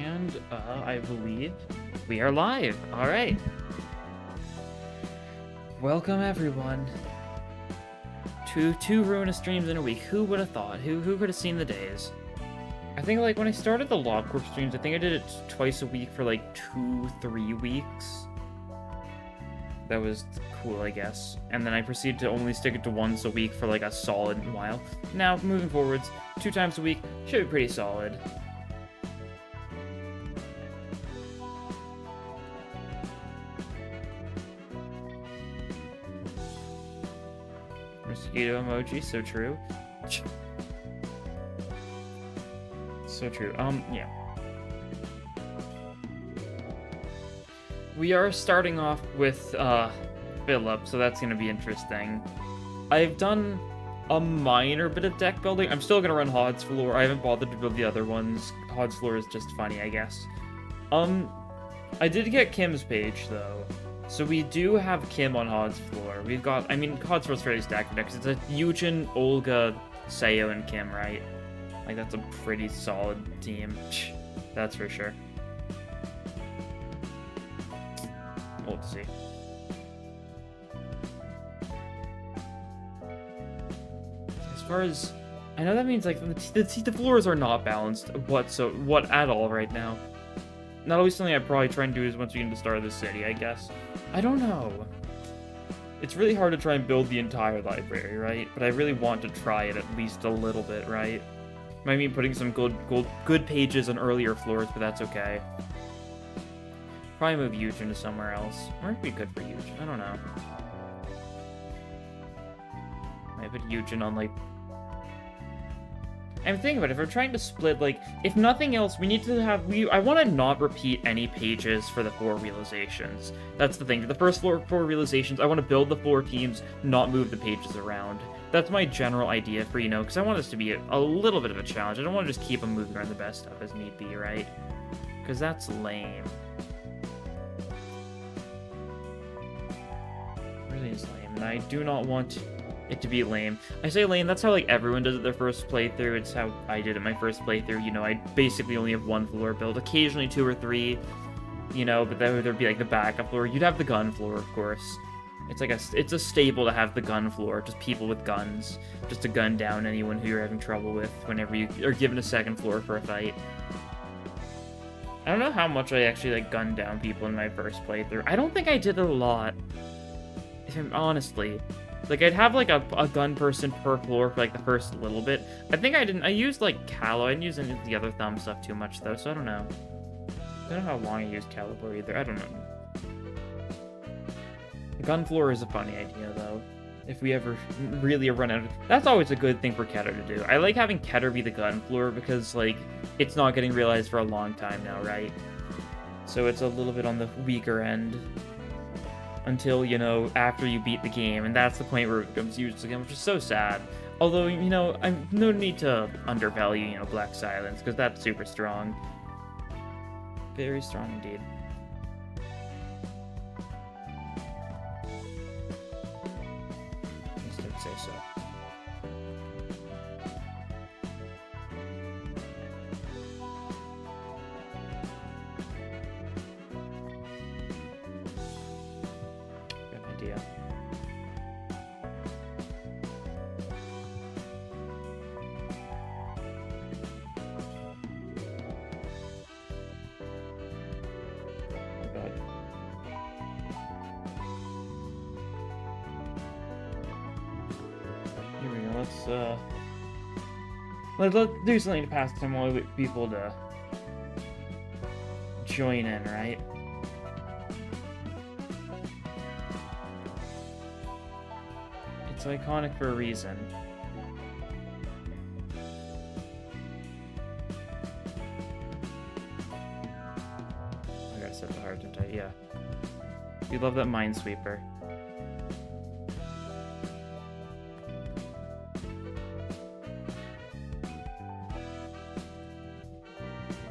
And I believe we are live. All right. Welcome everyone to two Ruina streams in a week. Who would have thought? Who could have seen the days? I think like when I started the Log Corp streams, I think I did it twice a week for like 2-3 weeks. That was cool, I guess. And then I proceeded to only stick it to once a week for like a solid while. Now, moving forwards, 2 times a week should be pretty solid. Mosquito emoji, so true. So true. Yeah. We are starting off with, Philip, so that's gonna be interesting. I've done a minor bit of deck building. I'm still gonna run Hod's Floor. I haven't bothered to build the other ones. Hod's Floor is just funny, I guess. I did get Kim's page, though. So we do have Kim on Hod's Floor. We've got, I mean, Hod's Floor is fairly stacked because it's a Yujin, Olga, Sayo, and Kim, right? Like, that's a pretty solid team. That's for sure. We'll see. As far as... I know that means, like, the floors are not balanced what at all right now. That'll be something I'd probably try and do is once we get into Star of the City, I guess. I don't know. It's really hard to try and build the entire library, right? But I really want to try it at least a little bit, right? I mean, putting some good pages on earlier floors, but that's okay. Probably move Yujin to somewhere else. Might be good for Yujin. I don't know. Might put Yujin on, like... I'm thinking about it, if we're trying to split, like, if nothing else, we need to have, I want to not repeat any pages for the 4 realizations. That's the thing. For the first 4 realizations, I want to build the 4 teams, not move the pages around. That's my general idea for, you know, because I want this to be a little bit of a challenge. I don't want to just keep them moving around the best stuff as need be, right? Because that's lame. It really is lame, and I do not want it to be lame. I say lame, that's how like everyone does it their first playthrough. It's how I did it my first playthrough. You know, I basically only have 1 floor built, occasionally 2 or 3, you know, but then there'd be like the backup floor. You'd have the gun floor, of course. It's like it's a staple to have the gun floor, just people with guns, just to gun down anyone who you're having trouble with whenever you are given a 2nd floor for a fight. I don't know how much I actually like gunned down people in my first playthrough. I don't think I did a lot, if I'm honestly. Like, I'd have, like, a gun person per floor for, like, the first little bit. I think I used, like, Calo. I didn't use any of the other thumb stuff too much, though, so I don't know. I don't know how long I used Caliber either. I don't know. The gun floor is a funny idea, though. If we ever really run out of... That's always a good thing for Keter to do. I like having Keter be the gun floor because, like, it's not getting realized for a long time now, right? So it's a little bit on the weaker end. Until, you know, after you beat the game, and that's the point where it becomes used again, which is so sad. Although, you know, I'm no need to undervalue, you know, Black Silence, because that's super strong. Very strong indeed. At least I'd say so. Let's do something to pass time while we wait for people to join in, right? It's iconic for a reason. I gotta set the heart tight, yeah. We love that Minesweeper.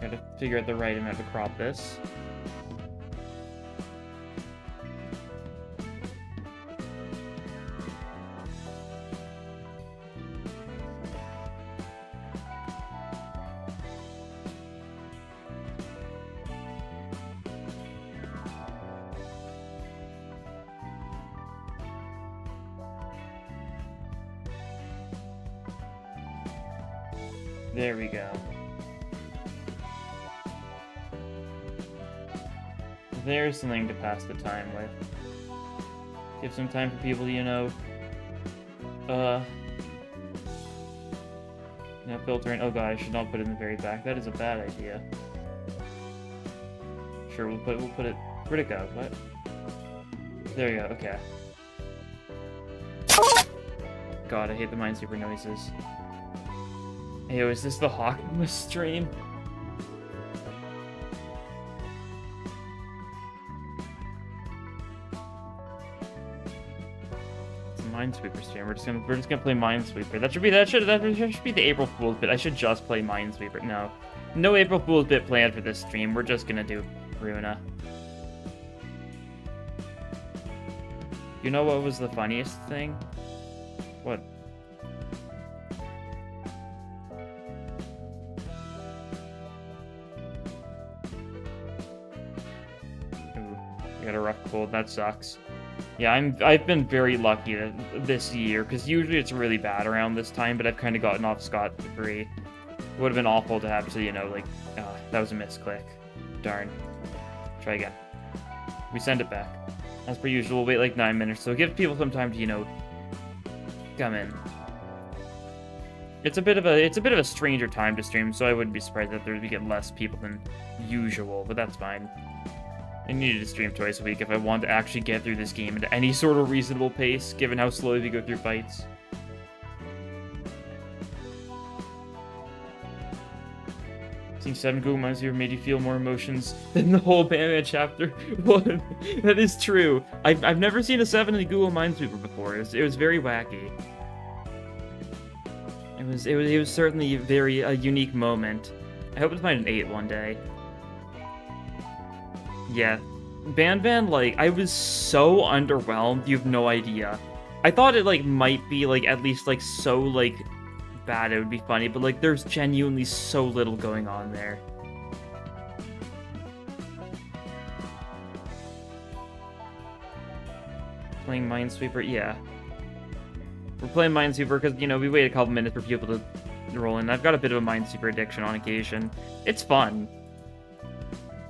Gotta figure out the right amount to crop this. There we go. There's something to pass the time with. Give some time for people to, you know, filter in. Oh god, I should not put it in the very back. That is a bad idea. Sure, we'll put it. Where'd it go? What? There we go. Okay. God, I hate the Minesweeper noises. Hey, yo, is this the Hawkmas stream? It's a Minesweeper stream. We're just gonna play Minesweeper. That should be the April Fool's bit. I should just play Minesweeper. No April Fool's bit planned for this stream. We're just gonna do Ruina. You know what was the funniest thing? What? Ooh, I got a rough cold. That sucks. Yeah, I've been very lucky this year, because usually it's really bad around this time, but I've kind of gotten off scot-free. It would have been awful to have to, you know, like, that was a misclick. Darn. Try again. We send it back. As per usual, we'll wait like 9 minutes, so give people some time to, you know, come in. It's a bit of a stranger time to stream, so I wouldn't be surprised that we get less people than usual, but that's fine. I needed to stream twice a week if I want to actually get through this game at any sort of reasonable pace, given how slowly we go through fights. Seeing 7 Google Minesweeper made you feel more emotions than the whole Batman chapter 1. That is true. I've never seen a 7 in the Google Minesweeper before. It was very wacky. It was certainly a unique moment. I hope to find an 8 one day. Yeah. Ban, like, I was so underwhelmed, you have no idea. I thought it, like, might be, like, at least, like, so, like, bad it would be funny, but, like, there's genuinely so little going on there. Playing Minesweeper? Yeah. We're playing Minesweeper because, you know, we wait a couple minutes for people to roll in. I've got a bit of a Minesweeper addiction on occasion. It's fun.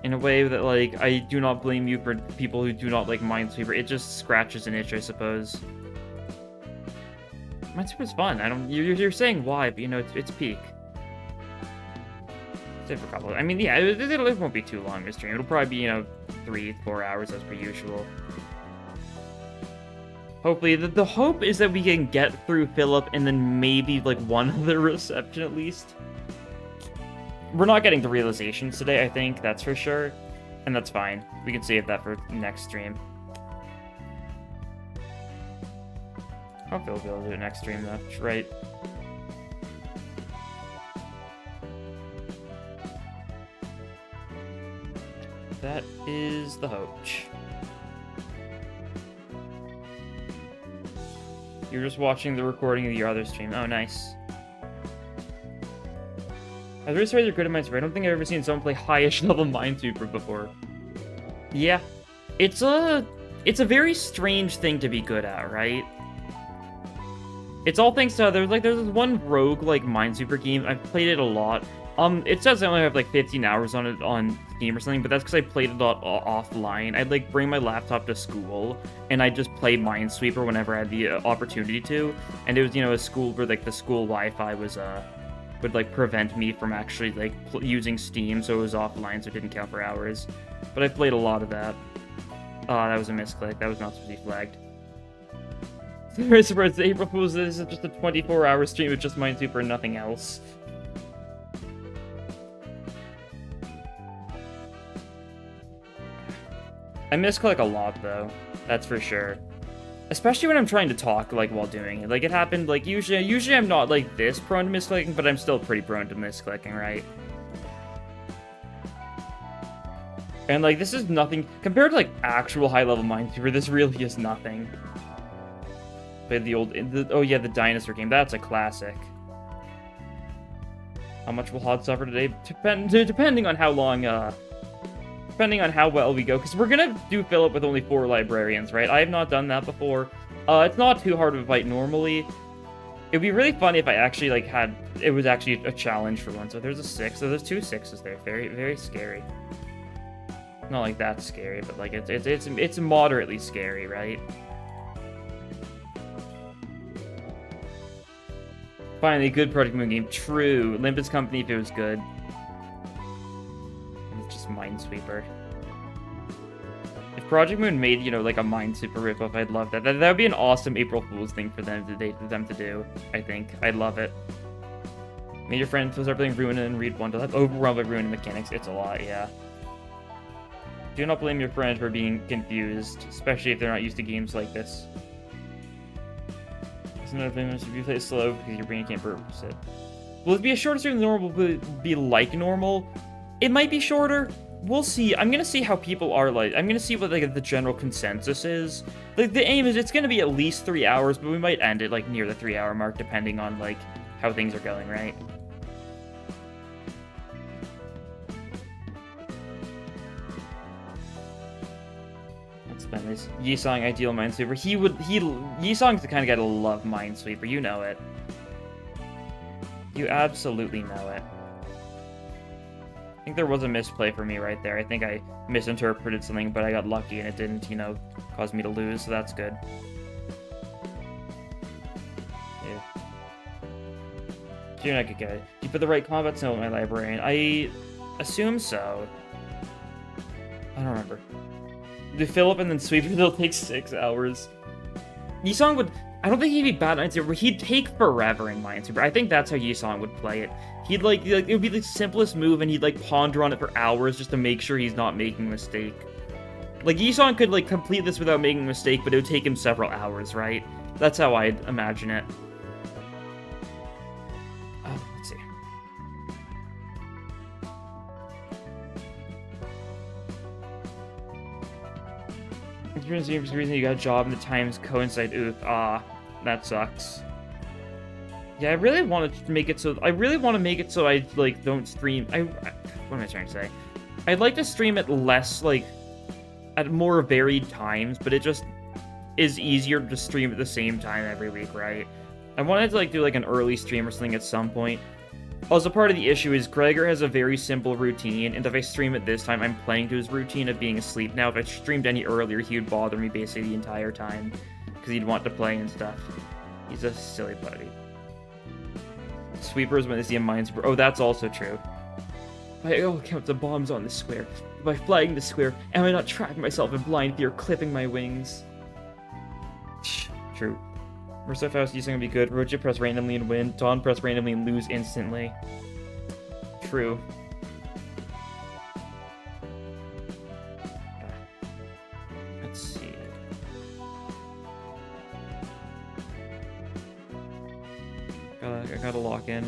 In a way that, like, I do not blame you for people who do not like Minesweeper. It just scratches an itch, I suppose. Minesweeper's fun. You're saying why, but, you know, it's peak. Stay for a couple. I mean, yeah, it won't be too long, this stream. It'll probably be, you know, 3-4 hours as per usual. Hopefully, the hope is that we can get through Philip and then maybe, like, one other reception at least. We're not getting the realizations today, I think, that's for sure. And that's fine. We can save that for next stream. Hopefully we'll be able to do it next stream, though. Right. That is the hope. You're just watching the recording of your other stream. Oh, nice. I was really sorry you're good at Minesweeper. I don't think I've ever seen someone play highish level Minesweeper before. Yeah. It's a very strange thing to be good at, right? It's all thanks to there's this one rogue like Minesweeper game. I've played it a lot. It says I only have like 15 hours on it on Steam or something, but that's because I played it a lot offline. I'd like bring my laptop to school and I'd just play Minesweeper whenever I had the opportunity to. And it was, you know, a school where like the school Wi-Fi was would like prevent me from actually like using Steam, so it was offline, so it didn't count for hours. But I played a lot of that. That was a misclick. That was not supposed to be flagged. Very surprised the April Fool's Day is just a 24-hour stream with just Minesweeper and nothing else. I misclick a lot though, that's for sure. Especially when I'm trying to talk, like, while doing it. Like, it happened, like, usually I'm not, like, this prone to misclicking, but I'm still pretty prone to misclicking, right? And, like, this is nothing... Compared to, like, actual high-level Minesweeper, this really is nothing. Played the old... oh, yeah, the Dinosaur game. That's a classic. How much will HOD suffer today? Depending on how long, depending on how well we go, because we're gonna do Philip with only 4 librarians, right? I have not done that before. It's not too hard of a fight normally. It'd be really funny if I actually like had it was actually a challenge for once. So there's a 6. So there's 2 6s there. Very, very scary. Not like that scary, but like it's moderately scary, right? Finally, a good Project Moon game. True. Olympus Company if it was good. It's just Minesweeper. If Project Moon made, you know, like a Minesweeper ripoff, I'd love that. That would be an awesome April Fool's thing for them to do, I think. I'd love it. Made your friend start playing Ruina and read one to that. Overwhelmed by Ruina mechanics. It's a lot, yeah. Do not blame your friend for being confused, especially if they're not used to games like this. It's not a blame if you play it slow because your brain can't purpose it. Will it be a shorter stream than normal? Will it be like normal? It might be shorter. We'll see. I'm gonna see how people are like. I'm gonna see what like the general consensus is. Like the aim is it's gonna be at least 3 hours, but we might end it like near the 3-hour mark depending on like how things are going, right? Is Yisong ideal Minesweeper? Yisong's the kind of guy to love Minesweeper, you know it. You absolutely know it. I think there was a misplay for me right there. I think I misinterpreted something, but I got lucky and it didn't, you know, cause me to lose, so that's good. Yeah. You're not good. Do you put the right combat symbol in my librarian? I assume so. I don't remember. Do fill up and then sweep it, it'll take 6 hours. Yisong would... I don't think he'd be bad at Minesweeper. He'd take forever in Minesweeper. I think that's how Yisong would play it. He'd like... It would be the simplest move and he'd like ponder on it for hours just to make sure he's not making a mistake. Like, Yisong could like complete this without making a mistake, but it would take him several hours, right? That's how I'd imagine it. Let's see. For the reason you got a job and the times coincide. Oof, that sucks. Yeah, I really want to make it so I like don't stream. What am I trying to say? I'd like to stream it less, like at more varied times, but it just is easier to stream at the same time every week, right? I wanted to like do like an early stream or something at some point. Also, part of the issue is Gregor has a very simple routine, and if I stream it this time, I'm playing to his routine of being asleep. Now, if I streamed any earlier, he would bother me basically the entire time, because he'd want to play and stuff. He's a silly buddy. Sweepers when they see a Minesweeper. Oh, that's also true. I count the bombs on the square. By flying the square, am I not trapping myself in blind fear, clipping my wings? True. Mercy Faust using would be good. Roja press randomly and win. Dawn press randomly and lose instantly. True. Let's see. I gotta lock in.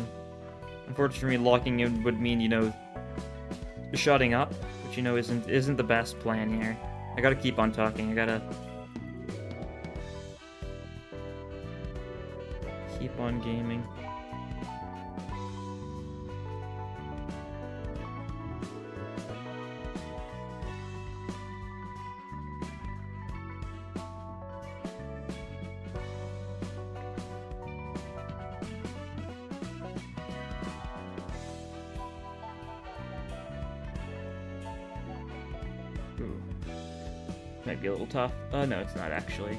Unfortunately, locking in would mean, you know, shutting up, which, you know, isn't the best plan here. I gotta keep on talking. I gotta keep on gaming. Ooh. Might be a little tough. No, it's not actually.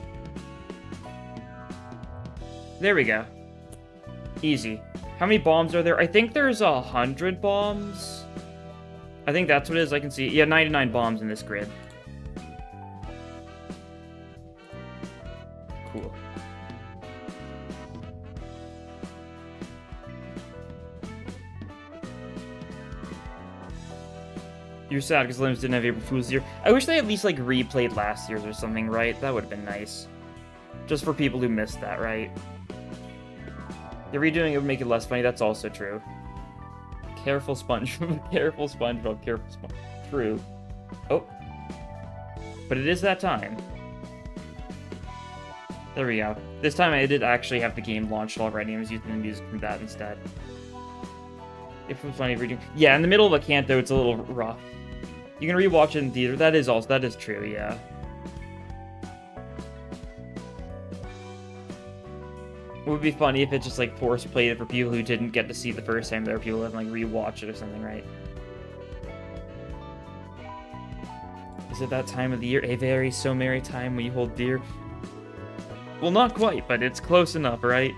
There we go. Easy. How many bombs are there? I think there's 100 bombs. I think that's what it is. I can see. Yeah, 99 bombs in this grid. Cool. You're sad because Limbs didn't have April Fool's year. I wish they at least like replayed last year's or something, right? That would have been nice. Just for people who missed that, right? The redoing it would make it less funny. That's also true. Careful SpongeBob. Careful SpongeBob. Careful SpongeBob. True. Oh. But it is that time. There we go. This time I did actually have the game launched already. I was using the music from that instead. If it was funny reading. Yeah, in the middle of a canto, it's a little rough. You can rewatch it in theater. That is true, yeah. It would be funny if it just, like, force played it for people who didn't get to see it the first time. There were people that, like, rewatch it or something, right? Is it that time of the year? A very so merry time when you hold dear? Well, not quite, but it's close enough, right?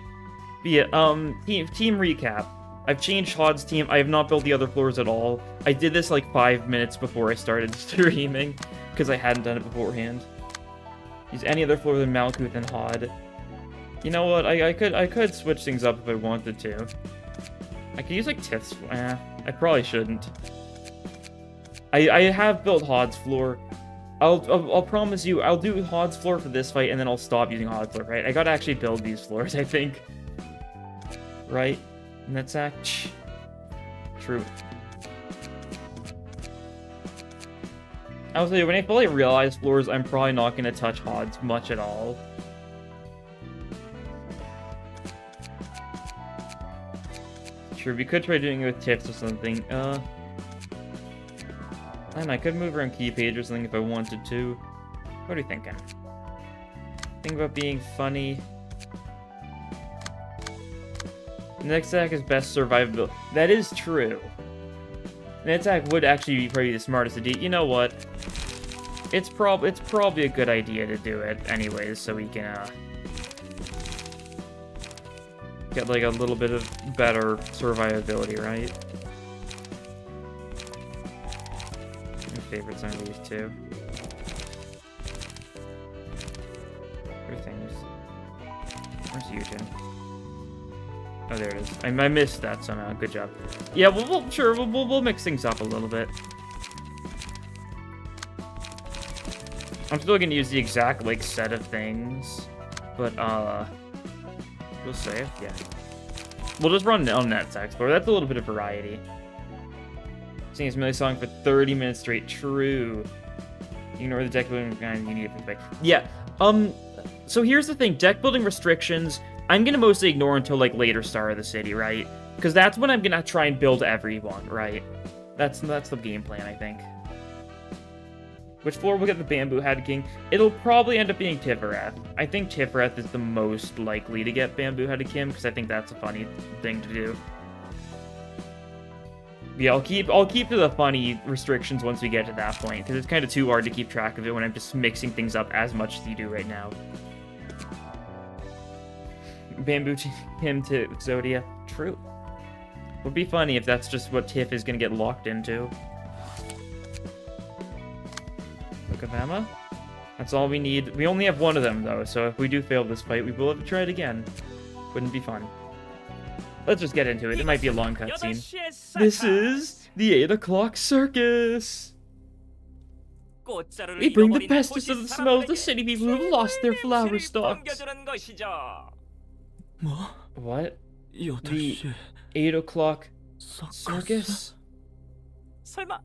But yeah, team recap. I've changed Hod's team. I have not built the other floors at all. I did this, like, 5 minutes before I started streaming, because I hadn't done it beforehand. Use any other floor than Malkuth and Hod. You know what? I could switch things up if I wanted to. I could use like Tiff's. I probably shouldn't. I have built Hod's floor. I'll promise you I'll do Hod's floor for this fight and then I'll stop using Hod's floor. Right? I gotta actually build these floors. I think. Right? And that's true. I'll tell you, when I fully realize floors, I'm probably not gonna touch Hod's much at all. Sure, we could try doing it with tips or something. And I could move around key page or something if I wanted to. What are you thinking? Think about being funny. Next attack is best survivability. That is true. Next attack would actually be probably the smartest idea. You know what? It's probably a good idea to do it anyways, so we can get like a little bit of better survivability, right? My favorite some of these two. Everything's. Where's Eugen? Oh, there it is. I missed that somehow. Good job. Yeah, we'll mix things up a little bit. I'm still gonna use the exact like set of things, but we'll save. Yeah, we'll just run on Net's Explorer. That's a little bit of variety. Sing this melee song for 30 minutes straight. True. Ignore the deck building kind you need it for the Yeah. So here's the thing. Deck building restrictions. I'm gonna mostly ignore until like later Star of the City, right? Because that's when I'm gonna try and build everyone, right? That's the game plan, I think. Which floor will get the Bamboo Head King? It'll probably end up being Tifereth. I think Tifereth is the most likely to get Bamboo Headed Kim, because I think that's a funny thing to do. Yeah, I'll keep to the funny restrictions once we get to that point, because it's kind of too hard to keep track of it when I'm just mixing things up as much as you do right now. Bamboo Kim to Zodia. True. Would be funny if that's just what Tiff is going to get locked into. Book of Emma? That's all we need. We only have one of them, though, so if we do fail this fight, we will have to try it again. Wouldn't be fun. Let's just get into it. It might be a long cutscene. This is the 8 o'clock circus! We bring the bestest of the smells to city people who have lost their flower stalks. What? The 8 o'clock circus?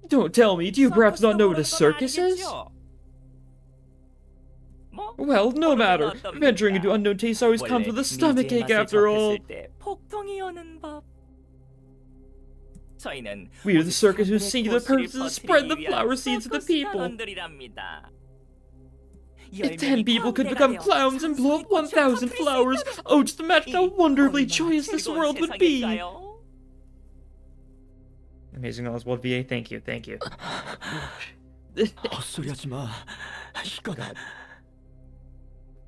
Don't tell me, do you perhaps not know what a circus is? Well, no matter. Venturing into unknown tastes always comes with a stomachache after all. We are the circus whose singular purpose is to spread the flower seeds to the people. If 10 people could become clowns and blow up 1,000 flowers, oh, just imagine how wonderfully joyous this world would be. Amazing Oswald VA, thank you, thank you. God.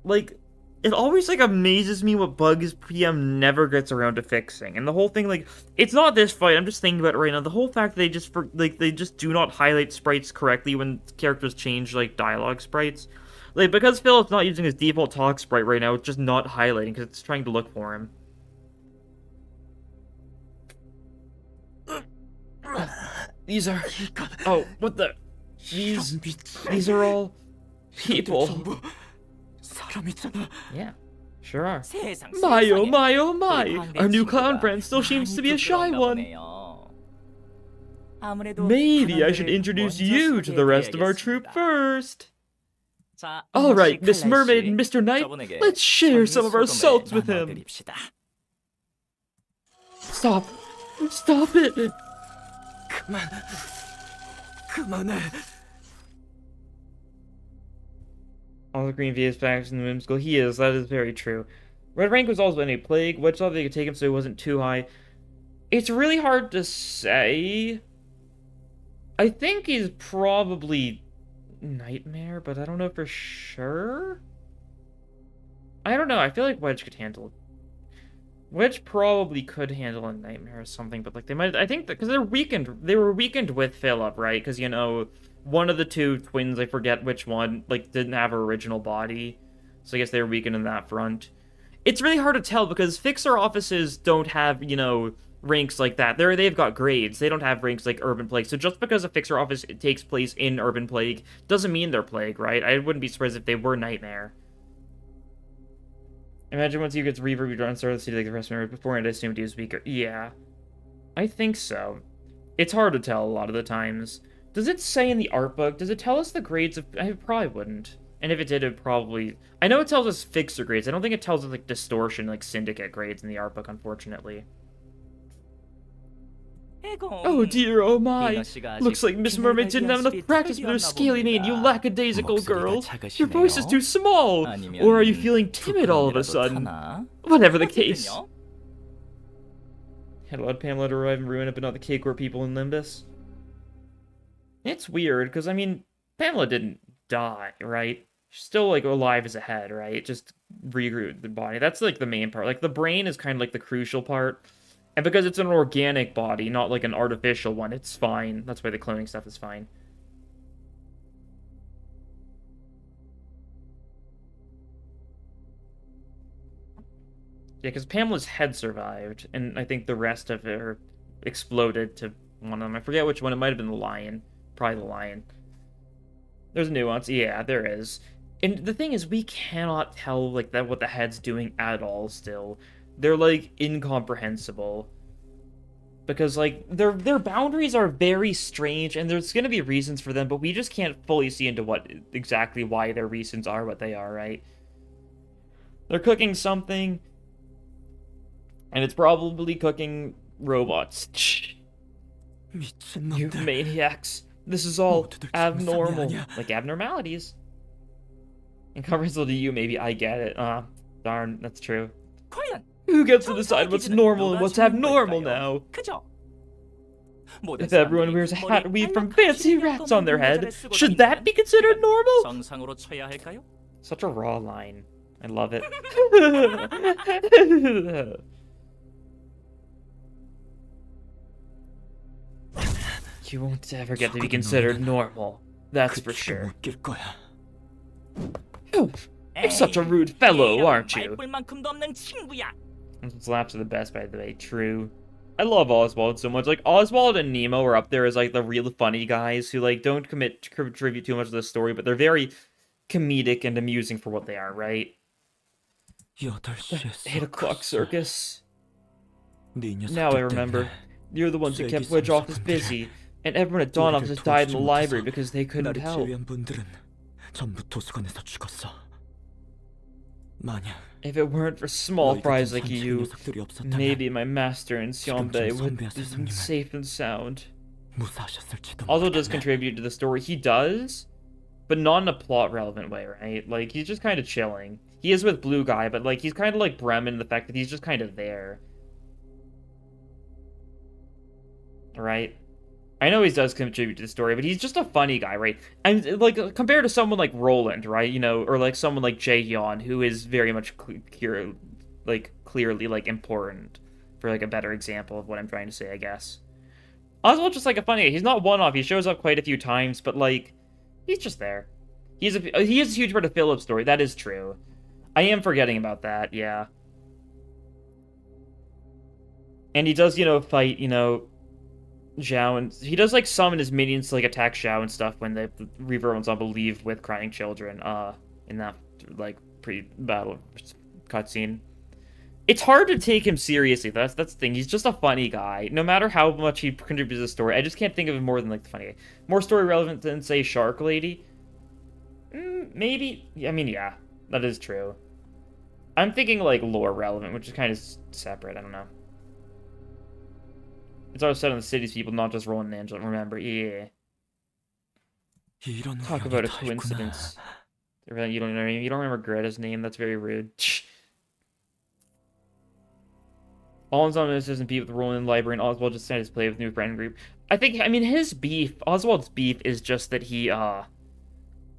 Like, it always, like, amazes me what bugs PM never gets around to fixing. And the whole thing, like, it's not this fight, I'm just thinking about it right now. The whole fact that they just do not highlight sprites correctly when characters change, like, dialogue sprites. Like, because Philip's not using his default talk sprite right now, it's just not highlighting, because it's trying to look for him. These are... Oh, what the... These are all... people. Yeah, sure are. My oh my oh my! Our new clown friend still seems to be a shy one. Maybe I should introduce you to the rest of our troupe first. Alright, Miss Mermaid and Mr. Knight, let's share some of our salts with him. Stop. Stop it. All the green VS facts in the whimsical. He is, that is very true. Red rank was also in a plague. Which thought they could take him so he wasn't too high. It's really hard to say. I think he's probably Nightmare, but I don't know for sure. I don't know. I feel like Wedge could handle. Wedge probably could handle a Nightmare or something, but like they might. I think because they're weakened. They were weakened with Philip, right? Because you know, one of the two twins, I forget which one, like didn't have her original body, so I guess they were weakened in that front. It's really hard to tell because fixer offices don't have, you know, ranks like that. They've got grades. They don't have ranks like Urban Plague. So just because a fixer office takes place in Urban Plague doesn't mean they're Plague, right? I wouldn't be surprised if they were Nightmare. Imagine once you get to Reaver, you don't start the city like the rest of me before, and I assumed he was weaker. Yeah, I think so. It's hard to tell a lot of the times. Does it say in the art book? Does it tell us the grades of... I probably wouldn't. And if it did, it probably... I know it tells us fixer grades. I don't think it tells us, like, distortion, like, syndicate grades in the art book, unfortunately. Oh dear, oh my. Looks like Miss Mermaid didn't have enough practice with her scaly mane, you lackadaisical girl. Your voice is too small. Or are you feeling timid all of a sudden? Whatever the case. Had allowed Pamela to arrive in Ruina, but not the cake where people in Limbus. It's weird, because, I mean, Pamela didn't die, right? She's still, like, alive as a head, right? Just regrew the body. That's, like, the main part. Like, the brain is kind of, like, the crucial part. And because it's an organic body, not, like, an artificial one, it's fine. That's why the cloning stuff is fine. Yeah, because Pamela's head survived, and I think the rest of her exploded to one of them. I forget which one. It might have been the lion. Probably the lion. There's a nuance. Yeah, there is. And the thing is, we cannot tell, like, that what the head's doing at all still. They're, like, incomprehensible. Because, like, their boundaries are very strange, and there's going to be reasons for them, but we just can't fully see into what exactly why their reasons are what they are, right? They're cooking something, and it's probably cooking robots. You maniacs. This is all abnormal. Like abnormalities. Incomprehensible to you, maybe. I get it. Darn, that's true. Who gets to decide what's normal and what's abnormal now? If everyone wears a hat weave from fancy rats on their head, should that be considered normal? Such a raw line. I love it. You won't ever get to be considered normal. That's for sure. Oh, you're such a rude fellow, aren't you? Slaps are the best, by the way. True. I love Oswald so much. Like, Oswald and Nemo are up there as, like, the real funny guys who, like, don't contribute too much to the story, but they're very comedic and amusing for what they are, right? 8 o'clock circus. Now I remember. You're the ones who kept Wedge office busy, and everyone at Dawn office died in the library because they couldn't help. If it weren't for small fries like you, maybe my master and Xianbei would be safe and sound. Also does contribute to the story. He does, but not in a plot-relevant way, right? Like, he's just kind of chilling. He is with Blue Guy, but, like, he's kind of like Bremen in the fact that he's just kind of there. Right? I know he does contribute to the story, but he's just a funny guy, right? And, like, compared to someone like Roland, right? You know, or, like, someone like Jae-hyun, who is very much clearly, like, important, for, like, a better example of what I'm trying to say, I guess. Oswald's just, like, a funny guy. He's not one-off. He shows up quite a few times, but, like, he's just there. He is a huge part of Philip's story. That is true. I am forgetting about that, yeah. And he does, you know, fight, you know, Zhao, and he does, like, summon his minions to, like, attack Zhao and stuff when the Reaver Ensemble leave with crying children, in that, like, pre-battle cutscene. It's hard to take him seriously, that's the thing. He's just a funny guy. No matter how much he contributes to the story, I just can't think of him more than, like, the funny guy. More story relevant than, say, Shark Lady? Maybe? I mean, yeah, that is true. I'm thinking, like, lore relevant, which is kind of separate, I don't know. It's always said on the city's people, not just Roland and Angela. Remember, yeah. Talk about a coincidence. You don't remember Greta's name? That's very rude. Oswald doesn't beef with the role in the library, and Oswald just decided to play with new friend group. I mean, Oswald's beef is just that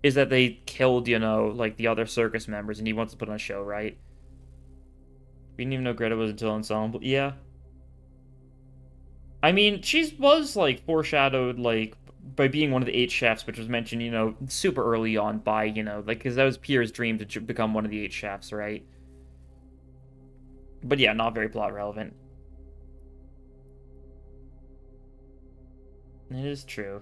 is that they killed, like, the other circus members, and he wants to put on a show, right? We didn't even know Greta was until Ensemble. Yeah. I mean, she was, like, foreshadowed, like, by being one of the 8 chefs, which was mentioned, super early on by, like, because that was Pierre's dream to become one of the 8 chefs, right? But yeah, not very plot relevant. It is true.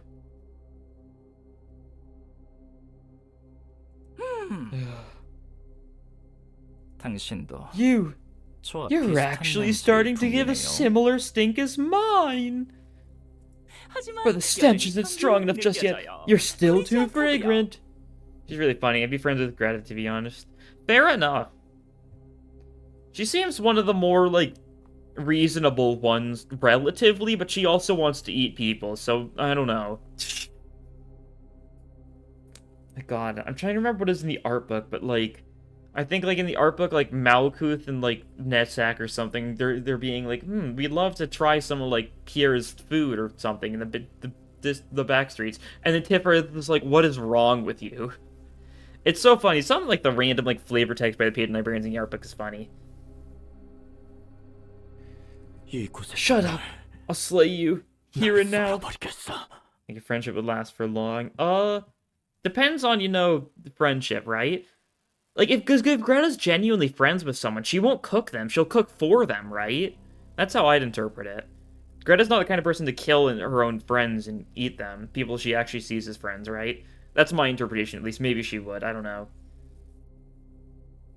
You're actually starting to give a similar stink as mine. But the stench isn't strong enough just yet. You're still too fragrant. She's really funny. I'd be friends with Greta, to be honest. Fair enough. She seems one of the more, like, reasonable ones, relatively, but she also wants to eat people, so I don't know. My god, I'm trying to remember what is in the art book, but, like, I think, like, in the art book, like, Malkuth and, like, Netsack or something, they're being like, we'd love to try some of, like, Pierre's food or something in the back streets. And then Tipper is like, what is wrong with you? It's so funny. Some, like, the random, like, flavor text by the paid librarians in the art book is funny. Shut up! I'll slay you, here and now. I think your friendship would last for long. Depends on, the friendship, right? Like, because if Greta's genuinely friends with someone, she won't cook them. She'll cook for them, right? That's how I'd interpret it. Greta's not the kind of person to kill her own friends and eat them. People she actually sees as friends, right? That's my interpretation, at least. Maybe she would. I don't know.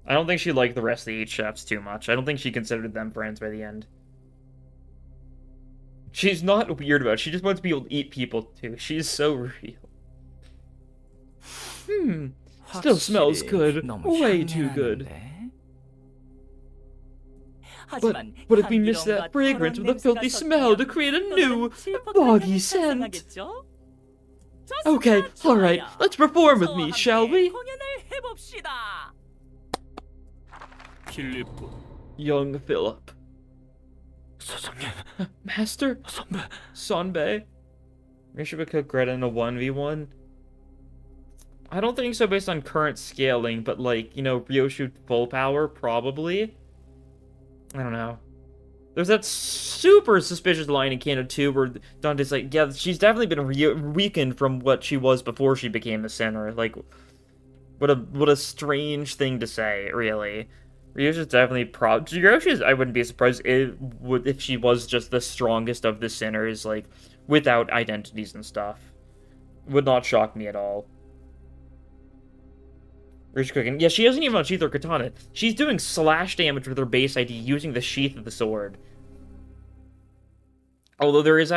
I don't think she liked the rest of the 8 chefs too much. I don't think she considered them friends by the end. She's not weird about it. She just wants people to eat people, too. She's so real. Still smells good. Way too good. But what if we miss that fragrance with a filthy smell to create a new, boggy scent? Okay, alright, let's perform with me, shall we? Young Philip. Master? Sonbei? Maybe should cook Greta in a 1v1? I don't think so based on current scaling, but like, Ryoshu full power, probably. I don't know. There's that super suspicious line in Canon 2 where Dante's like, yeah, she's definitely been weakened from what she was before she became a sinner. Like, what a strange thing to say, really. Ryoshu's definitely I wouldn't be surprised if she was just the strongest of the sinners, like, without identities and stuff. Would not shock me at all. Rich cooking. Yeah, she doesn't even unsheath her katana. She's doing slash damage with her base ID using the sheath of the sword. Although there is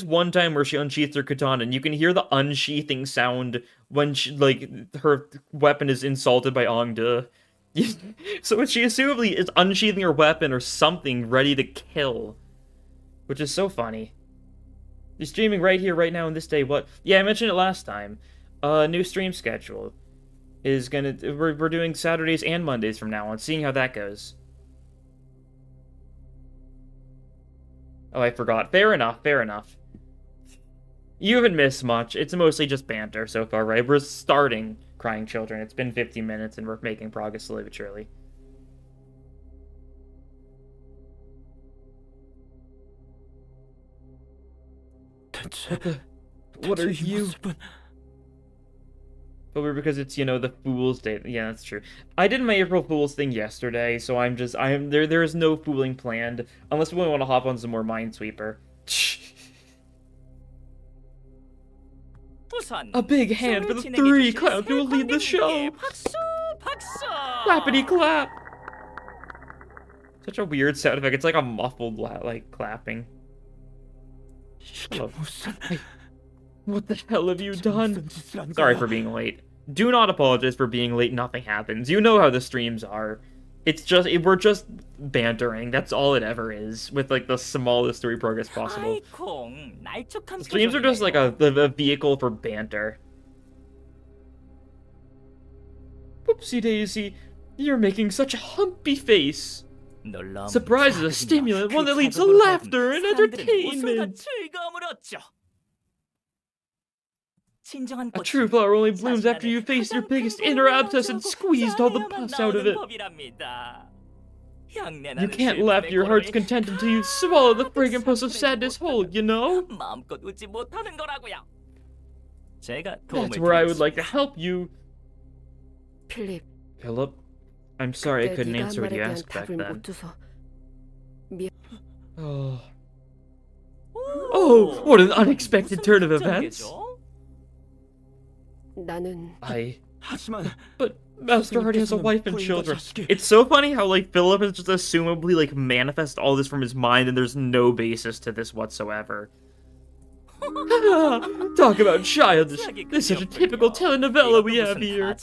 one time where she unsheaths her katana, and you can hear the unsheathing sound when her weapon is insulted by Ongde. So she assumably is unsheathing her weapon or something ready to kill. Which is so funny. You're streaming right here, right now, on this day. What? Yeah, I mentioned it last time. New stream schedule. We're doing Saturdays and Mondays from now on, seeing how that goes. Oh, I forgot. Fair enough, fair enough. You haven't missed much. It's mostly just banter so far, right? We're starting Crying Children. It's been 50 minutes and we're making progress slowly but surely. What are you? But because it's, the Fool's Day. Yeah, that's true. I did my April Fool's thing yesterday, so there is no fooling planned, unless we want to hop on some more Minesweeper. A big hand for the 3 clowns who will lead the show! Clappity clap! Such a weird sound effect. It's like a muffled, clapping. Hello. What the hell have you done? Sorry for being late. Do not apologize for being late. Nothing happens. You know how the streams are. We're just bantering. That's all it ever is, with like the smallest story progress possible. Streams are just like a vehicle for banter. Whoopsie daisy, you're making such a humpy face. Surprise is a stimulant, one that leads to laughter and entertainment. A true flower only blooms after you faced your biggest inner abscess and squeezed all the pus out of it. You can't laugh to your heart's content until you swallow the fragrant pus of sadness whole, you know? That's where I would like to help you. Philip, I'm sorry I couldn't answer what you asked back then. Oh, what an unexpected turn of events. But Master already has a wife and children. It's so funny how, like, Philip has just assumably, like, manifest all this from his mind and there's no basis to this whatsoever. Talk about childish. This is such a typical telenovela we have here.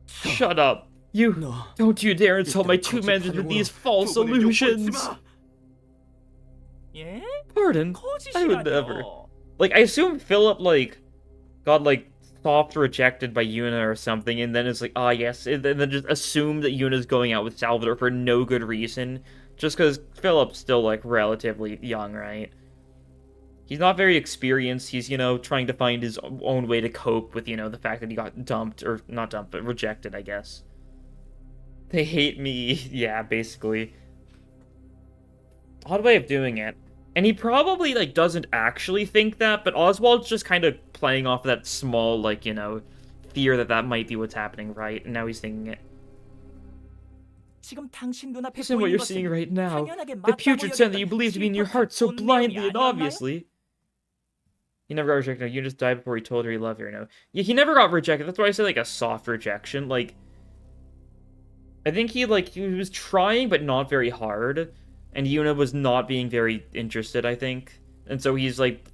Shut up. Don't you dare insult my two managers with these false illusions. Pardon? I would never. Like, I assume Philip, like, got, like, soft rejected by Yuna or something, and then it's like, ah, yes, and then just assume that Yuna's going out with Salvador for no good reason, just because Philip's still, like, relatively young, right? He's not very experienced. He's, you know, trying to find his own way to cope with, you know, the fact that he got dumped, or not dumped, but rejected, I guess. They hate me. Yeah, basically. Odd way of doing it. And he probably, like, doesn't actually think that, but Oswald's just kind of playing off that small, like, you know, fear that that might be what's happening, right? And now he's thinking it. Isn't what you're seeing right now. The putrid scent that you believe to be in your heart so blindly and obviously. He never got rejected. You just died before he told her he loved her, no. Yeah, he never got rejected. That's why I say, like, a soft rejection. Like, I think he was trying, but not very hard. And Yuna was not being very interested, I think. And so he's, like,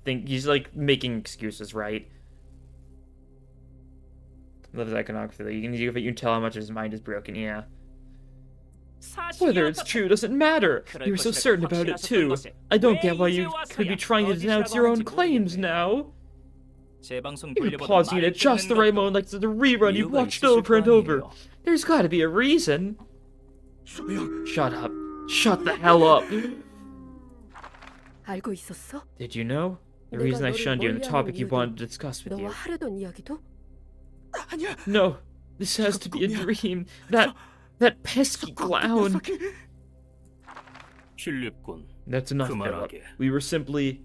making excuses, right? Loves iconography. You can tell how much his mind is broken, yeah. Whether it's true doesn't matter. You're so certain about it, too. I don't get why you could be trying to denounce your own claims now. You're pausing at just the right moment, like the rerun you've watched over and over. There's gotta be a reason. Shut up. Shut the hell up. Did you know? The reason I shunned you and the topic you wanted to discuss with you. No, this has to be a dream. That pesky clown. That's enough, Philip. We were simply...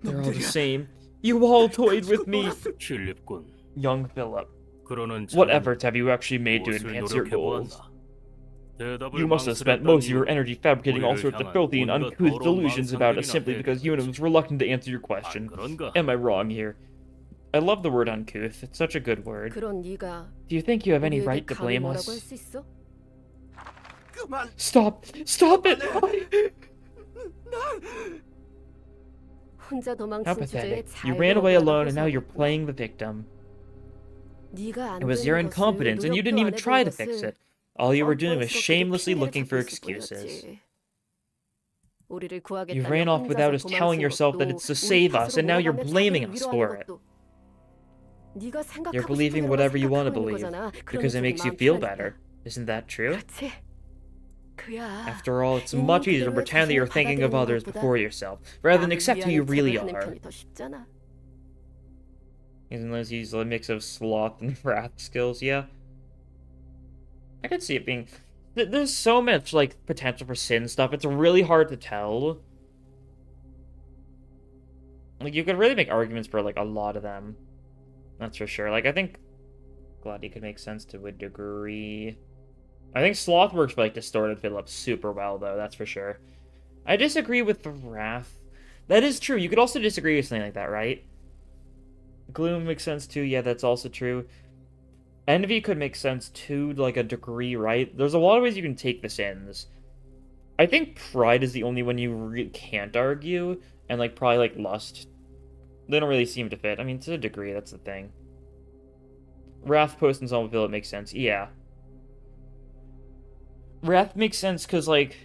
They're all the same. You all toyed with me. Young Philip. What efforts have you actually made to advance your goals? You must have spent most of your energy fabricating all sorts of filthy and uncouth delusions about us simply because Yuna was reluctant to answer your question. Am I wrong here? I love the word uncouth. It's such a good word. Do you think you have any right to blame us? Stop! Stop it! How pathetic. You ran away alone and now you're playing the victim. It was your incompetence and you didn't even try to fix it. All you were doing was shamelessly looking for excuses. You ran off without us telling yourself that it's to save us, and now you're blaming us for it. You're believing whatever you want to believe, because it makes you feel better. Isn't that true? After all, it's much easier to pretend that you're thinking of others before yourself, rather than accept who you really are. Unless he's a mix of sloth and wrath skills, yeah. I could see it being... There's so much, like, potential for sin stuff, it's really hard to tell. Like, you could really make arguments for, like, a lot of them. That's for sure. Like, I think Gladi could make sense to a degree. I think Sloth works for, like, distorted Philip super well, though, that's for sure. I disagree with the Wrath. That is true. You could also disagree with something like that, right? Gloom makes sense, too. Yeah, that's also true. Envy could make sense, too, to, like, a degree, right? There's a lot of ways you can take the sins. I think Pride is the only one you can't argue, and, like, probably, like, Lust. They don't really seem to fit. I mean, to a degree, that's the thing. Wrath post and Zombie Philip makes sense. Yeah. Wrath makes sense because, like,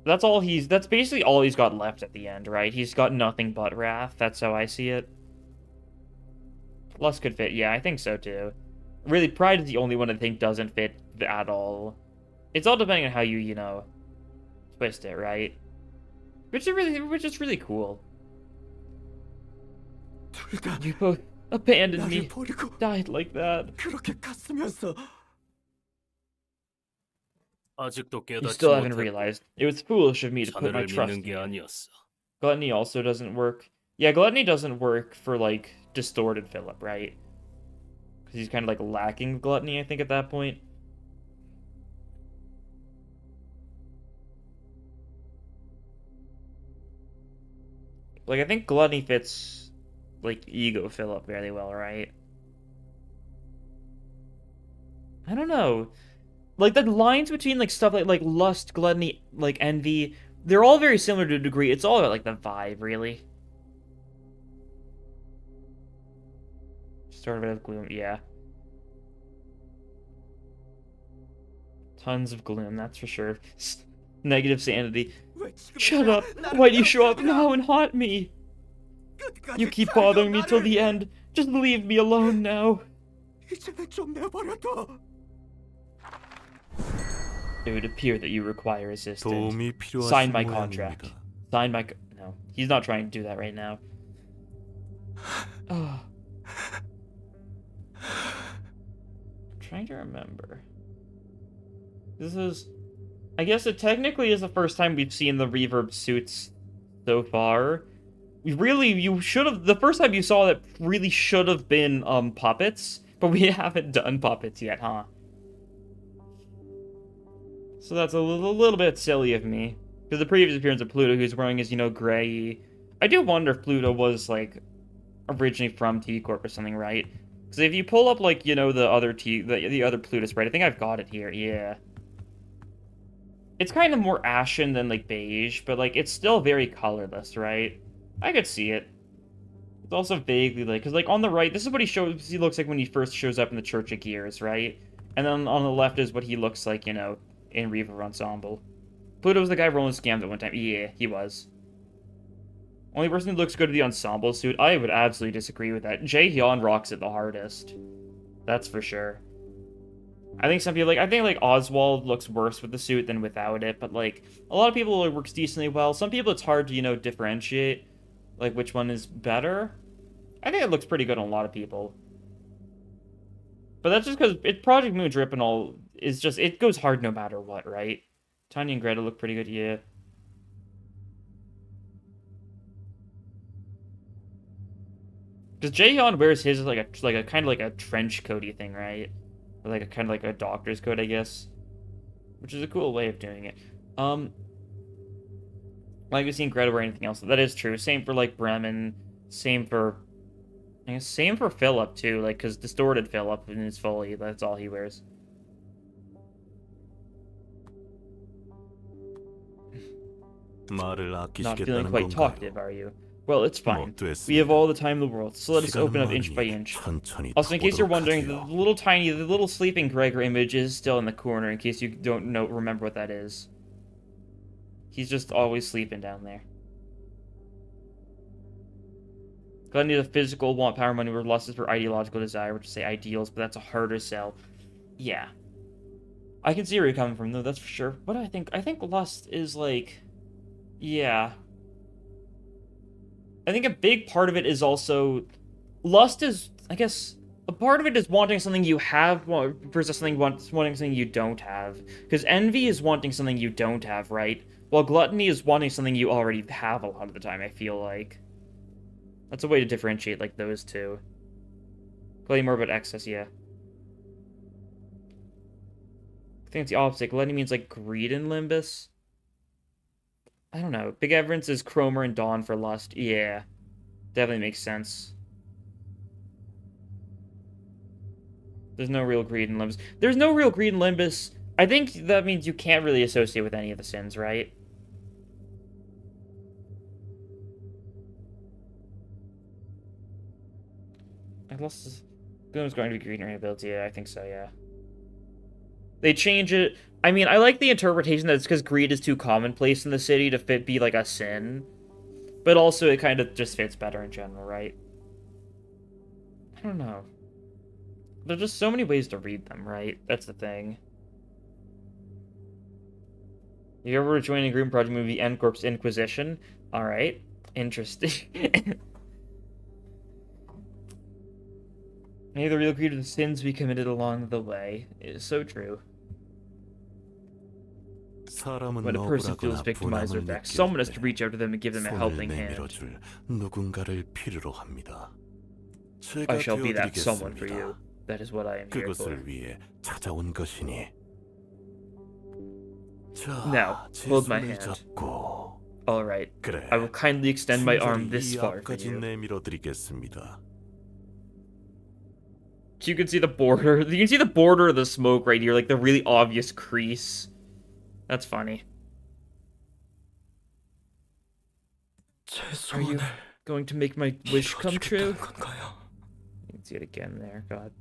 that's basically all he's got left at the end, right? He's got nothing but Wrath. That's how I see it. Lust could fit. Yeah, I think so, too. Really, Pride is the only one I think doesn't fit at all. It's all depending on how you, twist it, right? Which is really cool. You both abandoned me, died like that. You still haven't realized. It was foolish of me to put my trust in you. Gluttony also doesn't work. Yeah, gluttony doesn't work for, like, distorted Philip, right? Because he's kind of, like, lacking gluttony, I think, at that point. Like, I think gluttony fits, like, ego Philip very well, right? I don't know. Like, the lines between, like, stuff like lust, gluttony, like, envy, they're all very similar to a degree. It's all about, like, the vibe, really. Sort of a bit of gloom, yeah. Tons of gloom, that's for sure. Negative sanity. Shut up! Why do you show up now and haunt me? You keep bothering me till the end. Just leave me alone now. It would appear that you require assistance. Sign my contract. Sign my... No, he's not trying to do that right now. Oh. I'm trying to remember. This is... I guess it technically is the first time we've seen the reverb suits so far. You should have... The first time you saw that really should have been, puppets. But we haven't done puppets yet, huh? So that's a little bit silly of me. Because the previous appearance of Pluto, who's wearing his, gray... I do wonder if Pluto was, like, originally from T-Corp or something, right? Because if you pull up, like, the other the other Pluto sprite, I think I've got it here, yeah. It's kind of more ashen than, like, beige, but, like, it's still very colorless, right? I could see it. It's also vaguely, like, because, like, on the right, this is what he looks like when he first shows up in the Church of Gears, right? And then on the left is what he looks like, in Reaver Ensemble. Pluto was the guy rolling scams at one time. Yeah, he was. Only person who looks good in the ensemble suit, I would absolutely disagree with that. Jae-hyun rocks it the hardest. That's for sure. I think some people, like Oswald looks worse with the suit than without it, but, like, a lot of people it works decently well. Some people it's hard to, differentiate, like, which one is better. I think it looks pretty good on a lot of people. But that's just because Project Moon Drip and all is just, it goes hard no matter what, right? Tanya and Greta look pretty good, yeah. Because Jaehyun wears his like a kind of like a trench coaty thing, right? Or like a kind of like a doctor's coat, I guess. Which is a cool way of doing it. Like we've seen Greta wear anything else. That is true. Same for like Bremen. Same for Philip too, like because distorted Philip in his Foley, that's all he wears. Not feeling quite talkative, are you? Well, it's fine. We have all the time in the world, so let us open up inch by inch. Also, in case you're wondering, the little sleeping Gregor image is still in the corner, in case you don't remember what that is. He's just always sleeping down there. Gluttony is a physical want, power, money, where lust is for ideological desire, which is say ideals, but that's a harder sell. Yeah. I can see where you're coming from, though, that's for sure. What do I think? I think lust is, like... Yeah. I think a big part of it is also... Lust is, I guess... A part of it is wanting something you have versus wanting something you don't have. Because envy is wanting something you don't have, right? While gluttony is wanting something you already have a lot of the time, I feel like. That's a way to differentiate, like, those two. Gluttony more about excess, yeah. I think it's the opposite. Gluttony means, like, greed in Limbus. I don't know. Big evidence is Cromer and Dawn for lust. Yeah. Definitely makes sense. There's no real greed in Limbus. There's no real greed in Limbus. I think that means you can't really associate with any of the sins, right? Unless Gloom's going to be green ability. Yeah, I think so, yeah. They change it. I mean, I like the interpretation that it's because greed is too commonplace in the city to be like a sin. But also it kind of just fits better in general, right? I don't know. There's just so many ways to read them, right? That's the thing. You ever join a group project movie N Corp's Inquisition? Alright. Interesting. May the real creed of the sins we committed along the way. It is so true. When a person feels victimized or vexed, someone has to reach out to them and give them a helping hand. I shall be that someone for you. That is what I am here for. Now, hold my hand. Alright, I will kindly extend my arm this far for you. You can see the border. You can see the border of the smoke right here, like the really obvious crease. That's funny. Are you going to make my wish come true? You can see it again there, God.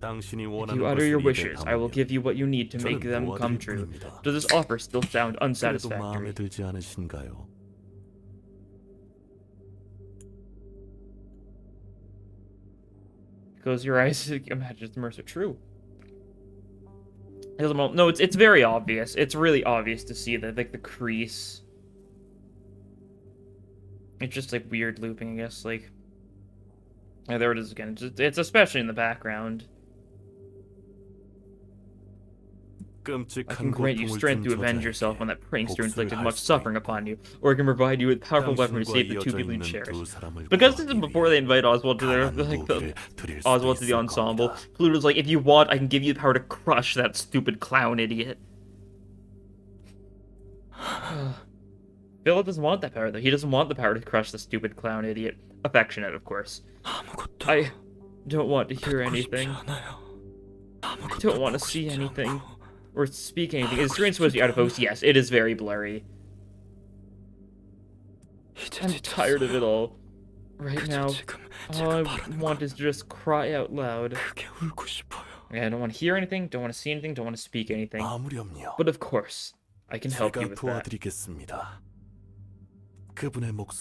If you utter your wishes, I will give you what you need to make them come true. Does this offer still sound unsatisfactory? Close your eyes. Imagine it's Mercer. True. No, it's very obvious. It's really obvious to see that, like, the crease. It's just like weird looping, I guess. Like, yeah, there it is again. It's especially in the background. I can grant you strength to avenge yourself when that prankster inflicted much suffering upon you, or I can provide you with powerful weapons to save the two people you cherish. Because this is before they invite Oswald to their, Oswald to the ensemble, Pluto's like, if you want, I can give you the power to crush that stupid clown idiot. Philip doesn't want that power, though. He doesn't want the power to crush the stupid clown idiot. Affectionate, of course. I don't want to hear anything. I don't want to see anything. Or speak anything. Is the screen supposed to be out of focus? Yes, it is very blurry. I'm tired of it all. Right now, all I want is to just cry out loud. Yeah, I don't want to hear anything, don't want to see anything, don't want to speak anything. But of course, I can help you with that.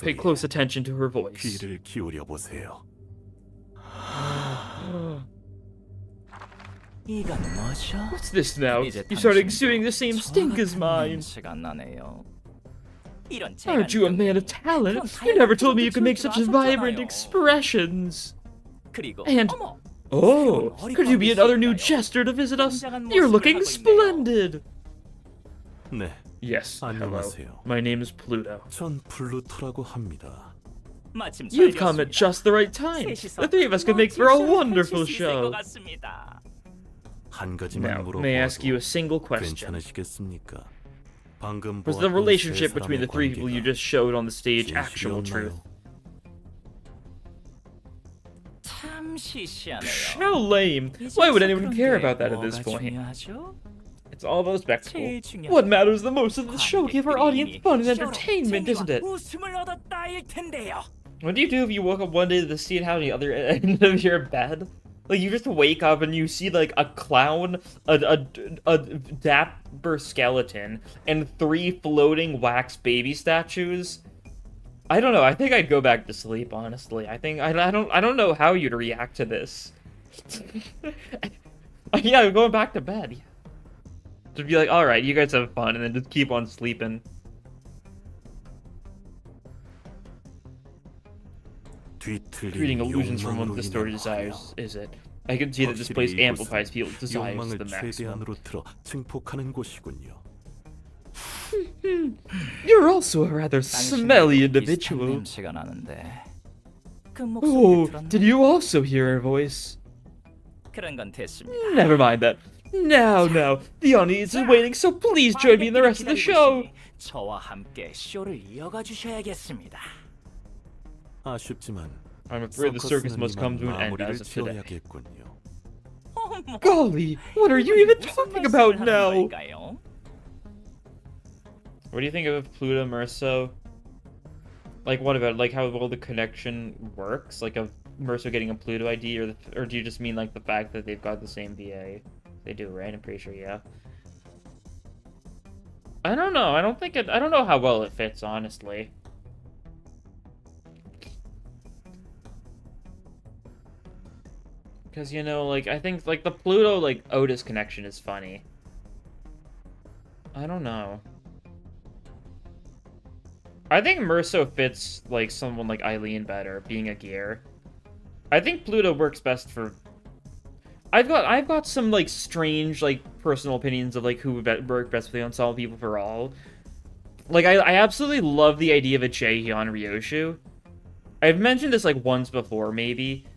Pay close attention to her voice. What's this now? You started exuding the same stink as mine. Aren't you a man of talent? You never told me you could make such vibrant expressions. And, oh, could you be another new jester to visit us? You're looking splendid. Yes, hello. My name is Pluto. You've come at just the right time. The three of us could make for a wonderful show. Now, may I ask you a single question? Was the relationship between the three people you just showed on the stage actual truth? How lame! Why would anyone care about that at this point? It's all about spectacle. What matters the most is the show give our audience fun and entertainment, isn't it? What do you do if you woke up one day to see it on the other end of your bed? Like, you just wake up and you see, like, a clown, a dapper skeleton, and 3 floating wax baby statues. I don't know. I think I'd go back to sleep, honestly. I don't know how you'd react to this. Yeah, going back to bed. Just be like, alright, you guys have fun, and then just keep on sleeping. Creating illusions from one's distorted desires, is it? I can see that this place amplifies people's desires to the maximum. You're also a rather smelly individual. Oh, did you also hear her voice? Never mind that. Now, the audience is waiting, so please join me in the rest of the show. I'm afraid the circus must come to an end as of today. Golly, what are you even talking about now? What do you think of Pluto Merso? Like, what about, like, how well the connection works? Like, of Merso getting a Pluto ID, or do you just mean, like, the fact that they've got the same VA? They do, right? I'm pretty sure, yeah. I don't know. I don't know how well it fits, honestly. Because, you know, like, I think, like, the Pluto, like, Otis connection is funny. I don't know. I think Merso fits, like, someone like Eileen better, being a gear. I think Pluto works best for... I've got some, like, strange, like, personal opinions of, like, who would work best with the Ensemble People for All. Like, I absolutely love the idea of a Jaehyun Ryoshu. I've mentioned this, like, once before, maybe.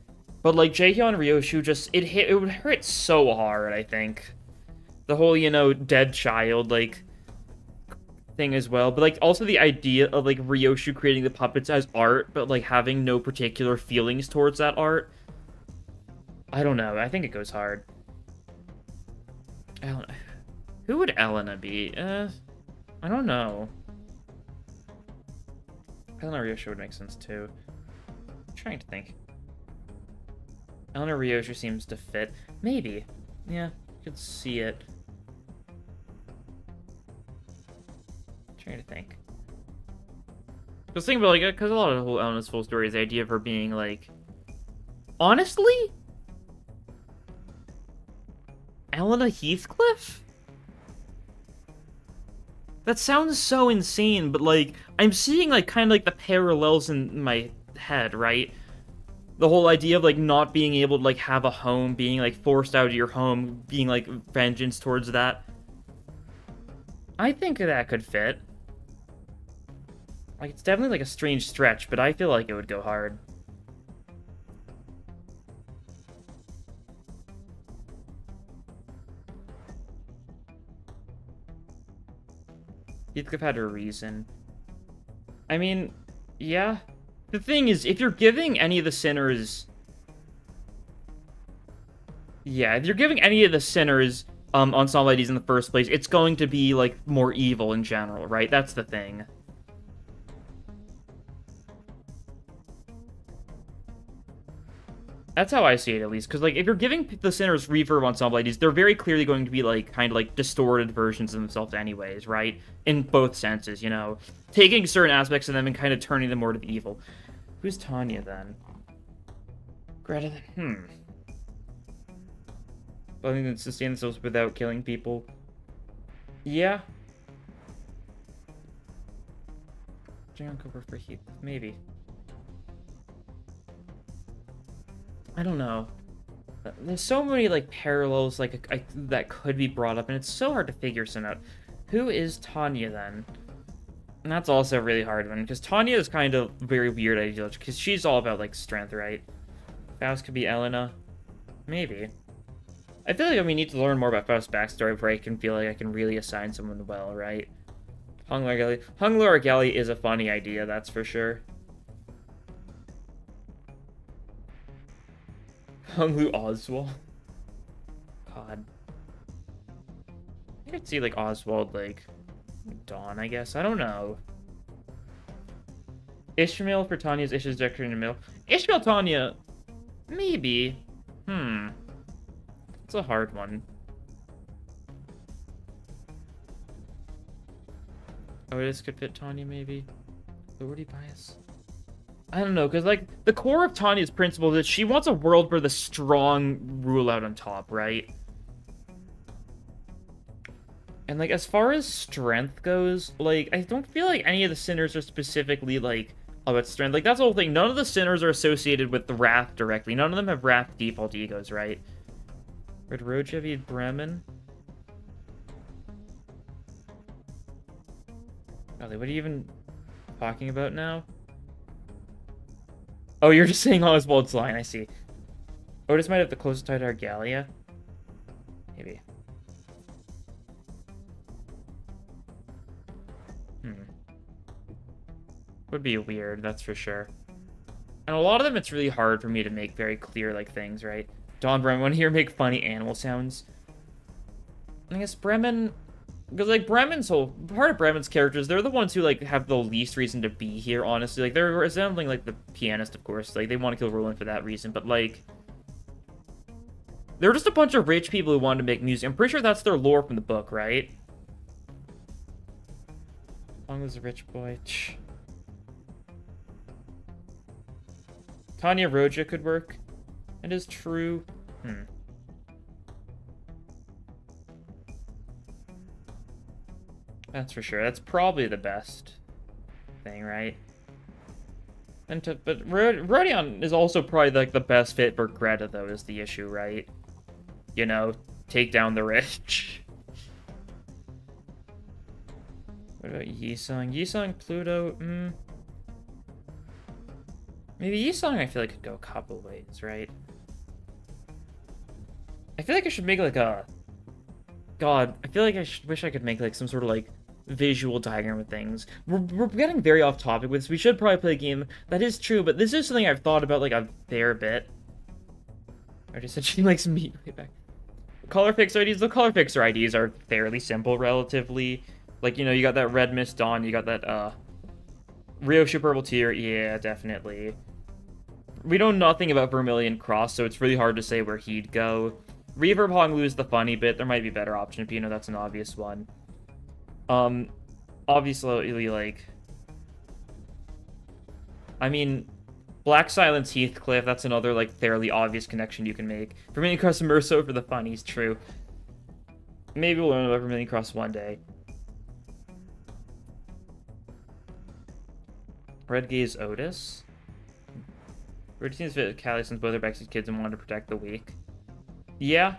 But, like, Jaehyun Ryoshu just... It would hurt so hard, I think. The whole, you know, dead child, like... thing as well, but like also the idea of like Ryoshu creating the puppets as art, but like having no particular feelings towards that art. I don't know. I think it goes hard. Elena. Who would Elena be? I don't know. Elena Ryoshu would make sense too. I'm trying to think. Elena Ryoshu seems to fit. Maybe. Yeah, could see it. Trying to think. Because think about like, because a lot of the whole Elena's full story is the idea of her being like, honestly, Elena Heathcliff. That sounds so insane, but like I'm seeing like kind of like the parallels in my head, right? The whole idea of like not being able to like have a home, being like forced out of your home, being like vengeance towards that. I think that could fit. Like, it's definitely, like, a strange stretch, but I feel like it would go hard. Heathcliff had a reason. I mean, yeah. The thing is, if you're giving any of the sinners... Yeah, if you're giving any of the sinners ensemble IDs in the first place, it's going to be, like, more evil in general, right? That's the thing. That's how I see it, at least. Because, like, if you're giving the sinners reverb ensemble IDs, they're very clearly going to be, like, kind of, like, distorted versions of themselves anyways, right? In both senses, you know? Taking certain aspects of them and kind of turning them more to the evil. Who's Tanya, then? Greta, Something that sustain themselves without killing people. Yeah. Jang Cooper for Heath, maybe. I don't know. There's so many, like, parallels, like, that could be brought up, and it's so hard to figure some out. Who is Tanya, then? And that's also a really hard one, because Tanya is kind of very weird ideology, because she's all about, like, strength, right? Faust could be Elena. Maybe. I feel like we need to learn more about Faust's backstory before I can feel like I can really assign someone well, right? Hung Laura Galley is a funny idea, that's for sure. Hunglu Oswald. God. I could see, like, Oswald, like, Dawn, I guess. I don't know. Ishmael for Tanya's Ish's Dector in the middle. Ishmael Tanya. Maybe. It's a hard one. Otis could fit Tanya, maybe. Authority bias. I don't know, because, like, the core of Tanya's principle is that she wants a world where the strong rule out on top, right? And, like, as far as strength goes, like, I don't feel like any of the sinners are specifically, like, about strength. Like, that's the whole thing. None of the sinners are associated with the Wrath directly. None of them have Wrath default egos, right? Red Roja be Bremen? Golly, what are you even talking about now? Oh, you're just saying Oswald's line, I see. Otis might have the closest tie to Argalia. Maybe. Would be weird, that's for sure. And a lot of them, it's really hard for me to make very clear, like, things, right? Don Bremen, want to hear make funny animal sounds? I guess Bremen... Because, like, Bremen's whole... Part of Bremen's characters, they're the ones who, like, have the least reason to be here, honestly. Like, they're resembling, like, the pianist, of course. Like, they want to kill Roland for that reason. But, like... They're just a bunch of rich people who want to make music. I'm pretty sure that's their lore from the book, right? Long as a rich boy. Tanya Roja could work. It is true. That's for sure. That's probably the best thing, right? But Rodion is also probably like the best fit for Greta, though, is the issue, right? You know, take down the rich. What about Yisung? Yisung, Pluto, Maybe Yisung I feel like could go a couple ways, right? I feel like I should make like a... God, I feel like wish I could make like some sort of like visual diagram of things. We're getting very off topic with this. We should probably play a game. That is true, but this is something I've thought about like a fair bit. I just said she likes meat way back. Color fixer IDs. The color fixer IDs are fairly simple, relatively. Like, you know, you got that Red Mist Dawn, you got that Ryoshu Purple Tier. Yeah, definitely. We know nothing about Vermilion Cross, so it's really hard to say where he'd go. Reverb Honglu is the funny bit. There might be a better option, but you know that's an obvious one. Obviously, like... I mean, Black Silence Heathcliff, that's another, like, fairly obvious connection you can make. Vermilion Cross Merso for the funnies, true. Maybe we'll learn about Vermilion Cross one day. Red Gaze Otis? Red seems fit Callie since both are Bexy's kids and wanted to protect the weak. Yeah.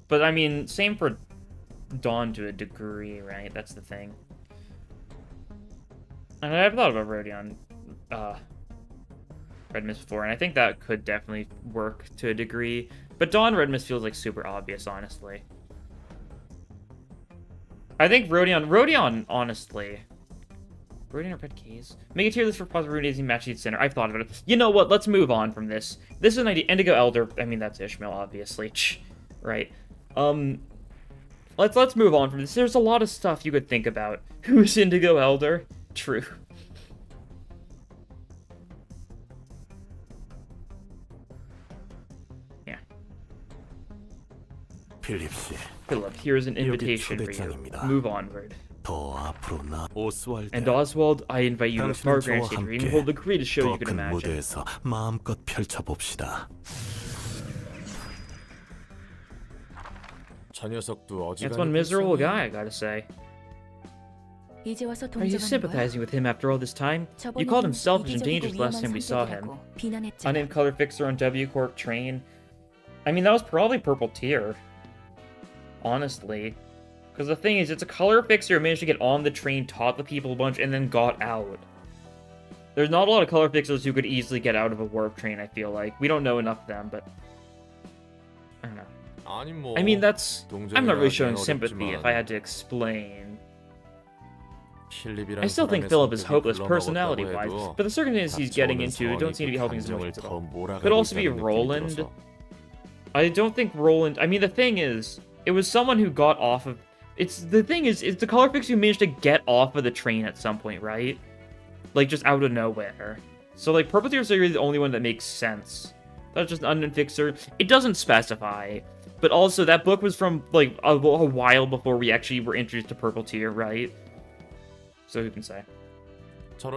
But, I mean, same for Dawn to a degree, right? That's the thing. And I've thought about Rodion, Red Mist before, and I think that could definitely work to a degree. But Dawn Red Mist feels like super obvious, honestly. I think Rodion, honestly. Rodion or Red Keys? Make a tier list for possible Ruinazing match each center. I've thought about it. You know what? Let's move on from this. This is an idea. Indigo Elder. I mean, that's Ishmael, obviously. Right. Let's move on from this. There's a lot of stuff you could think about. Who's Indigo Elder? True. Yeah. Philip, here's an invitation for you. Move onward. And Oswald, I invite you to a far grand stage and hold the greatest show you can imagine. That's one miserable guy, I gotta say. Are you sympathizing with him after all this time? You called him selfish and dangerous last time we saw him. Unnamed color fixer on W Corp train. I mean, that was probably Purple Tier. Honestly. Because the thing is, it's a color fixer who managed to get on the train, taught the people a bunch, and then got out. There's not a lot of color fixers who could easily get out of a warp train, I feel like. We don't know enough of them, but... I don't know. I mean, that's... I'm not really showing sympathy if I had to explain. I still think Philip is hopeless personality-wise, but the circumstances he's getting into don't seem to be helping his emotions at all. Could also be Roland. I don't think Roland... I mean, the thing is, it was someone who got off of... The thing is, it's the color fixer who managed to get off of the train at some point, right? Like, just out of nowhere. So, like, Purple Tier is really the only one that makes sense. That's just an unknown fixer. It doesn't specify. But also, that book was from, like, a while before we actually were introduced to Purple Tier, right? So who can say? I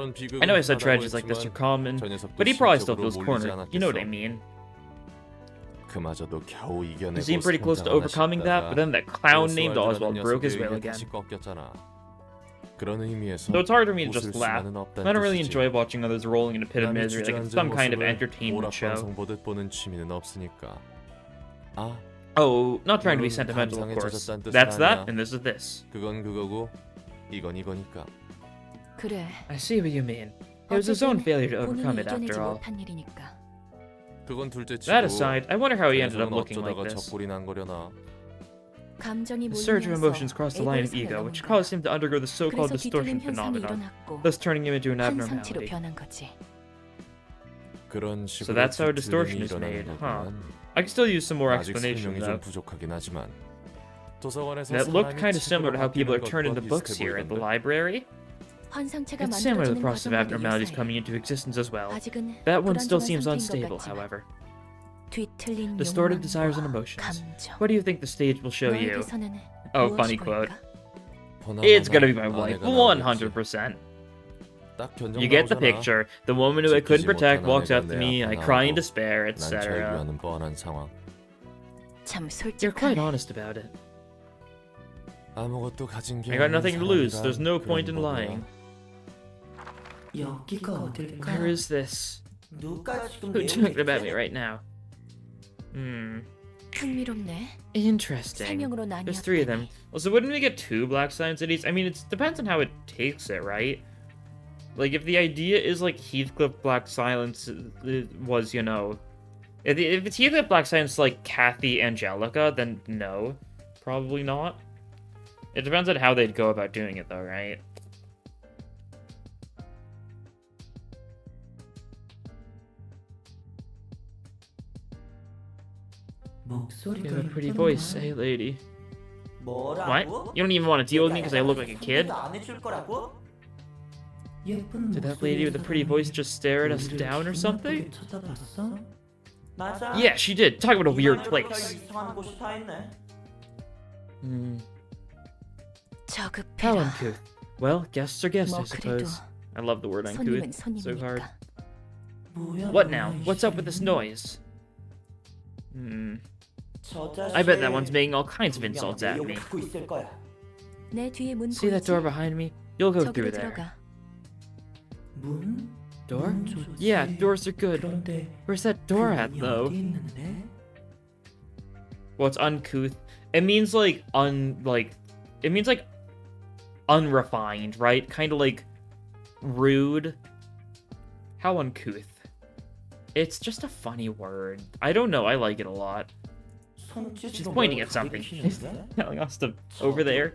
know I said tragedies like this are common, but he probably still feels cornered. You know what I mean? He seemed pretty close to overcoming that, but then that clown named Oswald broke his will again. So it's hard for me to just laugh. I don't really enjoy watching others rolling in a pit of misery like it's some kind of entertainment show. Oh, not trying to be sentimental, of course. That's that, and this is this. I see what you mean. It was his own failure to overcome it, after all. That aside, I wonder how he ended up looking like this. The surge of emotions crossed the line of ego, which caused him to undergo the so-called distortion phenomenon, thus turning him into an abnormality. So that's how a distortion is made, huh? I could still use some more explanation, though. That looked kind of similar to how people are turned into books here at the library. It's similar to the process of abnormalities coming into existence as well. That one still seems unstable, however. Distorted desires and emotions. What do you think the stage will show you? Oh, funny quote. It's gonna be my wife, 100%. You get the picture. The woman who I couldn't protect walks up to me. I cry in despair, etc. You're quite honest about it. I got nothing to lose. There's no point in lying. Where is this? Who talked about me right now? Interesting. There's 3 of them. Well, so wouldn't we get 2 black silent cities? I mean, it depends on how it takes it, right? Like, if the idea is, like, Heathcliff Black Silence was, you know... If it's Heathcliff Black Silence, like, Kathy Angelica, then no. Probably not. It depends on how they'd go about doing it, though, right? You have a pretty voice, hey, lady. What? You don't even want to deal with me because I look like a kid? Did that lady with the pretty voice just stare at us down or something? Yeah, she did. Talk about a weird place. How uncouth. Well, guests are guests, I suppose. I love the word uncouth. So hard. What now? What's up with this noise? I bet that one's making all kinds of insults at me. See that door behind me? You'll go through there. Door? Yeah, doors are good. Where's that door at, though? Well, it's uncouth. It means like it means like unrefined, right? Kind of like rude. How uncouth. It's just a funny word. I don't know, I like it a lot. She's pointing at something. She's telling us to over there.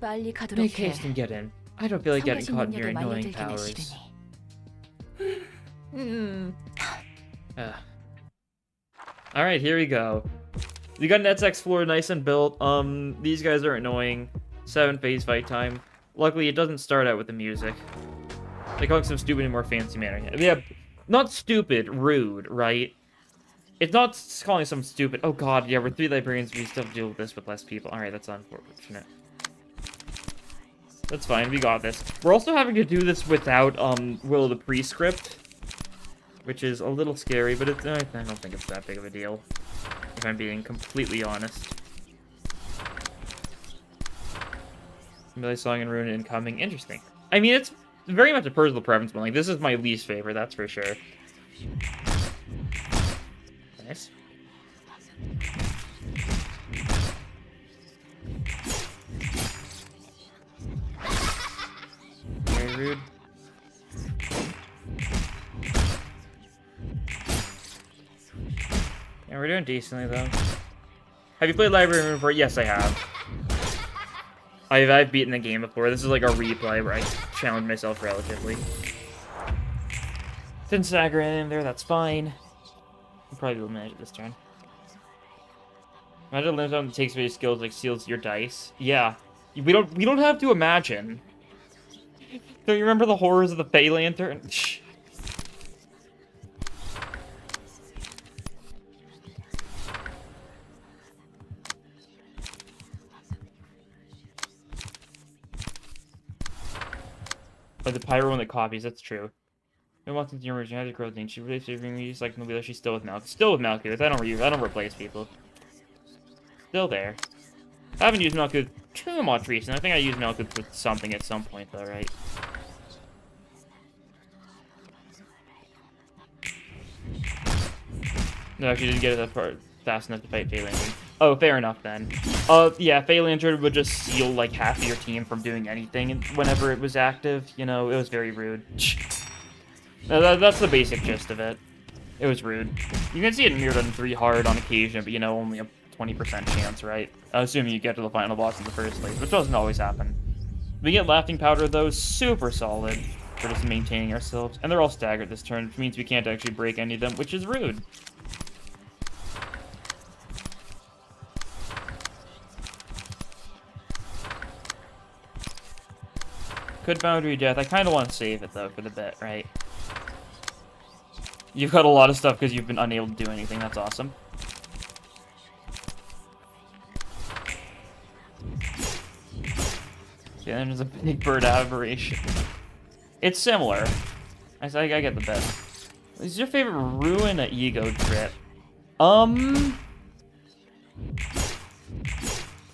Make haste and get in. I don't feel like getting caught in your annoying powers. Alright, here we go. We got an SX floor nice and built. These guys are annoying. 7 phase fight time. Luckily, it doesn't start out with the music. They call it some stupid and more fancy manner. Yeah, not stupid, rude, right? It's not calling some stupid... Oh god, yeah, we're 3 librarians, we still have to deal with this with less people. Alright, that's unfortunate. That's fine, we got this. We're also having to do this without, Will the Prescript. Which is a little scary, but it's, I don't think it's that big of a deal. If I'm being completely honest. Melee Song and Ruina incoming. Interesting. I mean, it's very much a personal preference, but like, this is my least favorite, that's for sure. Nice. Very rude. Yeah, we're doing decently though. Have you played Library before? Yes, I have. I've beaten the game before. This is like a replay where I challenge myself relatively. Didn't stagger in there, that's fine. I'll probably will manage it this turn. Imagine a limit on that takes away skills like seals your dice. Yeah. We don't have to imagine. Don't you remember the horrors of the Fey Lantern? Shh. Oh, the pyro one that copies, that's true. No one wants to your original girl thing. She really favoring me just like Nobila, she's still with Malkuth. Still with Malkuth. I don't replace people. Still there. I haven't used Malkuth too much recently. I think I used Malkuth with something at some point though, right? No, actually didn't get it that far fast enough to fight Fey Lantern. Oh, fair enough then. Yeah, Fey Lantern would just seal like half of your team from doing anything whenever it was active. You know, it was very rude. No, that's the basic gist of it. It was rude. You can see it mirrored on 3 hard on occasion, but you know, only a 20% chance, right? Assuming you get to the final boss in the first place, which doesn't always happen. We get Laughing Powder, though, super solid for just maintaining ourselves. And they're all staggered this turn, which means we can't actually break any of them, which is rude. Could Boundary Death. I kind of want to save it, though, for the bit, right? You've got a lot of stuff because you've been unable to do anything. That's awesome. Yeah, then there's a big bird aberration. It's similar. I get the best. Is your favorite Ruina ego trip?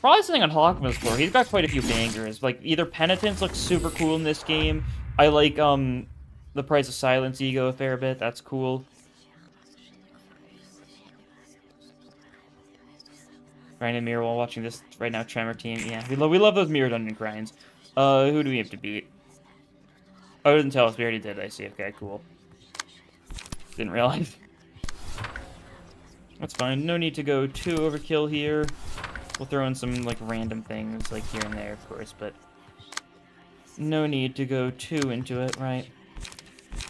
Probably something on Hawkman's floor. He's got quite a few bangers. Like, either Penitence looks super cool in this game. I like, The Price of Silence ego a fair bit. That's cool. Grind and mirror while watching this right now, Tremor team. Yeah, we love those mirror dungeon grinds. Who do we have to beat? Oh, it didn't tell us. We already did. I see. Okay, cool. Didn't realize. That's fine. No need to go too overkill here. We'll throw in some, like, random things, like, here and there, of course, but no need to go too into it, right?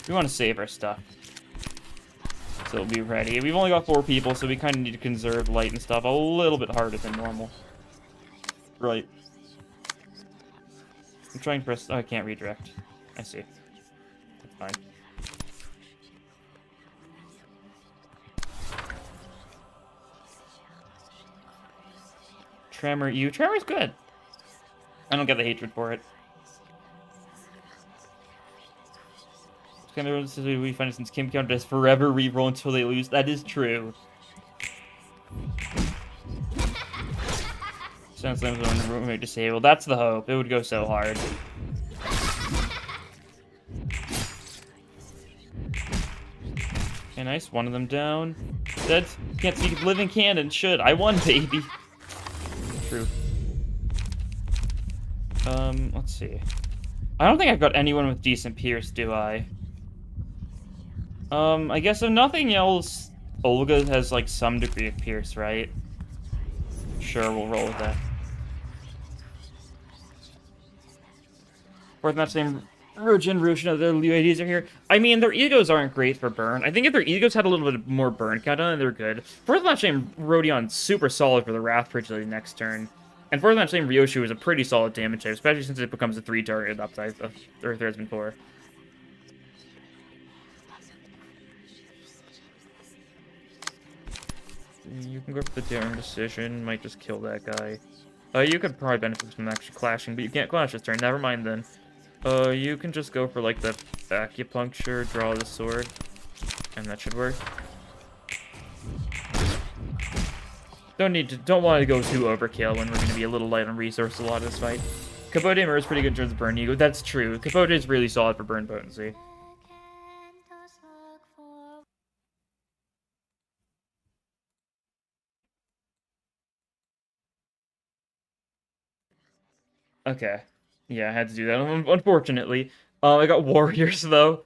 We want to save our stuff. So we'll be ready. We've only got 4 people, so we kind of need to conserve light and stuff a little bit harder than normal. Right. I'm trying to press... Oh, I can't redirect. I see. That's fine. Tremor U. Tremor's good. I don't get the hatred for it. Kind of we find it since Kim Counter does forever reroll until they lose. That is true. Sounds like when the roommate disabled. That's the hope. It would go so hard. Okay, nice. One of them down. Dead. Can't see living cannon. Should. I won, baby. True. Let's see. I don't think I've got anyone with decent pierce, do I? I guess if nothing else, Olga has, like, some degree of pierce, right? Sure, we'll roll with that. Fourth match name, Rojin, Rushna, their UIDs are here. I mean, their egos aren't great for burn. I think if their egos had a little bit more burn count on it, they're good. Fourth match name, Rodion, super solid for the Wrath Frigility next turn. And fourth match name, Ryoshu, is a pretty solid damage type, especially since it becomes a 3-target upside of Earth has been 4. You can go for the daring decision, might just kill that guy. You could probably benefit from actually clashing, but you can't clash this turn, never mind then. You can just go for, like, the acupuncture, draw the sword, and that should work. Don't want to go too overkill when we're going to be a little light on resource a lot of this fight. Capote Mirror is pretty good in terms of burn ego, that's true. Capote is really solid for burn potency. Okay. Yeah, I had to do that, unfortunately. I got warriors, though.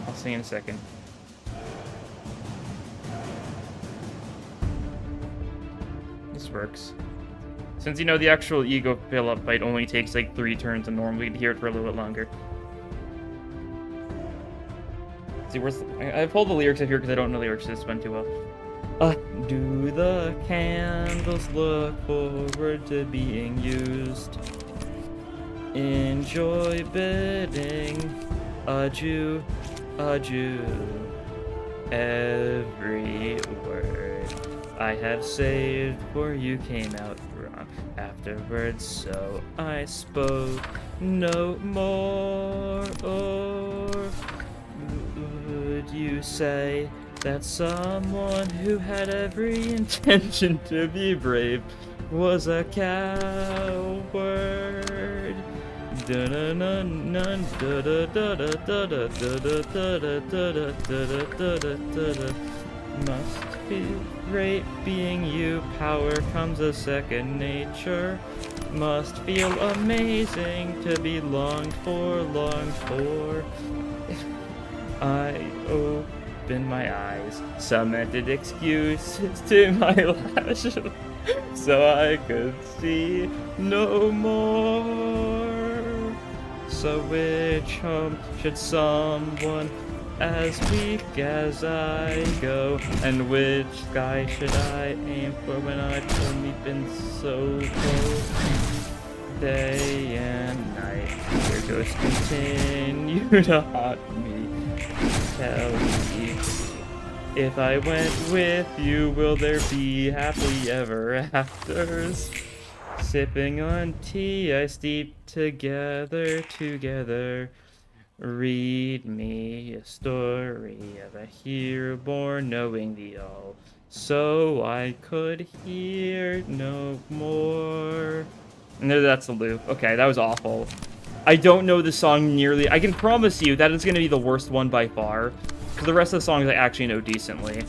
I'll see you in a second. This works. Since, you know, the actual ego fill-up fight only takes, like, 3 turns, and normally we'd hear it for a little bit longer. See, I pulled the lyrics up here because I don't know the lyrics to this one too well. Do the candles look forward to being used? Enjoy bidding adieu, adieu. Every word I have saved for you came out wrong afterwards, so I spoke no more. Or would you say that someone who had every intention to be brave was a coward? Must feel great being you, power comes a second nature. Must feel amazing to be longed for, longed for. I opened my eyes, cemented excuses to my lashes, so I could see no more. So which home should someone as weak as I go, and which sky should I aim for when I've only been so cold day and night? Your ghost continue to haunt me. Tell me, if I went with you, will there be happily ever afters? Sipping on tea, I steep together. Read me a story of a hero born knowing the all, so I could hear no more. No, that's a loop. Okay, that was awful. I don't know the song nearly. I can promise you that is going to be the worst one by far, because the rest of the songs I actually know decently.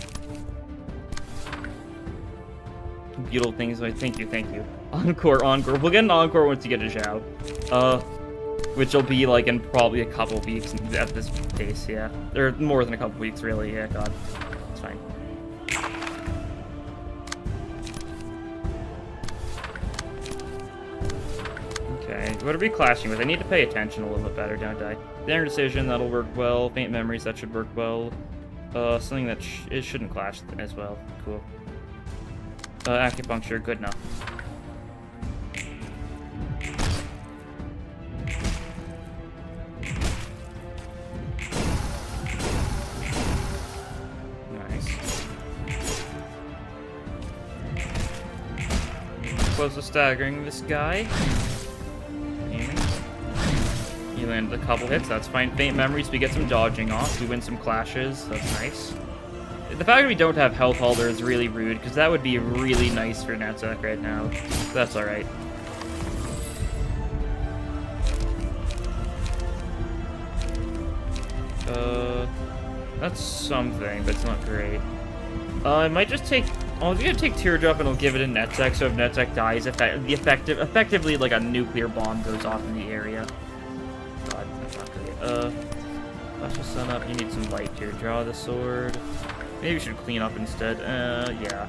Beautiful things. Thank you. Encore. We'll get an encore once you get a Zhao. Which will be like in probably a couple weeks at this pace, yeah. Or more than a couple weeks, really, yeah, god. It's fine. Okay, what are we clashing with? I need to pay attention a little bit better, don't I? Dinner Decision, that'll work well. Faint Memories, that should work well. Something that it shouldn't clash as well. Cool. Acupuncture, good enough. Close to staggering this guy. Aiming. You landed a couple hits, that's fine. Faint Memories, we get some dodging off. We win some clashes, that's nice. The fact that we don't have Health Halter is really rude, because that would be really nice for Netzach right now. That's alright. That's something, but it's not great. I might just take... I'm gonna take Teardrop and I'll give it a Netzach, so if Netzach dies, effectively like a nuclear bomb goes off in the area. God, that's not great. Flash the sun up, you need some light here. Draw the sword. Maybe we should clean up instead. Yeah.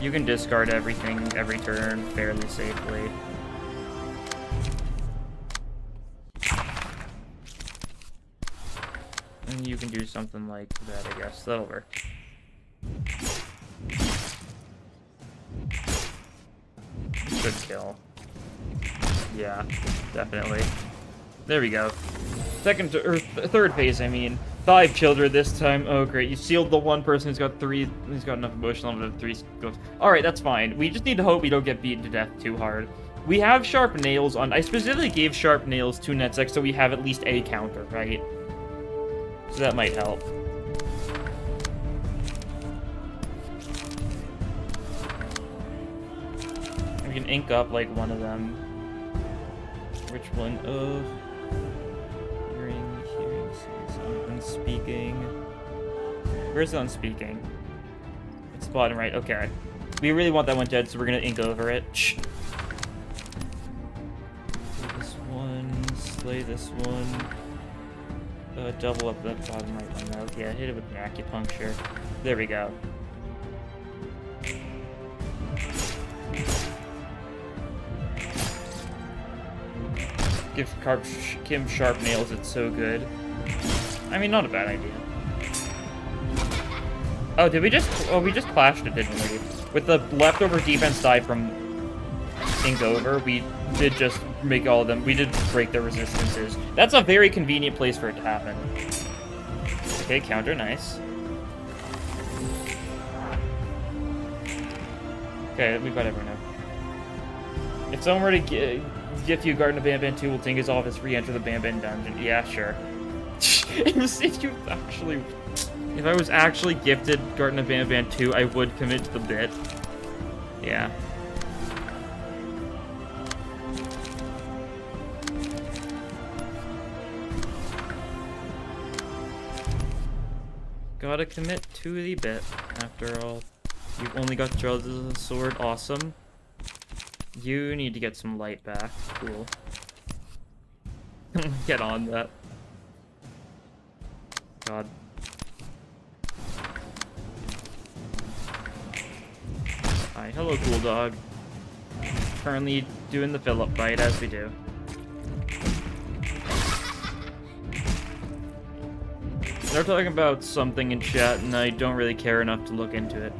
You can discard everything every turn fairly safely. And you can do something like that, I guess. That'll work. Should kill. Yeah, definitely. There we go. Third phase, I mean. 5 children this time. Oh, great. You sealed the one person who's got 3. He's got enough emotional to have 3 ghosts. Alright, that's fine. We just need to hope we don't get beaten to death too hard. We have Sharp Nails on. I specifically gave Sharp Nails to Netzach so we have at least a counter, right? So that might help. We can ink up like one of them. Which one? Hearing, unspeaking. Where's the unspeaking? It's bottom right. Okay. We really want that one dead, so we're gonna ink over it. Shh. This one. Slay this one. Double up the bottom right one though. Yeah, hit it with an acupuncture. There we go. Give Kim Sharp Nails, it's so good. I mean, not a bad idea. Oh, did we just... Oh, we just clashed it, didn't we? With the leftover defense die from Ink Over, we did just make all of them... We did break their resistances. That's a very convenient place for it to happen. Okay, counter, nice. Okay, we've got everyone now. If someone were to gift you Garden of Banban 2, will Tingus office re-enter the Banban dungeon? Yeah, sure. If I was actually gifted Garden of Banban 2, I would commit to the bit. Yeah. Gotta commit to the bit, after all. You've only got Charles' sword, awesome. You need to get some light back, cool. Get on that. God. Hi, hello, cool dog. Currently doing the fill-up fight, as we do. They're talking about something in chat, and I don't really care enough to look into it.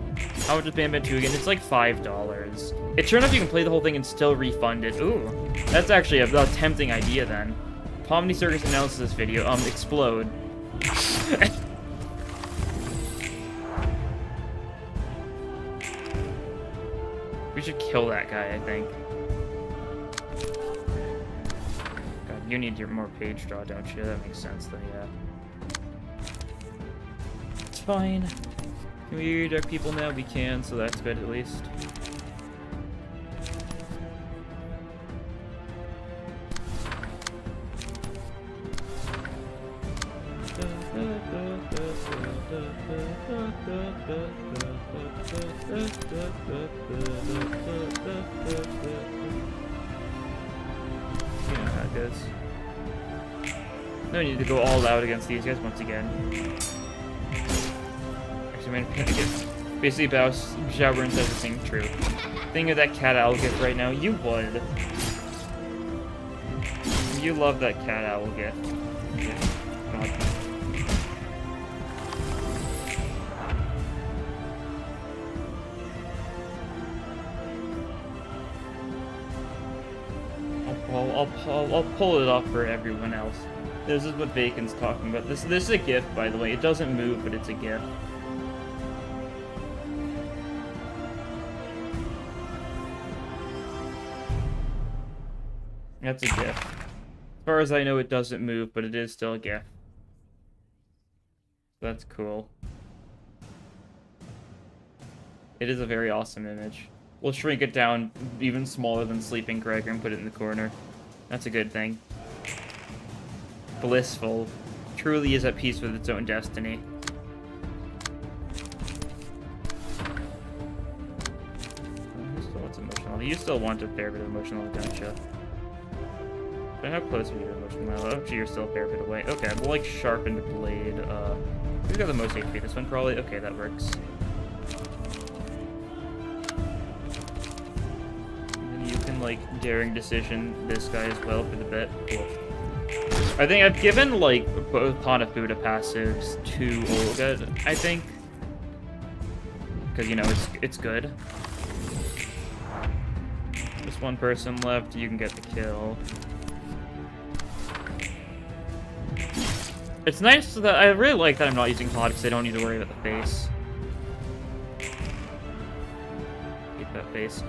How much is Bam 2 again? It's like $5. It turned out you can play the whole thing and still refund it. Ooh, that's actually a tempting idea then. Pomni Circus announces this video. Explode. We should kill that guy, I think. God, you need your more page draw, don't you? That makes sense then, yeah. It's fine. Can we redirect people now? We can, so that's good at least. You know how it goes. No need to go all out against these guys once again. Actually, I'm gonna get basically Xiaoburn says the thing true. Think of that cat owl gift right now. You would. You love that cat owl gift. Yeah. God. I'll pull it off for everyone else. This is what Bacon's talking about. This is a gift, by the way. It doesn't move, but it's a gift. That's a gift. As far as I know, it doesn't move, but it is still a gift. That's cool. It is a very awesome image. We'll shrink it down even smaller than Sleeping Gregor and put it in the corner. That's a good thing. Blissful. Truly is at peace with its own destiny. Who still wants emotional? You still want a fair bit of emotional, don't you? But how close are you to emotional? Oh, gee, you're still a fair bit away. Okay, we'll like sharpen the blade. Who's got the most HP? This one probably? Okay, that works. Like daring decision this guy as well for the bit. Cool. I think I've given like both Hanafuda passives to Olga, I think, because you know it's good. Just one person left, you can get the kill. It's nice that I really like that I'm not using Hot because I don't need to worry about the face. Keep that face.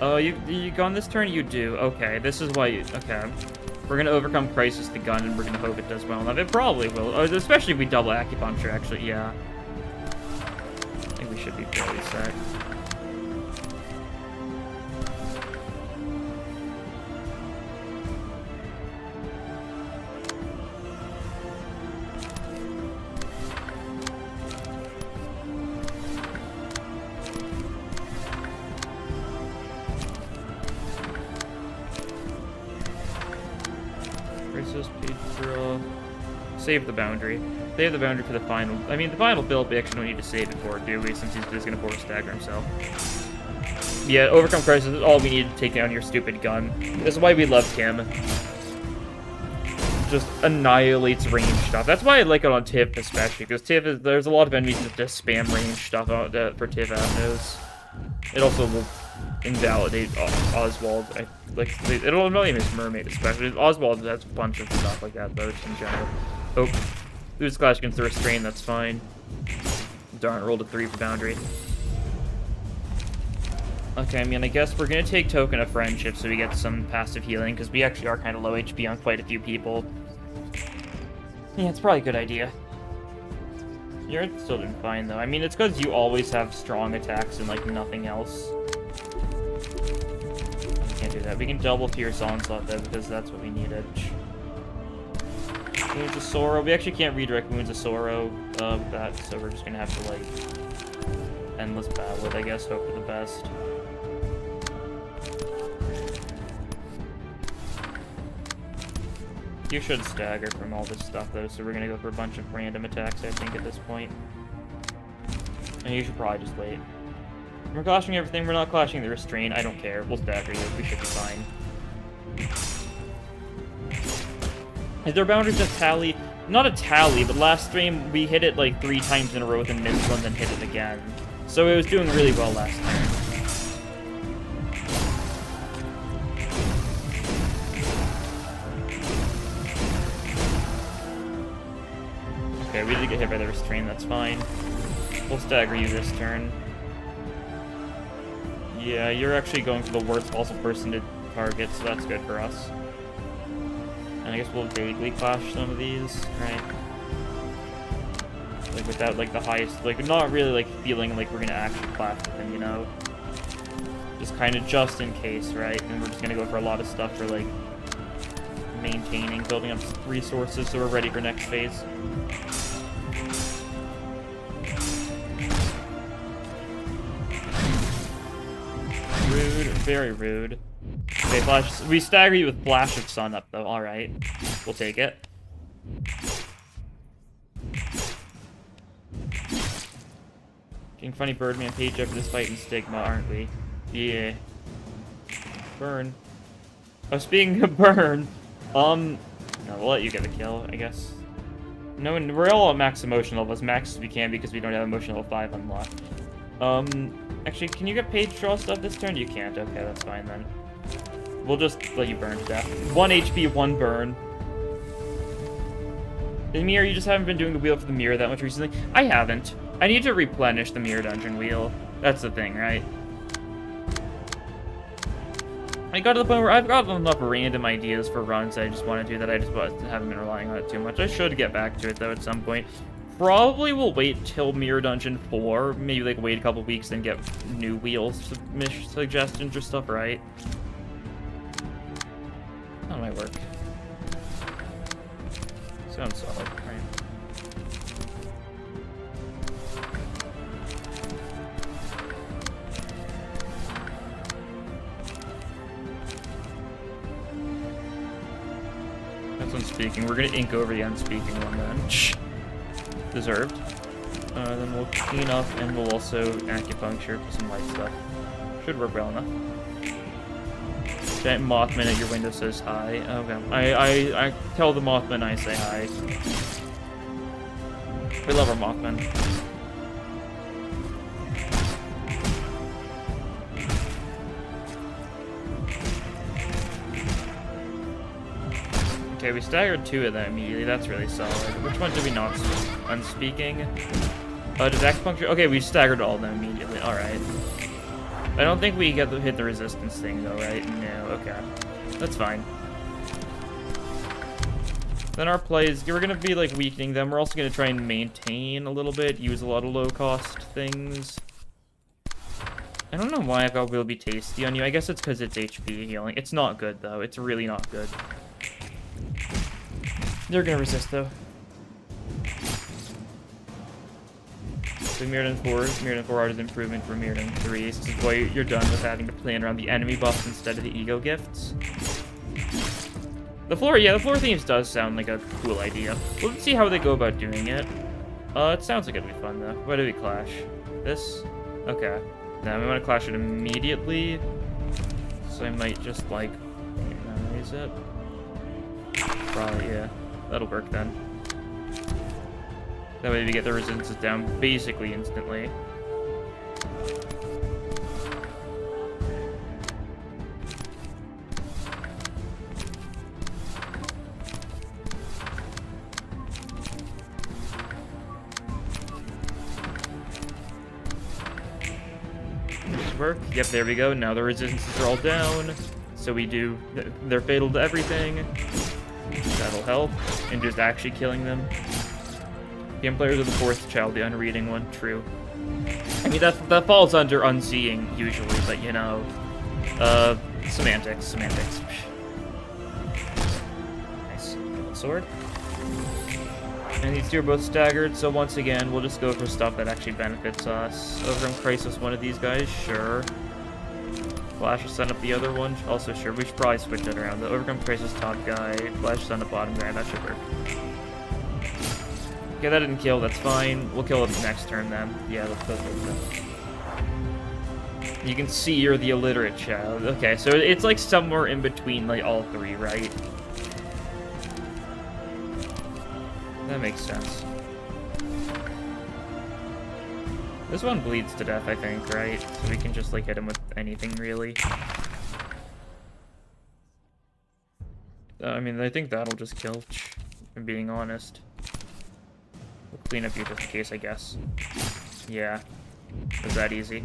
Oh, you go on this turn? You do. Okay, this is why you... Okay. We're gonna overcome Crisis the gun, and we're gonna hope it does well enough. It probably will. Especially if we double Acupuncture, actually, yeah. I think we should be fairly set. Save the boundary. Save the boundary for the final. I mean, the final build, we actually don't need to save it for, do we? Since he's just gonna force stagger himself. Yeah, overcome crisis is all we need to take down your stupid gun. This is why we love Kim. Just annihilates range stuff. That's why I like it on Tiff, especially, because Tiff is there's a lot of enemies that just spam range stuff out for Tiff Avnos. It also will invalidate Oswald. It'll invalidate his mermaid, especially. Oswald has a bunch of stuff like that, though, just in general. Oh, lose clash against the restrain, that's fine. Darn, rolled a 3 for boundary. Okay, I mean, I guess we're gonna take Token of Friendship so we get some passive healing, because we actually are kind of low HP on quite a few people. Yeah, it's probably a good idea. You're still doing fine, though. I mean, it's because you always have strong attacks and, like, nothing else. We can't do that. We can double Fierce Onslaught, though, because that's what we needed. Wounds of Sorrow. We actually can't redirect Wounds of Sorrow with that, so we're just gonna have to, like, endless battle it, I guess. Hope for the best. You should stagger from all this stuff, though, so we're gonna go for a bunch of random attacks, I think, at this point. And you should probably just wait. We're clashing everything. We're not clashing the restraint. I don't care. We'll stagger you. We should be fine. Is there boundaries that tally? Not a tally, but last stream we hit it like 3 times in a row with a missile and then hit it again. So it was doing really well last time. Okay, we did get hit by the restraint, that's fine. We'll stagger you this turn. Yeah, you're actually going for the worst possible person to target, so that's good for us. And I guess we'll vaguely clash some of these, right? Like without like the highest, like not really like feeling like we're gonna actually clash with him, you know? Just kind of just in case, right? And we're just gonna go for a lot of stuff for like maintaining, building up resources so we're ready for next phase. Rude, very rude. Okay, flash. We stagger you with Flash of Sun up though. All right, we'll take it. Getting funny Birdman page after this fight in Stigma, aren't we? Yeah. Burn. Oh, speaking of burn, no, we'll let you get the kill, I guess. No, we're all at max emotion level, as max as we can because we don't have emotion level 5 unlocked. Actually, can you get page draw stuff this turn? You can't. Okay, that's fine then. We'll just let you burn to death. 1 HP, 1 burn. The mirror, you just haven't been doing the wheel for the mirror that much recently? I haven't. I need to replenish the mirror dungeon wheel. That's the thing, right? I got to the point where I've got enough random ideas for runs I just want to do that I just haven't been relying on it too much. I should get back to it, though, at some point. Probably will wait till Mirror Dungeon 4, maybe like wait a couple weeks, then get new wheels suggestions or stuff, right? That might work. Sounds solid, right? That's unspeaking. We're gonna ink over the unspeaking one then. Deserved. Then we'll clean up and we'll also acupuncture for some light stuff. Should work well enough. Giant Mothman at your window says hi. Okay. I tell the Mothman I say hi. We love our Mothman. Okay, we staggered 2 of them immediately. That's really solid. Which one did we not? Unspeaking? Did acupuncture? Okay, we staggered all of them immediately. Alright. I don't think we get to hit the resistance thing, though, right? No, okay. That's fine. Then our plays, we're going to be, like, weakening them. We're also going to try and maintain a little bit, use a lot of low-cost things. I don't know why I've got Will Be Tasty on you. I guess it's because it's HP healing. It's not good, though. It's really not good. They're gonna resist, though. So Mirrodin 4 art is improvement for Mirrodin 3. This is why you're done with having to plan around the enemy buffs instead of the ego gifts. The floor themes does sound like a cool idea. Let's see how they go about doing it. It sounds like it'd be fun, though. Why do we clash? This? Okay. Now we want to clash it immediately. So I might just, like, memorize it. Probably, yeah. That'll work then. That way we get the resistances down basically instantly. This work. Yep, there we go. Now the resistances are all down. So we do, they're fatal to everything. That'll help. And just actually killing them. Game players are the 4th child, the unreading one. True. I mean, that falls under unseeing, usually, but, you know... Semantics. Nice. Sword. And these two are both staggered, so once again, we'll just go for stuff that actually benefits us. Overcome Crisis, one of these guys, sure. Flash will send up the other one. Also, sure. We should probably switch it around. The Overcome Crisis top guy. Flash send up bottom guy. That should work. Okay, that didn't kill. That's fine. We'll kill it next turn then. Yeah, let's go through that. You can see you're the illiterate child. Okay, so it's like somewhere in between like all 3, right? That makes sense. This one bleeds to death, I think, right? So we can just, like, hit him with anything, really. I mean, I think that'll just kill, if I'm being honest. We'll clean up here just in case, I guess. Yeah. It was that easy.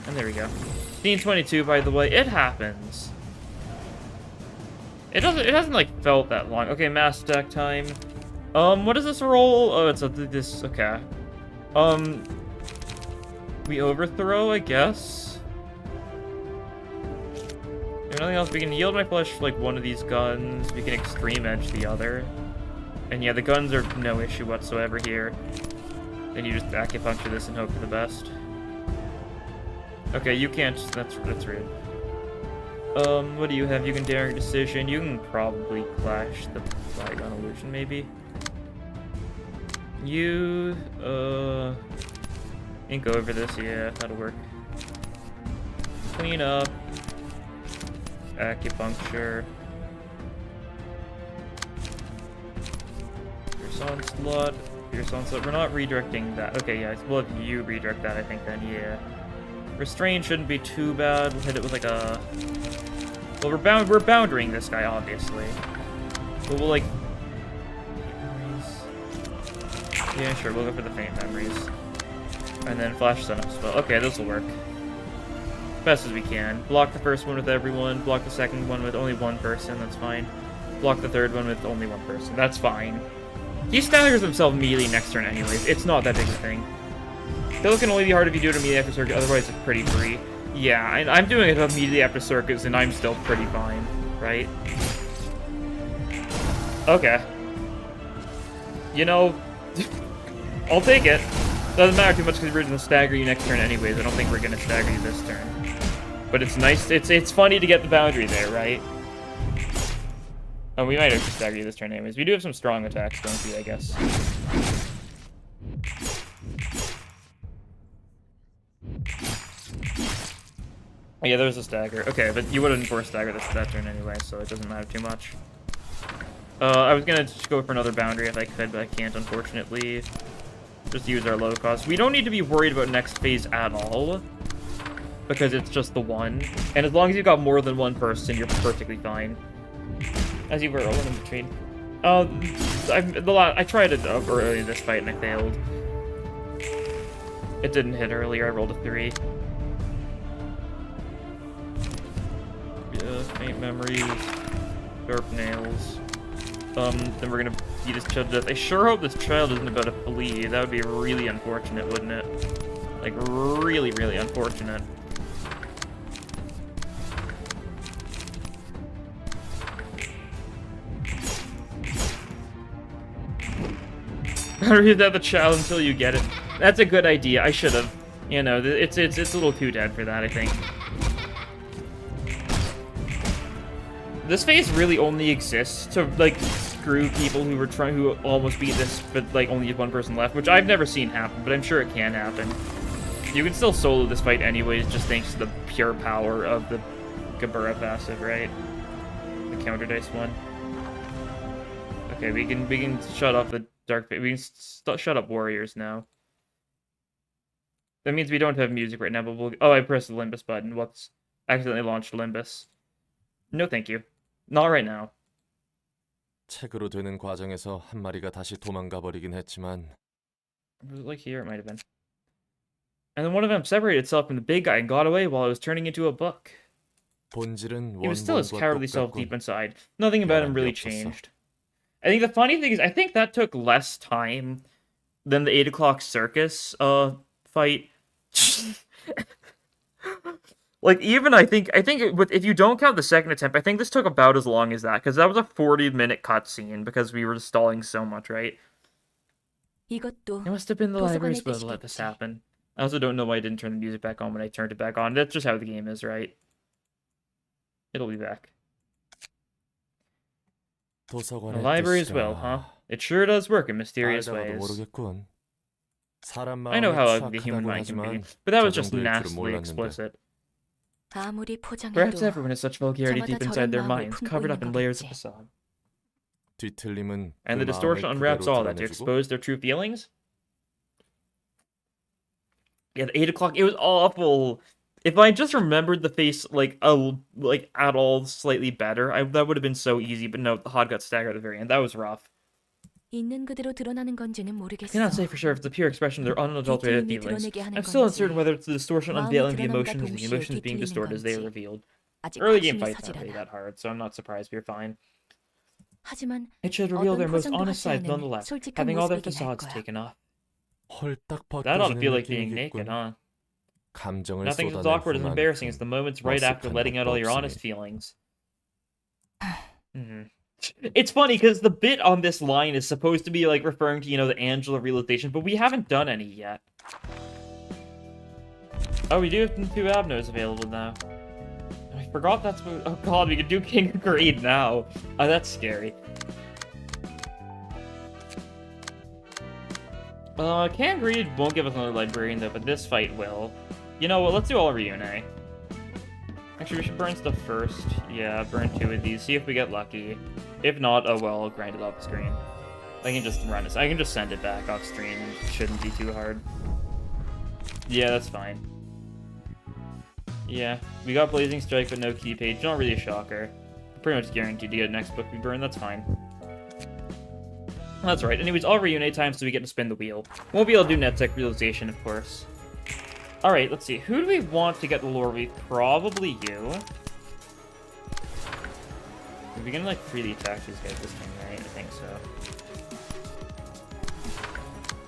And there we go. Scene 22, by the way. It happens. It hasn't, like, felt that long. Okay, mass stack time. What is this roll? Oh, it's this, okay. We overthrow, I guess. If nothing else, we can yield my flesh like one of these guns. We can extreme edge the other. And yeah, the guns are no issue whatsoever here. Then you just acupuncture this and hope for the best. Okay, you can't. That's rude. What do you have? You can daring decision. You can probably clash the Flygon illusion, maybe. You ink over this. Yeah, that'll work. Clean up. Acupuncture. Pierce onslaught. Pierce onslaught. We're not redirecting that. Okay, yeah, we'll have you redirect that, I think, then, yeah. Restrain shouldn't be too bad. We'll hit it with like a... Well, we're boundarying this guy, obviously. But we'll like... Yeah, sure, we'll go for the faint memories. And then flash sun up spell. Okay, this will work. Best as we can. Block the first one with everyone. Block the second one with only one person. That's fine. Block the third one with only one person. That's fine. He staggers himself immediately next turn anyways. It's not that big a thing. Still can only be hard if you do it immediately after circuit. Otherwise, it's pretty free. Yeah, I'm doing it immediately after circuits, and I'm still pretty fine, right? Okay. You know, I'll take it. Doesn't matter too much because we're going to stagger you next turn anyways. I don't think we're going to stagger you this turn. But it's nice. It's funny to get the boundary there, right? Oh, we might have to stagger you this turn anyways. We do have some strong attacks, don't we, I guess. Yeah, there's a stagger. Okay, but you wouldn't force stagger that turn anyway, so it doesn't matter too much. I was gonna just go for another boundary if I could, but I can't, unfortunately. Just use our low cost. We don't need to be worried about next phase at all, because it's just the one. And as long as you've got more than one person, you're perfectly fine. As you were rolling in between. I tried it earlier in this fight and I failed. It didn't hit earlier. I rolled a 3. Yeah, faint memories, sharp nails. Then we're gonna beat this child to death. I sure hope this child isn't about to flee. That would be really unfortunate, wouldn't it? Like, really, really unfortunate. Read out the child until you get it. That's a good idea. I should have. You know, it's a little too dead for that, I think. This phase really only exists to like screw people who almost beat this, but like only have one person left, which I've never seen happen, but I'm sure it can happen. You can still solo this fight anyways, just thanks to the pure power of the Gabura passive, right? The counter dice one. Okay, we can shut off the dark. We can shut up warriors now. That means we don't have music right now, but we'll... Oh, I pressed the Limbus button. Whoops. Accidentally launched Limbus. No, thank you. Not right now. 책으로 되는 과정에서 한 마리가 다시 도망가 버리긴 했지만. Was it like here? It might have been. And then one of them separated itself from the big guy and got away while it was turning into a book. 본질은 He was still his cowardly self deep inside. Nothing about him really 없었어. changed. I think the funny thing is, I think that took less time than the 8 o'clock circus fight. Like, even I think if you don't count the second attempt, I think this took about as long as that, because that was a 40-minute cutscene because we were stalling so much, right? It must have been the library supposed to let this happen. I also don't know why I didn't turn the music back on when I turned it back on. That's just how the game is, right? It'll be back. The library as well, huh? It sure does work in mysterious ways. I know how ugly the human mind can be, but that was just nastily explicit. Perhaps everyone has such vulgarity deep inside their minds, covered up in layers of facade. And the distortion unwraps all that to expose their true feelings? Yeah, the 8 o'clock, it was awful. If I just remembered the face, like, at all slightly better, that would have been so easy, but no, the HUD got staggered at the very end. That was rough. 있는 그대로 드러나는 건지는 I 모르겠어. cannot say for sure if it's the pure expression of their unadulterated 디테일이 feelings. 드러내게 하는 I'm still 건지, uncertain whether it's the distortion 마음이 unveiling the 드러남과 emotions and the 동시에 emotions being 뒤틀리는 distorted as they are 건지. revealed. 아직 Early game 확신이 fights aren't really 서질라. that hard, so I'm not surprised we're fine. 하지만 It should reveal their 어떤 most 표정도 honest 하지 sides 않은 nonetheless, 솔직한 having all their 모습이긴 할 facades 거야. taken off. 홀딱 That ought to 벗겨지는 feel like being 느낌이겠군. naked, huh? 감정을 Nothing's as 쏟아낼 awkward as embarrassing as 후만큼 the moments right after 머쓱한 letting out 것도 all your 없으니. honest feelings. It's funny because the bit on this line is supposed to be like referring to, you know, the Angela realization, but we haven't done any yet. Oh, we do have 2 Abnos available now. I forgot that's what. Oh god, we could do King of Greed now. Oh, that's scary. King of Greed won't give us another librarian though, but this fight will. You know what? Let's do all Reune. Actually, we should burn stuff first. Yeah, burn 2 of these. See if we get lucky. If not, oh well, I'll grind it off the screen. I can just run this. I can just send it back off screen. It shouldn't be too hard. Yeah, that's fine. Yeah, we got Blazing Strike but no key page. Not really a shocker. Pretty much guaranteed to get next book we burn. That's fine. That's right. Anyways, all Reune time so we get to spin the wheel. Won't be able to do Netzek realization, of course. Alright, let's see. Who do we want to get the lore week? Probably you. We're gonna, like, freely attack these guys this time, right? I think so.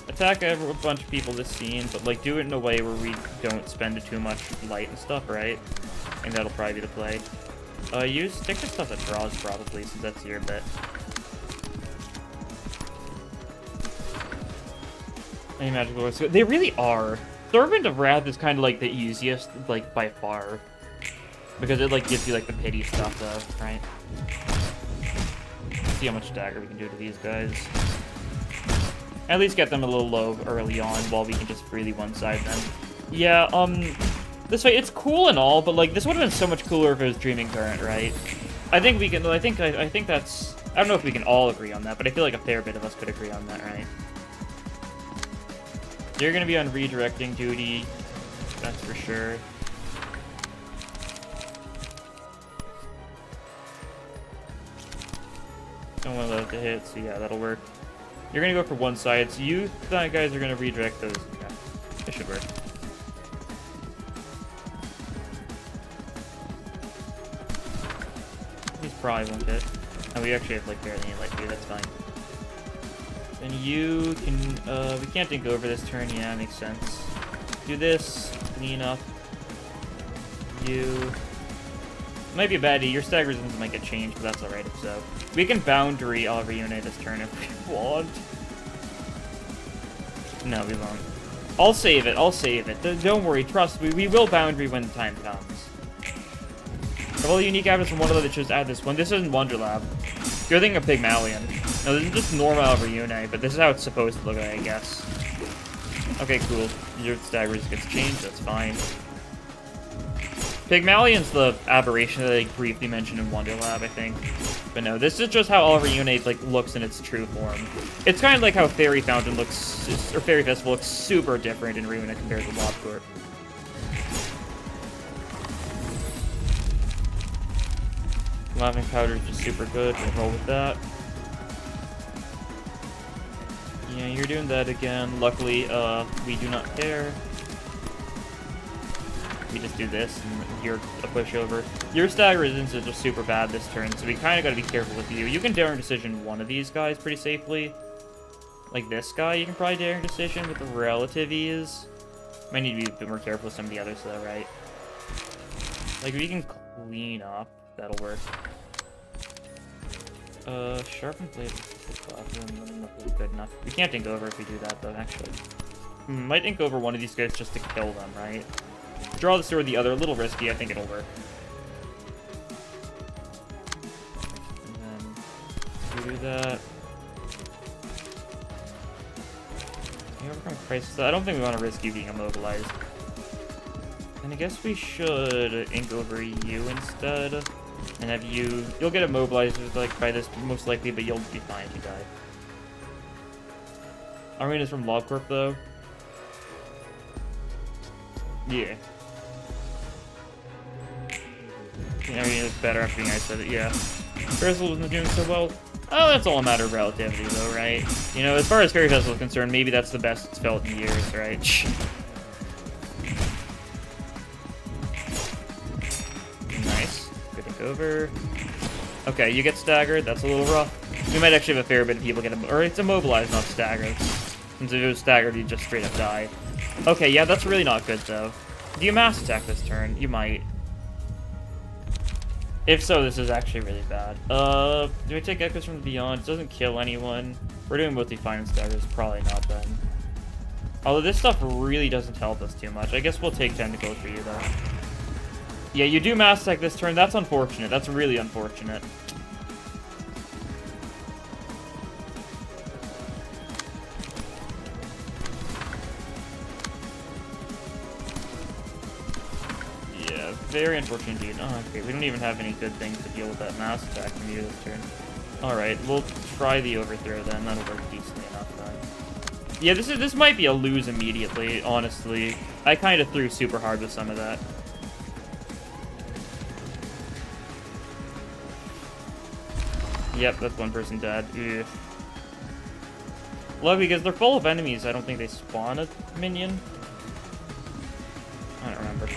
Attack a bunch of people this scene, but, like, do it in a way where we don't spend too much light and stuff, right? I think that'll probably be the play. Stick to stuff that draws, probably, since that's your bit. Any magical lords? They really are. Servant of Wrath is kind of like the easiest, like, by far. Because it, like, gives you, like, the pity stuff, though, right? Let's see how much dagger we can do to these guys. At least get them a little low early on while we can just freely one-side them. Yeah, this way, it's cool and all, but, like, this would have been so much cooler if it was Dreaming Current, right? I think we can, I think that's, I don't know if we can all agree on that, but I feel like a fair bit of us could agree on that, right? You're gonna be on redirecting duty, that's for sure. Don't want to let it hit, so yeah, that'll work. You're gonna go for one side, so you guys are gonna redirect those. Yeah, it should work. These probably won't hit. And we actually have like barely any light too, that's fine. Then you can, we can't think over this turn, yeah, makes sense. Do this, clean up. You... Might be a baddie, your stagger resistance might get changed, but that's alright if so. We can boundary all Reune this turn if we want. No, we won't. I'll save it. Don't worry, trust me, we will boundary when the time comes. Of all the unique items from Wonderlab that chose to add this one, this isn't Wonderlab. You're thinking of Pygmalion. No, this is just normal Reune, but this is how it's supposed to look like, I guess. Okay, cool. Your stagger gets changed, that's fine. Pygmalion's the aberration that they briefly mentioned in Wonderlab, I think. But no, this is just how all Reune like looks in its true form. It's kind of like how Fairy Fountain looks, or Fairy Festival looks super different in Ruina compared to Lobcourt. Laughing Powder is just super good, we'll roll with that. Yeah, you're doing that again. Luckily, we do not care. We just do this, and you're a pushover. Your stagger resistance is just super bad this turn, so we kind of got to be careful with you. You can Daring Decision one of these guys pretty safely. Like this guy, you can probably Daring Decision with relative ease. Might need to be a bit more careful with some of the others, though, right? Like, we can clean up. That'll work. Sharpened blade. Not really good enough. We can't ink over if we do that, though, actually. Might ink over one of these guys just to kill them, right? Draw the sword the other, a little risky, I think it'll work. And then, we do that. Overcome crisis. I don't think we want to risk you being immobilized. And I guess we should ink over you instead. And have you... You'll get immobilized like by this most likely, but you'll be fine if you die. Armina's from Lobcorp though. Yeah. I mean, it's better after being I said it, yeah. Festival wasn't doing so well. Oh, that's all a matter of relativity, though, right? You know, as far as Fairy Festival is concerned, maybe that's the best it's felt in years, right? Nice. Good to go over. Okay, you get staggered. That's a little rough. We might actually have a fair bit of people get or it's immobilized, not staggered. Since if it was staggered, you'd just straight up die. Okay, yeah, that's really not good, though. Do you mass attack this turn? You might. If so, this is actually really bad. Do I take Echoes from the Beyond? It doesn't kill anyone. We're doing mostly fine and staggers. Probably not then. Although this stuff really doesn't help us too much. I guess we'll take Tentacles for you, though. Yeah, you do mass attack this turn. That's unfortunate. That's really unfortunate. Very unfortunate indeed. Oh, okay. We don't even have any good things to deal with that mass attack from you this turn. Alright, we'll try the overthrow then. That'll work decently enough then. Yeah, this might be a lose immediately, honestly. I kind of threw super hard with some of that. Yep, that's one person dead. Ugh. Well, because they're full of enemies, I don't think they spawn a minion. I don't remember.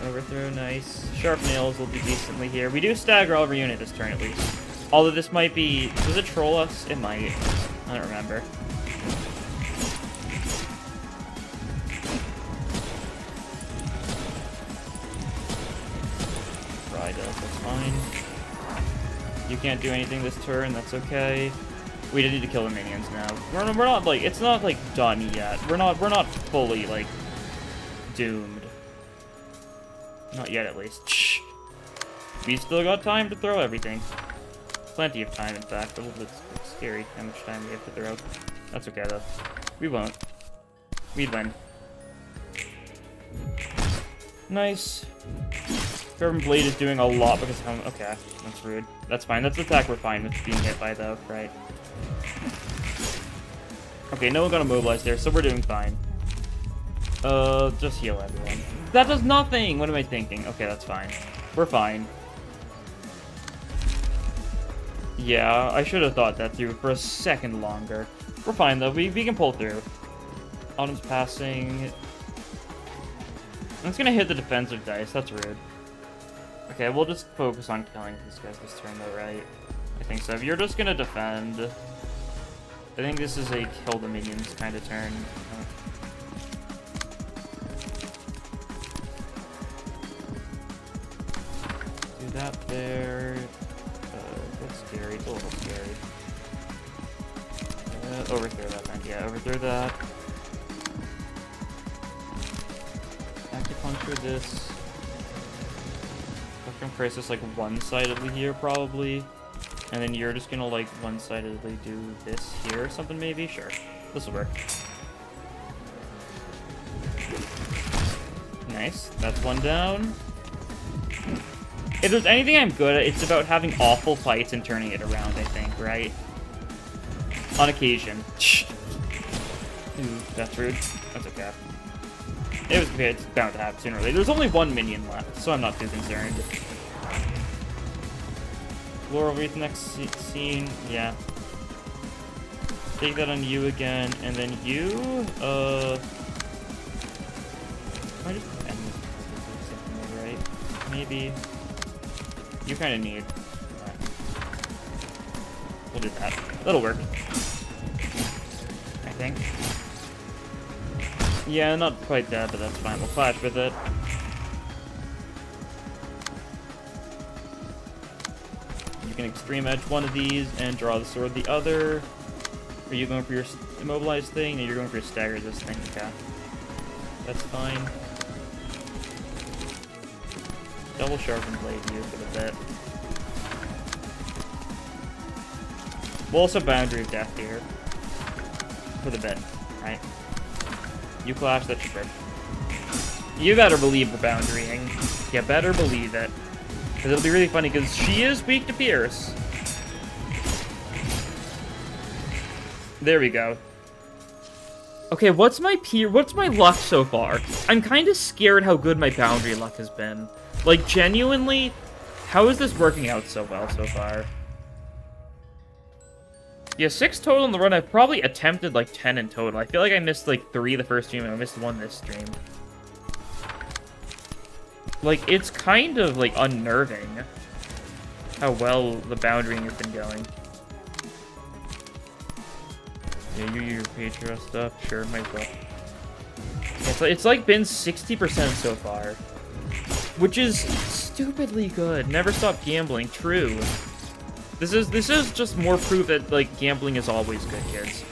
Overthrow, nice. Sharp nails will do decently here. We do stagger every unit this turn, at least. Although this might be... Does it troll us? It might. I don't remember. Ride does, that's fine. You can't do anything this turn, that's okay. We did need to kill the minions now. We're not, like... It's not, like, done yet. We're not fully, like, doomed. Not yet, at least. Shh. We still got time to throw everything. Plenty of time, in fact. A little bit scary how much time we have to throw. That's okay, though. We won't. We'd win. Nice. Carbon Blade is doing a lot because how... Okay, that's rude. That's fine. That's the attack we're fine with being hit by, though, right? Okay, no one got immobilized there, so we're doing fine. Just heal everyone. That does nothing! What am I thinking? Okay, that's fine. We're fine. Yeah, I should have thought that through for a second longer. We're fine, though. We can pull through. Autumn's passing. It's gonna hit the defensive dice. That's rude. Okay, we'll just focus on killing these guys this turn, though, right? I think so. If you're just gonna defend... I think this is a kill the minions kind of turn. Do that there. That's scary. It's a little scary. Overthrow that then. Yeah, overthrow that. Acupuncture this. Spectrum Crisis like one-sidedly here probably. And then you're just gonna like one-sidedly do this here or something maybe? Sure. This'll work. Nice. That's one down. If there's anything I'm good at, it's about having awful fights and turning it around, I think, right? On occasion. Ooh, that's rude. That's okay. It's bound to happen sooner or later. There's only one minion left, so I'm not too concerned. Laurel Wreath next scene, yeah. Take that on you again, and then you, I just end this right? Maybe. You kind of need. We'll do that. That'll work. I think. Yeah, not quite dead, but that's fine. We'll flash with it. You can extreme edge one of these and draw the sword the other. Are you going for your immobilized thing? No, you're going for your stagger this thing. Okay. That's fine. Double sharpen blade you for the bit. We'll also Boundary of Death here. For the bit, right? You clash, that should work. You better believe we're boundarying. You better believe it. Because it'll be really funny, because she is weak to Pierce. There we go. Okay, what's my luck so far? I'm kind of scared how good my boundary luck has been. Like, genuinely, how is this working out so well so far? Yeah, 6 total in the run. I've probably attempted like 10 in total. I feel like I missed like 3 the first stream and I missed 1 this stream. Like, it's kind of like unnerving how well the boundarying has been going. Yeah, you your Patreon stuff. Sure, might as well. It's like been 60% so far, which is stupidly good. Never stop gambling. True. This is just more proof that like gambling is always good, kids.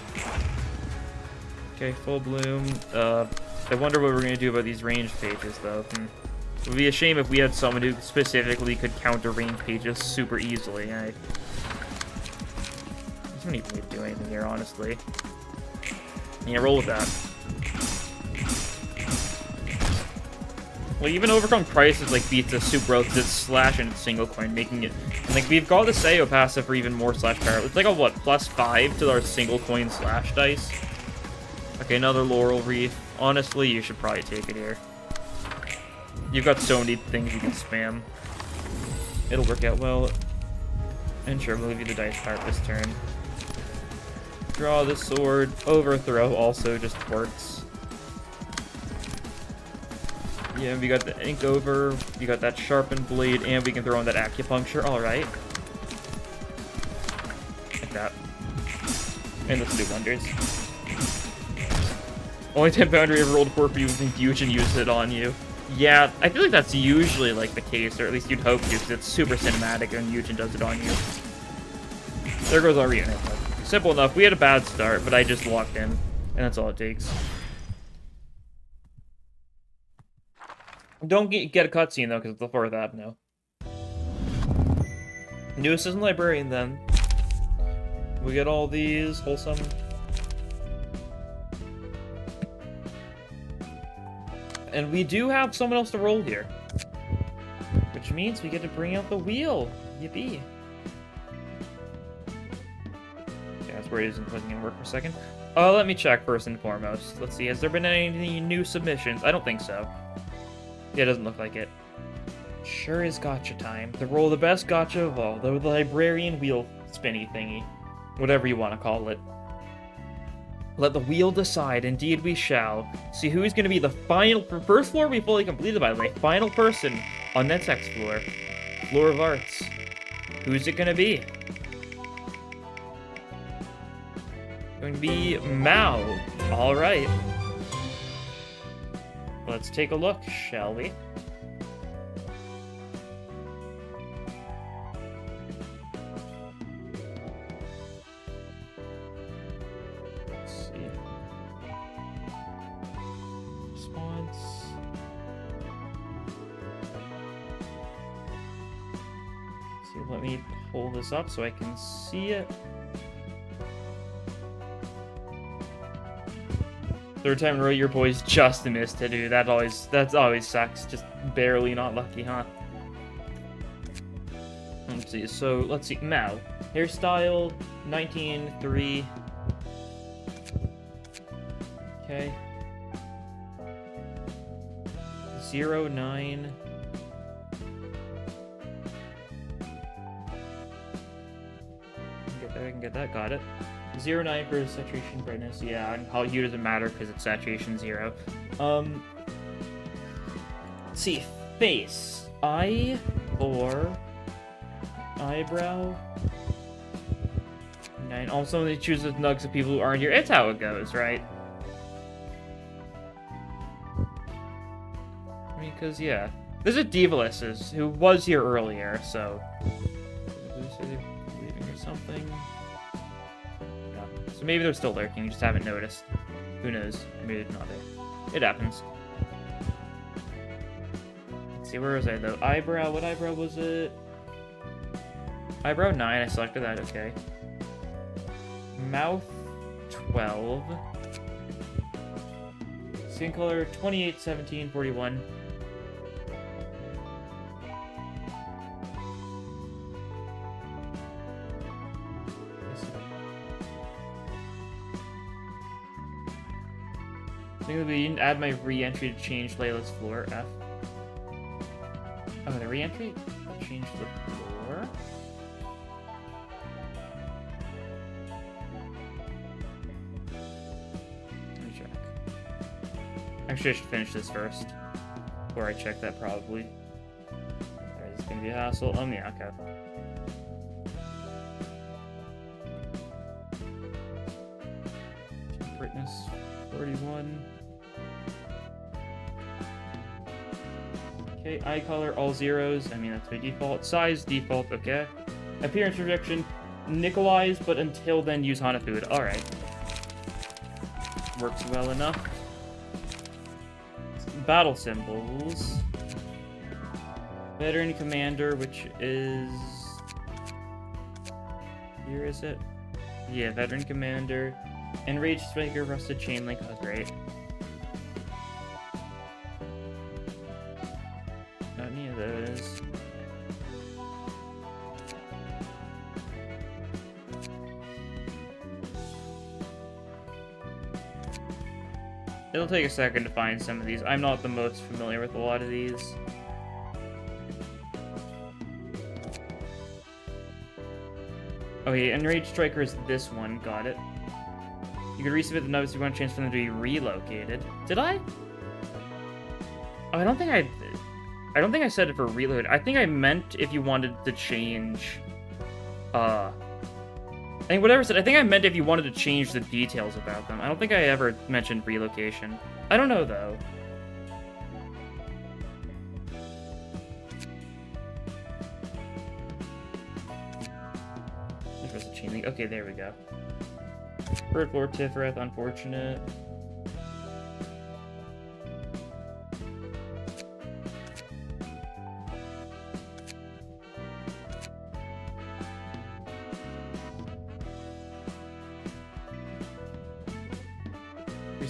Okay, full bloom. I wonder what we're gonna do about these range pages though. It would be a shame if we had someone who specifically could counter range pages super easily. I don't even need to do anything here, honestly. Yeah, roll with that. Well, even overcome prices like beats a super relative slash and single coin, making it. And like we've got the Sayo passive for even more slash power. It's like a what, +5 to our single coin slash dice. Okay, another Laurel Wreath. Honestly, you should probably take it here. You've got so many things you can spam. It'll work out well. And sure, we'll give you the dice part this turn. Draw the sword. Overthrow also just works. Yeah, we got the ink over, you got that sharpened blade, and we can throw in that acupuncture. Alright. Like that. And let's do wonders. Only 10 boundary ever rolled for you with Infusion used it on you. Yeah, I feel like that's usually like the case, or at least you'd hope to, because it's super cinematic and Infusion does it on you. There goes our Ruina. Simple enough. We had a bad start, but I just walked in, and that's all it takes. Don't get a cutscene, though, because it's the 4th app now. New assistant librarian, then. We get all these. Wholesome. And we do have someone else to roll here. Which means we get to bring out the wheel. Yippee. Yeah, that's where it isn't clicking in work for a second. Let me check first and foremost. Let's see, has there been any new submissions? I don't think so. Yeah, it doesn't look like it. Sure is gotcha time. The roll the best gotcha of all, the librarian wheel spinny thingy. Whatever you want to call it. Let the wheel decide, indeed we shall. See who's going to be the final... First floor we fully completed, by the way. Final person on that next floor. Floor of Arts. Who's it going to be? Going to be Mao. Alright. Let's take a look, shall we? Let's see. Response. Let's see, let me pull this up so I can see it. Third time in a row, your boys just missed it, dude. That always sucks. Just barely not lucky, huh? Let's see. So let's see. Mao, hairstyle 19.3. Okay. 0.9. I can get that. Got it. 0.9 for saturation brightness, yeah, and how hue doesn't matter because it's saturation 0. Let's see, face, eye, or eyebrow. 9. Also, they choose the nugs of people who aren't here. It's how it goes, right? I mean, because yeah, there's a Divalis who was here earlier, so leaving or something. So maybe they're still lurking, you just haven't noticed. Who knows? Maybe they're not there. It happens. Let's see, where was I though? Eyebrow, what eyebrow was it? Eyebrow 9, I selected that, okay. Mouth 12. Skin color 28, 17, 41. think we didn't add my re-entry to change Layla's floor. F. Oh, the re-entry? Change the floor? Let me check. Actually, I should finish this first. Before I check that, probably. Alright, this is gonna be a hassle. Yeah, okay. Brightness 41. Okay, eye color, all zeros. I mean, that's by default. Size, default, okay. Appearance projection, Nikolai's, but until then, use Hanafood. Alright. Works well enough. Battle symbols. Veteran Commander, which is... Here is it? Yeah, Veteran Commander. Enraged Striker, Rusted Chain Link. Oh, great. Not any of those. It'll take a second to find some of these. I'm not the most familiar with a lot of these. Oh yeah, Enraged Striker is this one. Got it. You could resubmit the notice if you want to change for them to be relocated. Did I? Oh, I don't think I said it for reload. I think I meant if you wanted to change... I think whatever said, I think I meant if you wanted to change the details about them. I don't think I ever mentioned relocation. I don't know, though. There's a chain link. Okay, there we go. Bird Floor Tiferet, unfortunate.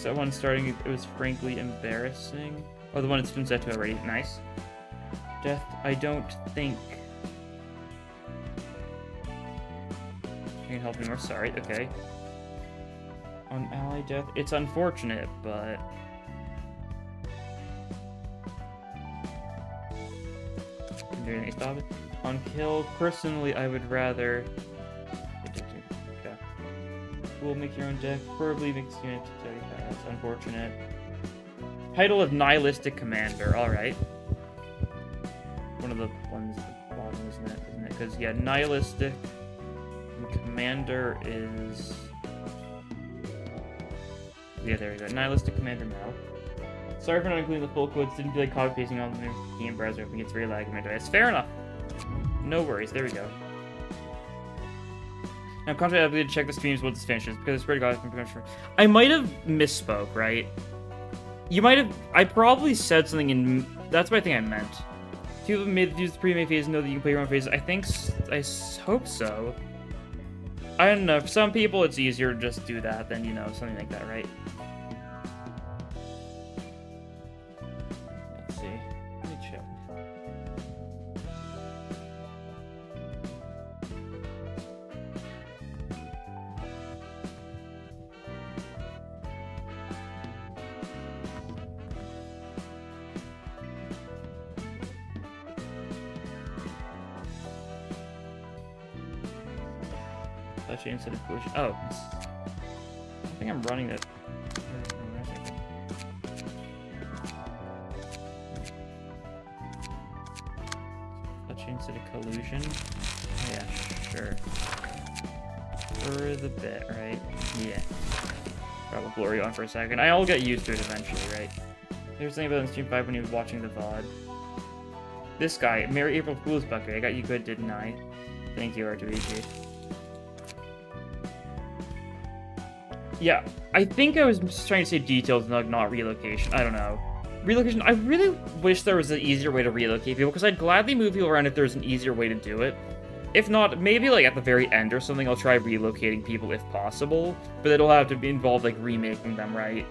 That one starting, it was frankly embarrassing. Oh, the one it's been set to already. Nice. Death, I don't think I can help anymore. Sorry. Okay. On ally death, it's unfortunate, but can do anything to stop it. On kill, personally, I would rather. Okay. We'll make your own deck. Preferably makes unit to 35. That's unfortunate. Title of Nihilistic Commander. Alright. One of the ones at the bottom, isn't it? Because, yeah, Nihilistic Commander is... Yeah, there we go. Nihilistic Commander now. Sorry for not including the full quotes. Didn't feel like copy-pasting all the new game browser opening. It's very laggy. It's fair enough. No worries. There we go. I'm confident I'll be able to check the streams once this finishes, because I swear to God, I'm pretty sure. I might have misspoke, right? You might have... I probably said something in... That's what I think I meant. People made use the pre-made phases know that you can play your own phases. I think... I hope so. I don't know. For some people, it's easier to just do that than, you know, something like that, right? Let's see. Let me check. Instead of push. Oh, I think I'm running it. Touch instead of collusion. Yeah, sure. For the bit, right? Yeah. Got the glory on for a second. I'll get used to it eventually, right? There's something about in Stream 5 when he was watching the VOD. This guy, Merry April Fool's Bucket. I got you good, didn't I? Thank you, R2EG. Yeah, I think I was just trying to say details, not relocation. I don't know. Relocation, I really wish there was an easier way to relocate people, because I'd gladly move people around if there's an easier way to do it. If not, maybe like at the very end or something, I'll try relocating people if possible, but it'll have to be involved like remaking them, right?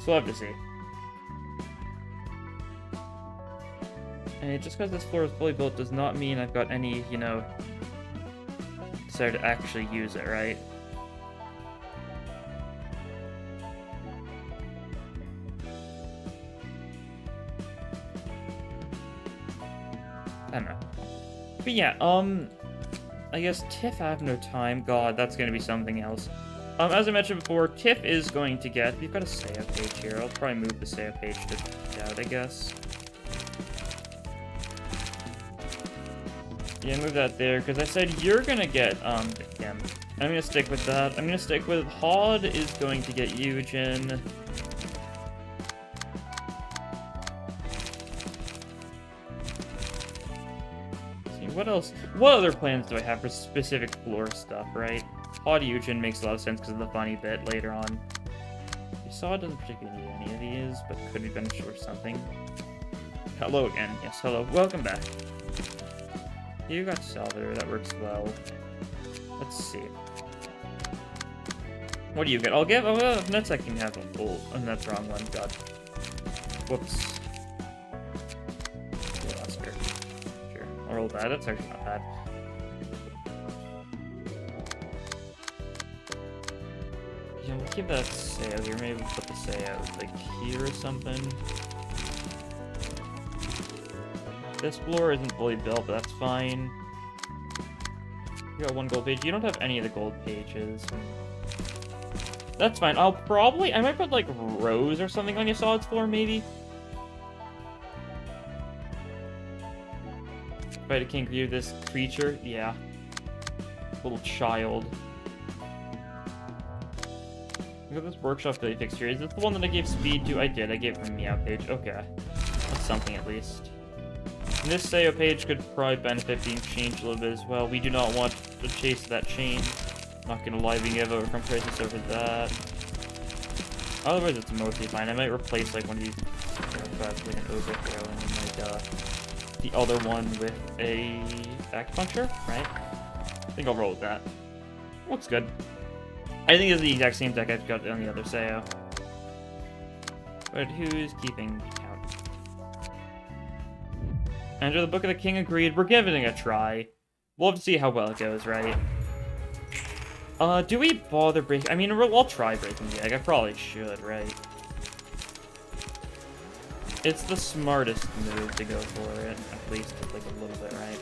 So we'll have to see. And just because this floor is fully built does not mean I've got any, you know, desire to actually use it, right? But yeah, I guess TIFF, I have no time. God, that's gonna be something else. As I mentioned before, TIFF is going to get... We've got a save page here. I'll probably move the save page to out, I guess. Yeah, move that there, because I said you're gonna get, him. I'm gonna stick with that. I'm gonna stick with Hod is going to get Eugen. What else? What other plans do I have for specific floor stuff, right? Hod Eugen makes a lot of sense because of the funny bit later on. You saw it doesn't particularly need any of these, but could be beneficial or something. Hello again. Yes, hello. Welcome back. You got Salvador. That works well. Let's see. What do you get? I'll give... Oh, that's I can have a full... Oh, that's the wrong one. God. Whoops. I'll roll that. That's actually not bad. Yeah, we'll keep that Sayo here. Maybe we'll put the Sayo like here or something. This floor isn't fully built, but that's fine. You got one gold page. You don't have any of the gold pages. That's fine. I might put like rows or something on your solids floor, maybe. Fight a king for you, this creature? Yeah. Little child. Look at this workshop that you fixed here. Is this the one that I gave speed to? I did. I gave it from Meow page. Okay. That's something at least. And this Sayo page could probably benefit being changed a little bit as well. We do not want to chase that chain. Not gonna lie, we can give overcome crisis over that. Otherwise, it's mostly fine. I might replace like one of these, like an overthrow and then like the other one with a back puncher, right? I think I'll roll with that. Looks good. I think it's the exact same deck I've got on the other Sayo. But who's keeping count? Enter the Book of the King agreed. We're giving it a try. We'll have to see how well it goes, right? Do we bother breaking... I mean, I'll try breaking the egg. I probably should, right? It's the smartest move to go for it, at least like a little bit, right?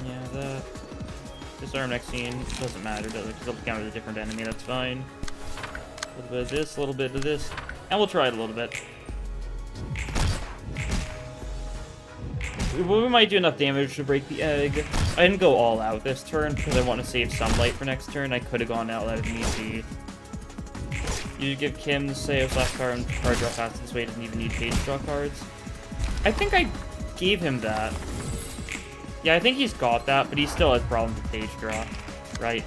Yeah, that... Disarm next scene, doesn't matter, it'll counter a different enemy, that's fine. A little bit of this, a little bit of this, and we'll try it a little bit. We might do enough damage to break the egg. I didn't go all out this turn because I want to save some light for next turn. I could have gone out if need be. You give Kim the Sayo slash card and card draw fast this way. He doesn't even need page draw cards. I think I gave him that. Yeah, I think he's got that, but he still has problems with page draw, right?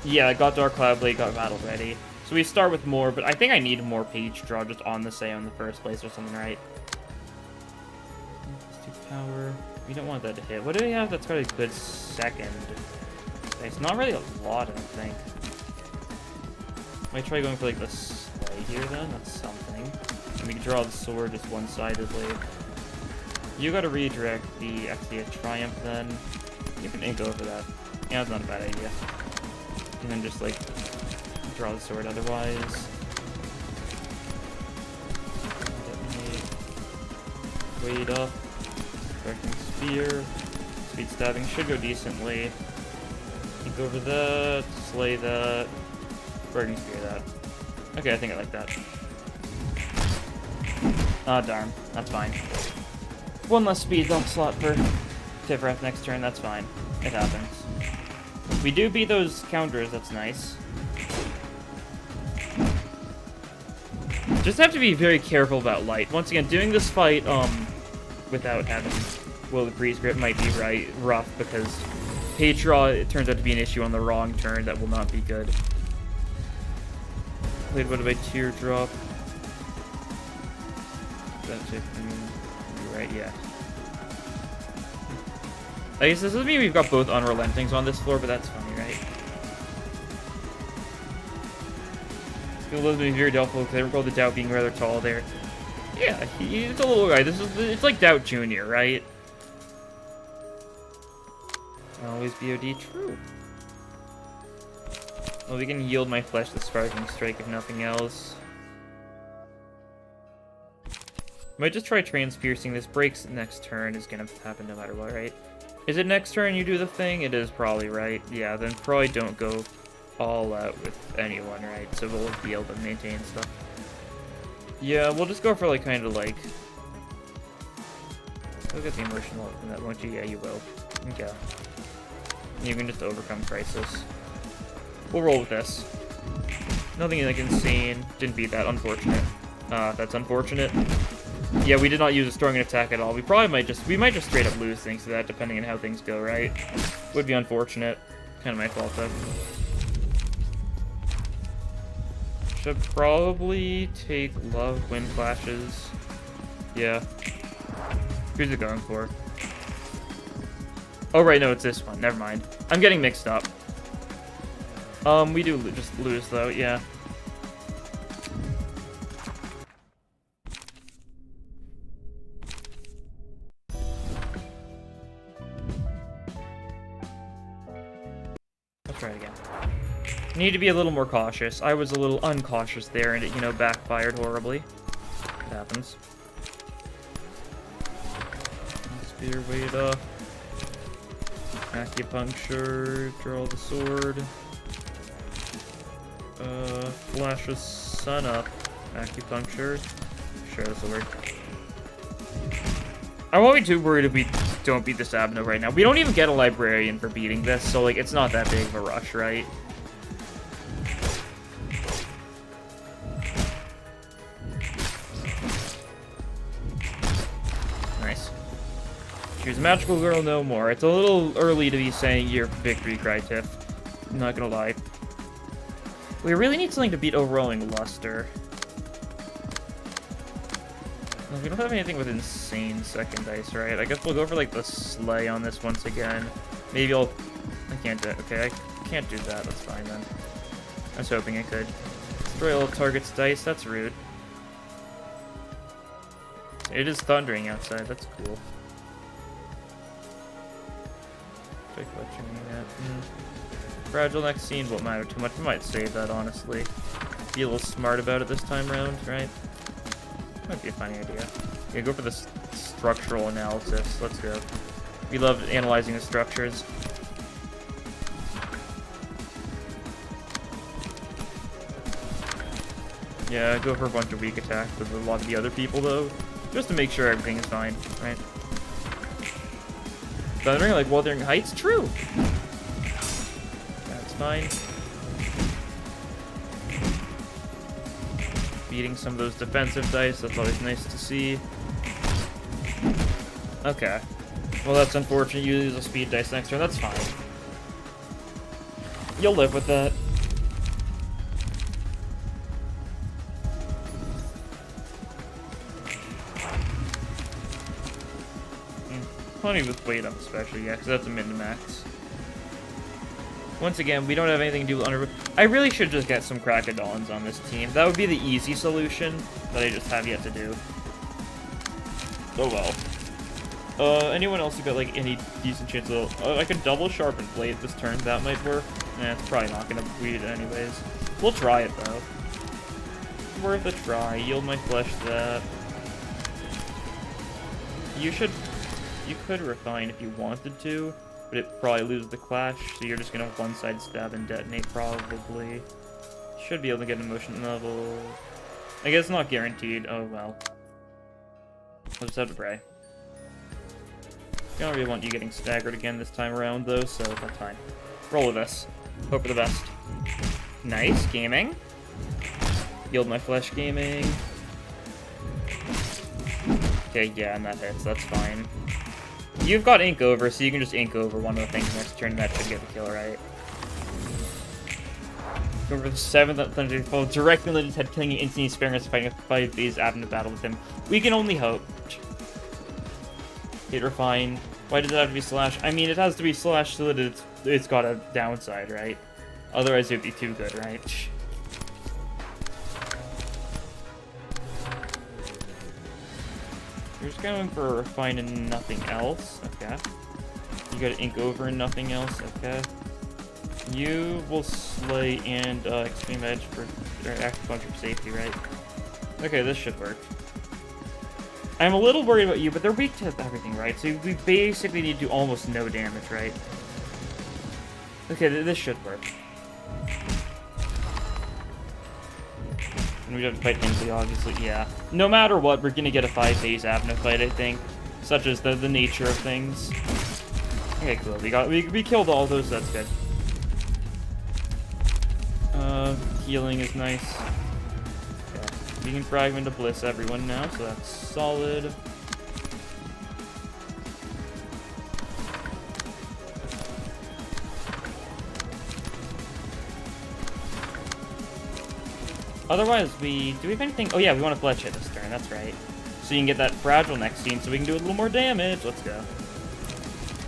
Yeah, I got Dark Cloudblade, got Battle Ready. So we start with more, but I think I need more page draw just on the Sayo in the first place or something, right? Power. We don't want that to hit. What do we have that's got a good second? It's not really a lot, I don't think. Might try going for like the sleigh here then. That's something. And we can draw the sword just one-sidedly. You gotta redirect the XD Triumph then. You can ink over that. Yeah, that's not a bad idea. And then just like draw the sword otherwise. Detonate. Wait up. Directing Spear. Speed stabbing should go decently. Ink over that. Slay that. Directing Spear that. Okay, I think I like that. Ah, darn. That's fine. One less speed dump slot for Tifrath next turn. That's fine. It happens. We do beat those counters. That's nice. Just have to be very careful about light. Once again, doing this fight, without having Will of Breeze Grip might be rough because page draw, it turns out to be an issue on the wrong turn that will not be good. Played what about Teardrop? That's it. You're right, yeah. I guess this doesn't mean we've got both Unrelentings on this floor, but that's funny, right? Elizabeth is very doubtful because I recall the Doubt being rather tall there. Yeah, he's a little guy. It's like Doubt Jr., right? Always BOD true. Well, we can yield my flesh the Sparking Strike if nothing else. Might just try Transpiercing. This breaks next turn is gonna happen no matter what, right? Is it next turn you do the thing? It is probably, right? Yeah, then probably don't go all out with anyone, right? So we'll be able to maintain stuff. Yeah, we'll just go for like kind of like... You'll get the emotional from that, won't you? Yeah, you will. Okay. You can just overcome Crisis. We'll roll with this. Nothing like insane. Didn't beat that. Unfortunate. That's unfortunate. Yeah, we did not use a strong attack at all. We might just straight up lose thanks to that, depending on how things go, right? Would be unfortunate. Kind of my fault, though. Should probably take Love Wind Flashes. Yeah. Who's it going for? Oh, right, no, it's this one. Never mind. I'm getting mixed up. We do just lose, though, yeah. Let's try it again. Need to be a little more cautious. I was a little uncautious there, and it, you know, backfired horribly. It happens. Spear weight up. Acupuncture. Draw the sword. Flash a sun up. Acupuncture. Sure, this will work. I won't be too worried if we don't beat this Abno right now. We don't even get a librarian for beating this, so like it's not that big of a rush, right? Nice. She's a magical girl no more. It's a little early to be saying your victory cry, Tiff. I'm not gonna lie. We really need something to beat Overwhelming Luster. We don't have anything with insane second dice, right? I guess we'll go for like the Slay on this once again. Maybe I can't do it. Okay, I can't do that. That's fine then. I was hoping I could. Destroy all target's dice. That's rude. It is thundering outside. That's cool. Take what you mean at. Fragile next scene won't matter too much. We might save that, honestly. Be a little smart about it this time around, right? Might be a funny idea. Yeah, go for the structural analysis. Let's go. We love analyzing the structures. Yeah, go for a bunch of weak attacks with a lot of the other people, though. Just to make sure everything is fine, right? Thundering like Wuthering Heights? True! That's fine. Beating some of those defensive dice, that's always nice to see. Okay. Well, that's unfortunate. You lose a speed dice next turn. That's fine. You'll live with that. Plenty with weight up, especially, yeah, because that's a min-to-max. Once again, we don't have anything to do with under... I really should just get some Crackodons on this team. That would be the easy solution that I just have yet to do. Oh well. Anyone else who got, like, any decent chance of... I could double Sharpened Blade this turn. That might work. It's probably not going to beat it anyways. We'll try it, though. Worth a try. Yield my flesh that. You could refine if you wanted to. But it probably loses the clash, so you're just gonna one-side stab and detonate, probably. Should be able to get an emotion level. I guess not guaranteed. Oh well. We'll just have to pray. Don't really want you getting staggered again this time around, though, so that's fine. Roll with us. Hope for the best. Nice gaming. Yield my flesh gaming. Okay, yeah, and that hits. That's fine. You've got Ink Over, so you can just Ink Over one of the things next turn. That should get the kill, right? Go for the 7th Thunderfall, directly into his head, killing you instantly, sparing us fighting 5 phase after battle with him. We can only hope. Hit Refine. Why does it have to be Slash? I mean, it has to be Slash so that it's got a downside, right? Otherwise, it would be too good, right? You're just going for a Refine and nothing else. Okay. You got ink over and nothing else, okay. You will slay and extreme edge for acupuncture for safety, right? Okay, this should work. I'm a little worried about you, but they're weak to everything, right? So we basically need to do almost no damage, right? Okay, this should work. And we have to fight Inslee, obviously, yeah. No matter what, we're gonna get a 5-phase Abno fight, I think. Such as the nature of things. Okay, cool. We killed all those, that's good. Healing is nice. Yeah. We can fragment to bliss everyone now, so that's solid. Otherwise, do we have anything? Oh yeah, we want to fletch it this turn, that's right. So you can get that fragile next scene, so we can do a little more damage. Let's go.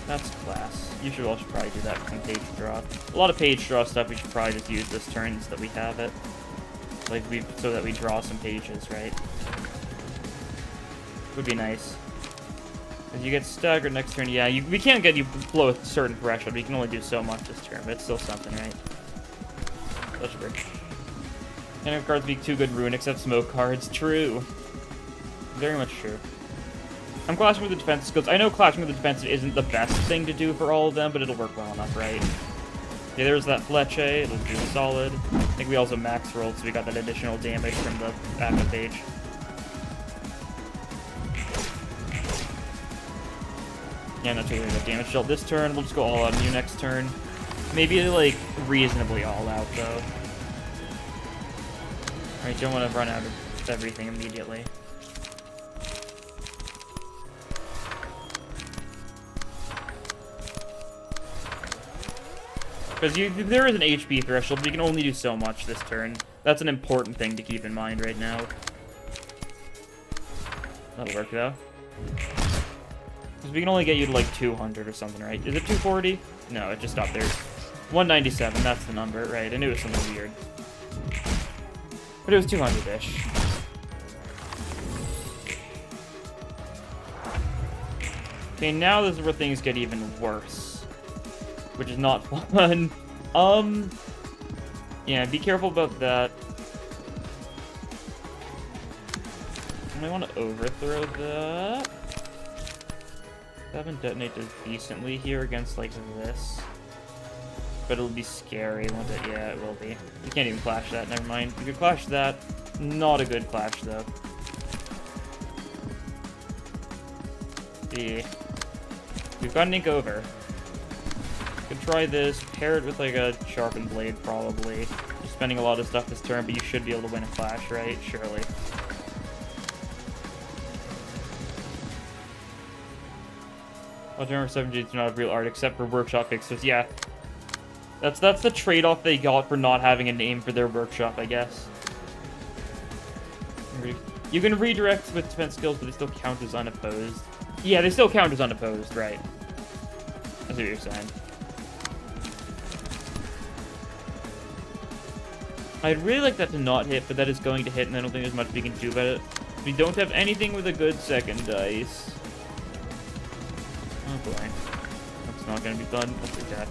That's class. You should also probably do that with some page draw. A lot of page draw stuff we should probably just use this turn so that we have it. Like, so that we draw some pages, right? Would be nice. If you get staggered next turn, yeah, we can't get you below a certain threshold. We can only do so much this turn, but it's still something, right? That should work. And if cards be too good ruin, except smoke cards. True. Very much true. I'm clashing with the defensive skills. I know clashing with the defensive isn't the best thing to do for all of them, but it'll work well enough, right? Yeah, there's that Fleche. It'll do solid. I think we also max rolled, so we got that additional damage from the active page. Yeah, not too worried about damage dealt this turn. We'll just go all out on you next turn. Maybe, like, reasonably all out, though. Alright, don't want to run out of everything immediately. Because there is an HP threshold, but you can only do so much this turn. That's an important thing to keep in mind right now. That'll work, though. Because we can only get you to, like, 200 or something, right? Is it 240? No, it just stopped there. 197, that's the number, right? I knew it was something weird. But it was 200-ish. Okay, now this is where things get even worse. Which is not fun. Yeah, be careful about that. I might want to overthrow that. 7 detonate does decently here against, like, this. But it'll be scary, won't it? Yeah, it will be. You can't even clash that, never mind. You could clash that. Not a good clash, though. Yeah. We've got an ink over. Could try this, pair it with like a sharpened blade, probably. You're spending a lot of stuff this turn, but you should be able to win a clash, right? Surely. Warhammer 17 do not have real art except for workshop fixers. Yeah, that's the trade-off they got for not having a name for their workshop, I guess. You can redirect with defense skills, but they still count as unopposed. Yeah, they still count as unopposed, right? That's what you're saying. I'd really like that to not hit, but that is going to hit, and I don't think there's much we can do about it. We don't have anything with a good second dice. Oh boy. That's not going to be fun. That's okay.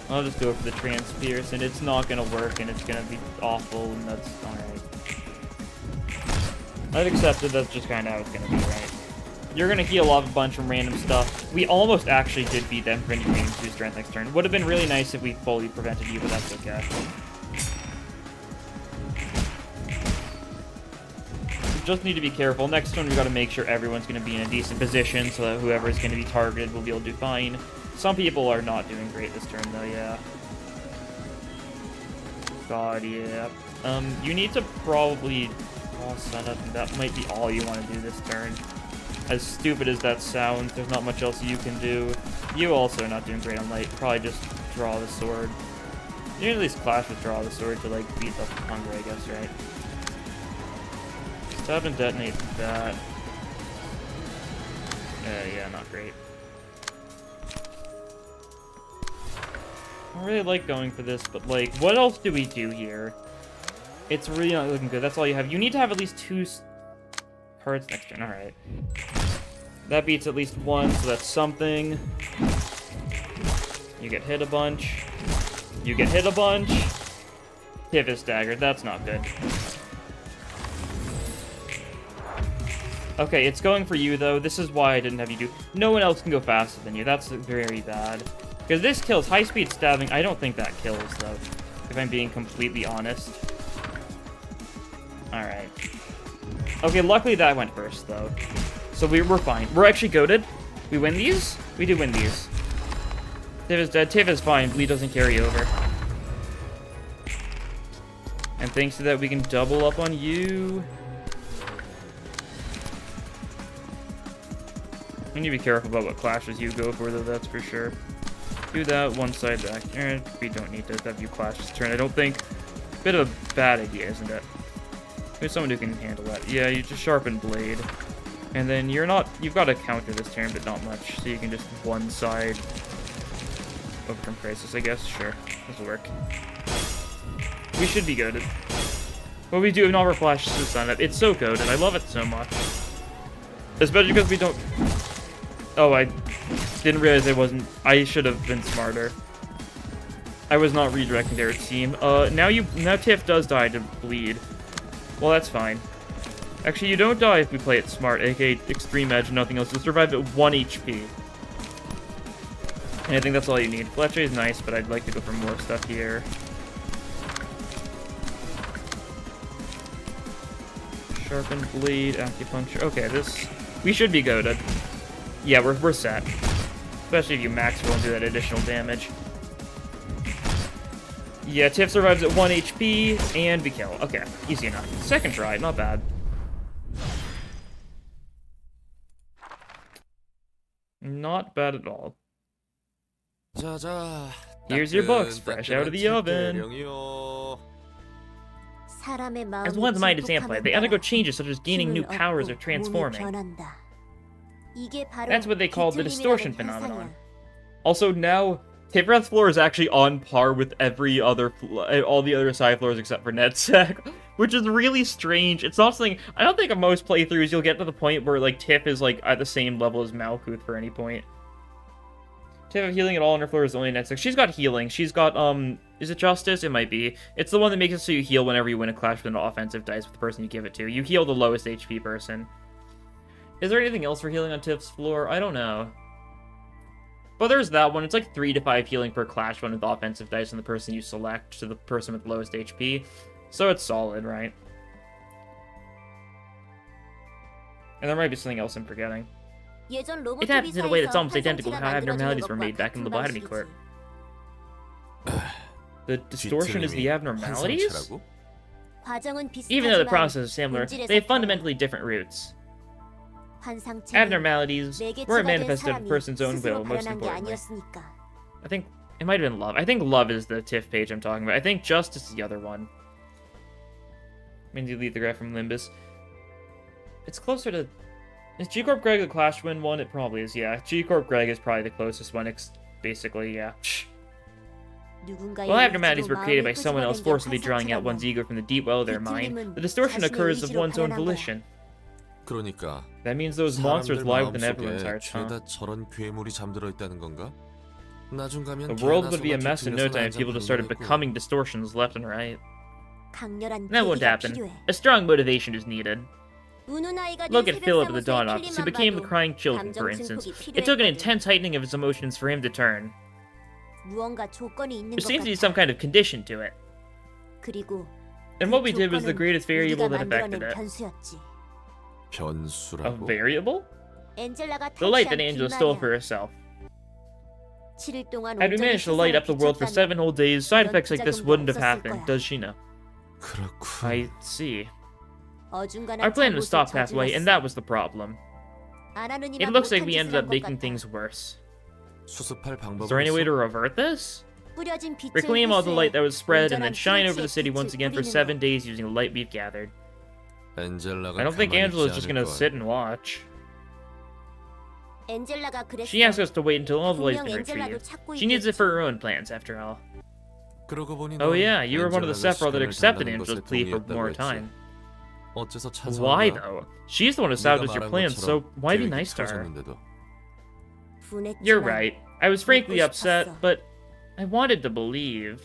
I'll just go for the Transpierce, and it's not going to work, and it's going to be awful, and that's alright. I've accepted that's just kind of how it's going to be, right? You're going to heal off a bunch of random stuff. We almost actually did beat them for any range 2 strength next turn. Would have been really nice if we fully prevented you, but that's okay. We just need to be careful. Next turn, we got to make sure everyone's going to be in a decent position so that whoever is going to be targeted will be able to do fine. Some people are not doing great this turn, though, yeah. God, yeah. You need to probably set up, and that might be all you want to do this turn. As stupid as that sounds, there's not much else you can do. You also are not doing great on light. Probably just draw the sword. You can at least clash with draw the sword to, like, beat up hunger, I guess, right? Stab and detonate that. Yeah, not great. I don't really like going for this, but, like, what else do we do here? It's really not looking good. That's all you have. You need to have at least 2... Cards next turn, alright. That beats at least one, so that's something. You get hit a bunch. You get hit a bunch. Tiv is staggered, that's not good. Okay, it's going for you, though. This is why I didn't have you do... No one else can go faster than you. That's very bad. Because this kills high-speed stabbing. I don't think that kills, though. If I'm being completely honest. Alright. Okay, luckily that went first, though. So we're fine. We're actually goated. We win these? We do win these. Tiv is dead. Tiv is fine. Bleed doesn't carry over. And thanks to that, we can double up on you. You need to be careful about what clashes you go for, though, that's for sure. Do that, one side back. We don't need to have you clash this turn, I don't think. Bit of a bad idea, isn't it? There's someone who can handle that. Yeah, you just sharpen blade. And then you've got to counter this turn, but not much. So you can just one side overcome crisis, I guess. Sure, this will work. We should be goated. What we do if Nova flashes the sun up, it's so goated. I love it so much. Especially because we don't... Oh, I didn't realize I should have been smarter. I was not redirecting their team. Now Tiff does die to bleed. Well, that's fine. Actually, you don't die if we play it smart, aka Extreme Edge and nothing else. You'll survive at 1 HP. And I think that's all you need. Fletcher is nice, but I'd like to go for more stuff here. Sharpen Blade, Acupuncture. Okay, we should be goated. Yeah, we're set. Especially if you max roll and do that additional damage. Yeah, Tiff survives at 1 HP, and we kill. Okay, easy enough. Second try, not bad. Not bad at all. Here's your books, fresh out of the oven. As one's mind is amplified, they undergo changes such as gaining new powers or transforming. That's what they call the distortion phenomenon. Also, now, Tiffrath's floor is actually on par with all the other side floors except for Netsec, which is really strange. It's not something... I don't think in most playthroughs you'll get to the point where, like, Tiff is, like, at the same level as Malkuth for any point. Tiff have healing at all on her floor is only Netsec. She's got healing. She's got, is it Justice? It might be. It's the one that makes it so you heal whenever you win a clash with an offensive dice with the person you give it to. You heal the lowest HP person. Is there anything else for healing on Tiff's floor? I don't know. But there's that one. It's like 3 to 5 healing per clash one with offensive dice on the person you select to the person with lowest HP. So it's solid, right? And there might be something else I'm forgetting. It happens in a way that's almost identical to how abnormalities were made back in the Lobotomy Court. The distortion is the abnormalities? Even though the process is similar, they have fundamentally different roots. Abnormalities weren't manifested of a person's own will, most importantly. I think it might have been love. I think love is the TIFF page I'm talking about. I think justice is the other one. Means you leave the graph from Limbus. It's closer to... Is G-Corp Greg the Clash Win one? It probably is, yeah. G-Corp Greg is probably the closest one, basically, yeah. While abnormalities were created by someone else forcibly drawing out one's ego from the deep well of their mind, the distortion occurs of one's own volition. That means those monsters lie within everyone's hearts, huh? The world would be a mess in no time if people just started becoming distortions left and right. That won't happen. A strong motivation is needed. Look at Philip at the Dawn office, who became the crying children, for instance. It took an intense heightening of his emotions for him to turn. There seems to be some kind of condition to it. And what we did was the greatest variable that affected it. A variable? The light that Angela stole for herself. Had we managed to light up the world for 7 whole days, side effects like this wouldn't have happened, does she know? I see. Our plan was stopped halfway, and that was the problem. It looks like we ended up making things worse. Is there any way to revert this? Reclaim all the light that was spread, and then shine over the city once again for 7 days using the light we've gathered. I don't think Angela's just gonna sit and watch. She asked us to wait until all the light's been retrieved. She needs it for her own plans, after all. Oh yeah, you were one of the Sephiroth that accepted Angela's plea for more time. 어째서 찾아온 Why 거야? though? She's the one who 네가 sabotaged your 말한 plans, so 것처럼 why be 계획이 nice to her? 틀어졌는데도. You're right. I was frankly 믿고 upset, 싶었어. but I wanted to believe.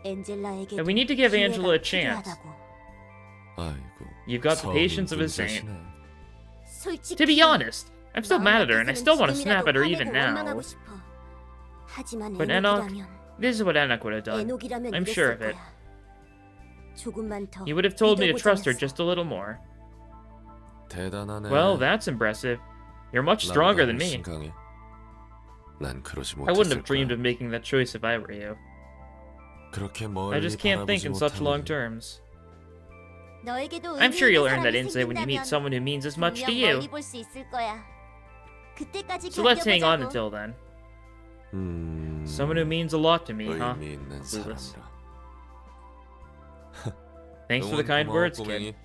엔젤라에게도 And we need to give Angela a 기회가 chance. 필요하다고. 아이고. You've got the patience of a saint. 솔직히 To be honest, I'm still mad at her, and I still want to 지금이라도 snap at her even 화내고 now. 원망하고 싶어. 하지만 But Enoch, 에녹이라면, this is what Enoch would have done. 에녹이라면 I'm sure of 이랬을 it. 거야. 조금만 더 He would have told me to trust her 믿어보자면서. just a little more. 대단하네. Well, that's impressive. You're much stronger than me. 심강해. 난 그러지 I wouldn't have 못했을 dreamed 거야. of making that choice if I were you. 그렇게 I 멀리 just can't think 바라보지 in such long 못하니. terms. 너에게도 I'm sure 의미 you'll 있는 earn that 사람이 insight when you meet 생긴다면 someone who means as much to 분명 you. 멀리 볼 수 있을 거야. 그때까지 So let's hang on 견뎌보자고. until then. 음. Someone who means a lot to me, huh? 의미 있는 Clueless. 사람이라. Thanks for the 응원 kind 고마워, words, 꼬맹이. kid.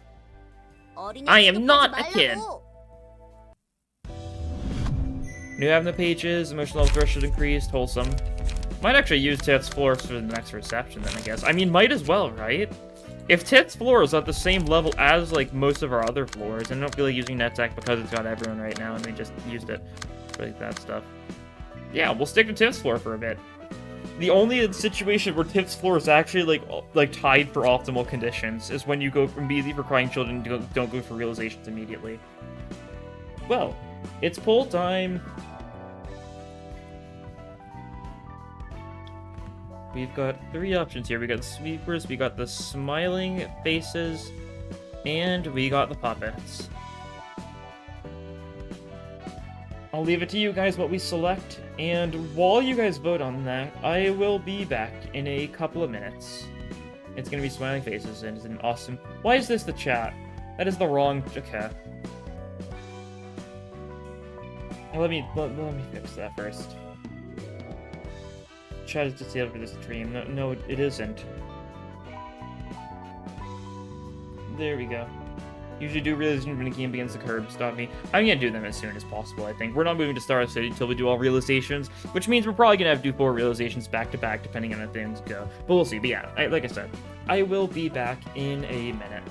어린애 I am 취급하지 not a kid. 말라고. New avenue pages, emotional level threshold increased, wholesome. Might actually use Tits Floors for the next reception then, I guess. I mean, might as well, right? If Tits Floor is at the same level as, like, most of our other floors, and I don't feel like using NetSec because it's got everyone right now, and we just used it for, like, that stuff. Yeah, we'll stick to Tits Floor for a bit. The only situation where Tits Floor is actually, like tied for optimal conditions is when you go immediately for Crying Children and don't go for Realizations immediately. Well, it's poll time. We've got 3 options here. We got the sweepers, we got the smiling faces, and we got the puppets. I'll leave it to you guys what we select, and while you guys vote on that, I will be back in a couple of minutes. It's gonna be smiling faces, and it's an awesome... Why is this the chat? That is the wrong... Okay. Let me fix that first. Chat is disabled for this stream. No, it isn't. There we go. Usually do realization when a game begins to curb stop me. I'm gonna do them as soon as possible, I think. We're not moving to Star City until we do all realizations, which means we're probably gonna have to do 4 realizations back to back, depending on how things go. But we'll see. But yeah, like I said, I will be back in a minute.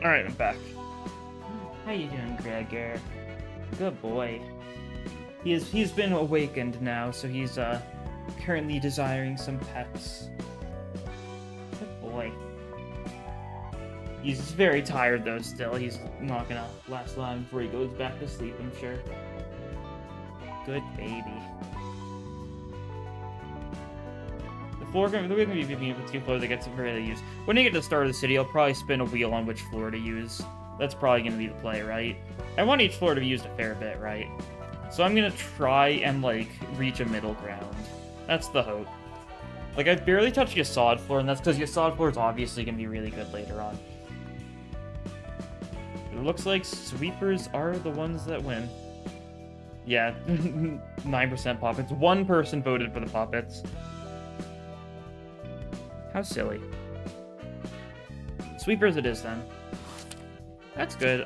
Alright, I'm back. How you doing, Gregor? Good boy. He's been awakened now, so he's currently desiring some pets. Good boy. He's very tired though still. He's not gonna last long before he goes back to sleep, I'm sure. Good baby. The floor gonna be picking up the two floors that gets very used. When you get to the start of the city, I'll probably spin a wheel on which floor to use. That's probably gonna be the play, right? I want each floor to be used a fair bit, right? So I'm gonna try and, like, reach a middle ground. That's the hope. Like, I've barely touched the Yasod floor, and that's because Yasod floor is obviously gonna be really good later on. It looks like sweepers are the ones that win. Yeah, 9% puppets. One person voted for the puppets. How silly. Sweepers it is, then. That's good.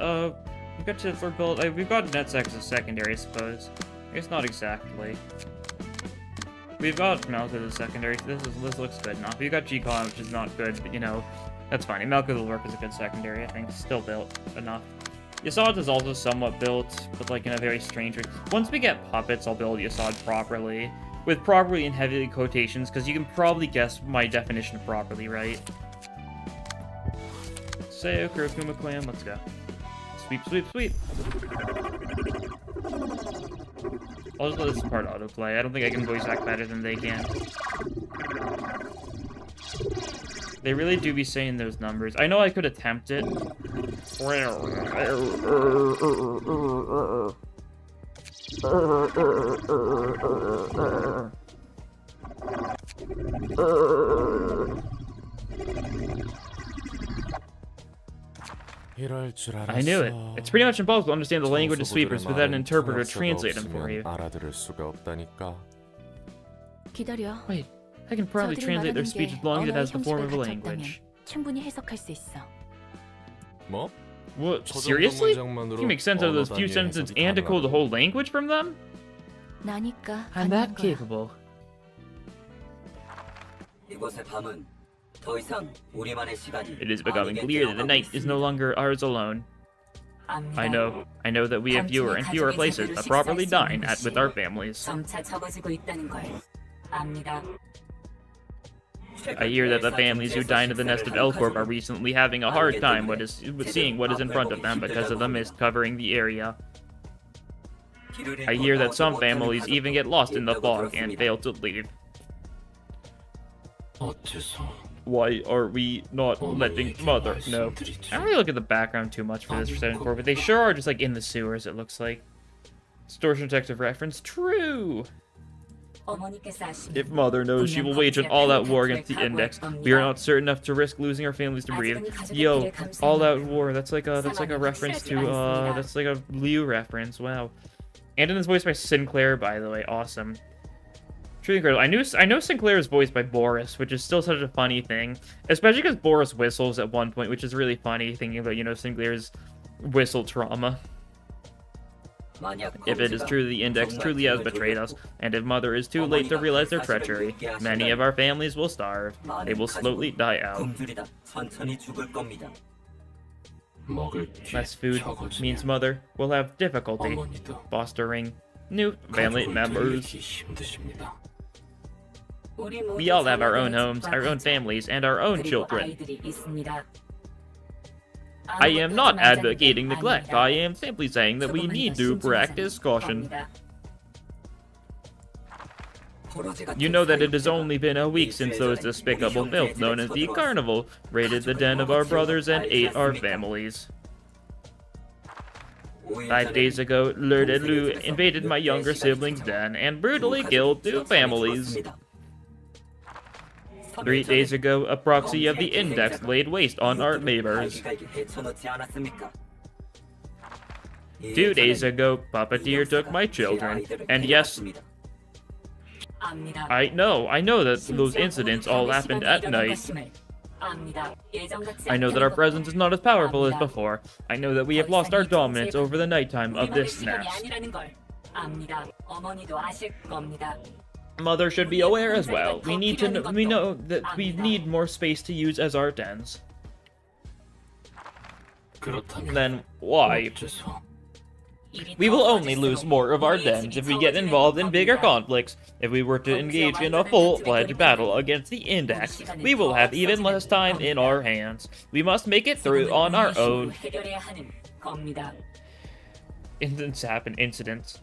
We've got to build. We've got Netsex as a secondary, I suppose. I guess not exactly. We've got Malkuth as a secondary. This looks good enough. We've got G-Con, which is not good, but you know, that's fine. Malkuth will work as a good secondary, I think. Still built enough. Yasod is also somewhat built, but like in a very strange way. Once we get puppets, I'll build Yasod properly. With properly in heavy quotations, because you can probably guess my definition of properly, right? Sayo, Kurokuma clan, let's go. Sweep, sweep, sweep. I'll just let this part autoplay. I don't think I can voice act better than they can. They really do be saying those numbers. I know I could attempt it. I knew it. It's pretty much impossible to understand the language of sweepers without an interpreter to translate them for you. 기다려. Wait, I can probably 저들이 translate their 말하는 speech 게 as long as it has the 언어의 form of a 형식을 language. 갖췄다면 충분히 해석할 수 있어. 뭐? What? Seriously? You can make sense out of those few sentences and decode the whole language from them? 나니까 I'm 가능한 that 거야. capable. 이곳의 밤은 더 이상 우리만의 시간이 It is becoming clear that the night is no longer ours alone. I know that we have fewer and fewer places to properly dine at with our families. 점차 적어지고 있다는 걸 압니다. I hear that the families who dine at the nest of Elcorp are recently having a hard time with seeing what is in front of them because of the mist covering the area. I hear that some families even get lost in the fog and fail to leave. Why are we not letting Mother know? I don't really look at the background too much for this for 7-4, but they sure are just like in the sewers, it looks like. Distortion detective reference, true! If Mother knows, she will wage an all-out war against the Index. We are not certain enough to risk losing our families to breathe. Yo, all-out war, that's like a reference to, that's like a Liu reference, wow. And it is voiced by Sinclair, by the way, awesome. Truly incredible. I know Sinclair is voiced by Boris, which is still such a funny thing. Especially because Boris whistles at one point, which is really funny, thinking about, you know, Sinclair's whistle trauma. If it is true the Index truly has betrayed us, and if Mother is too late to realize their treachery, many of our families will starve. They will slowly die out. Less food means Mother will have difficulty fostering new family members. We all have our own homes, our own families, and our own children. I am not advocating neglect. I am simply saying that we need to practice caution. You know that it has only been a week since those despicable filth known as the Carnival raided the den of our brothers and ate our families. 5 days ago, Lord and Lu invaded my younger siblings' den and brutally killed 2 families. 3 days ago, a proxy of the Index laid waste on our neighbors. 2 days ago, Puppeteer took my children. And yes, I know that those incidents all happened at night. I know that our presence is not as powerful as before. I know that we have lost our dominance over the nighttime of this nest. Mother should be aware as well. We know that we need more space to use as our dens. then why? We will only lose more of our dens if we get involved in bigger conflicts. If we were to engage in a full-fledged battle against the Index, we will have even less time in our hands. We must make it through on our own. Incidents happen, incidents.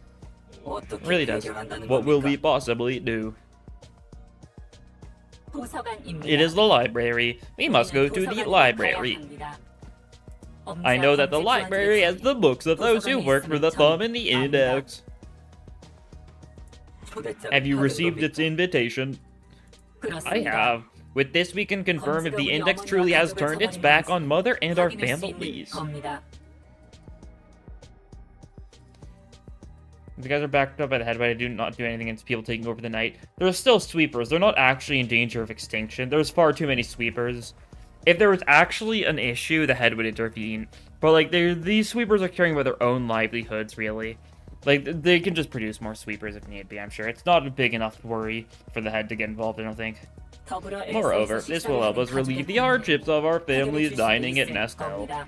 It really does. What will we possibly do? It is the library. We must go to the library. I know that the library has the books of those who work for the Thumb and the Index. Have you received its invitation? I have. With this, we can confirm if the Index truly has turned its back on Mother and our families. The guys are backed up at the head, but I do not do anything against people taking over the night. There are still sweepers. They're not actually in danger of extinction. There's far too many sweepers. If there was actually an issue, the head would intervene. But, like, these sweepers are caring about their own livelihoods, really. Like, they can just produce more sweepers if need be, I'm sure. It's not a big enough worry for the head to get involved, I don't think. Moreover, this will help us relieve the hardships of our families dining at Nestel.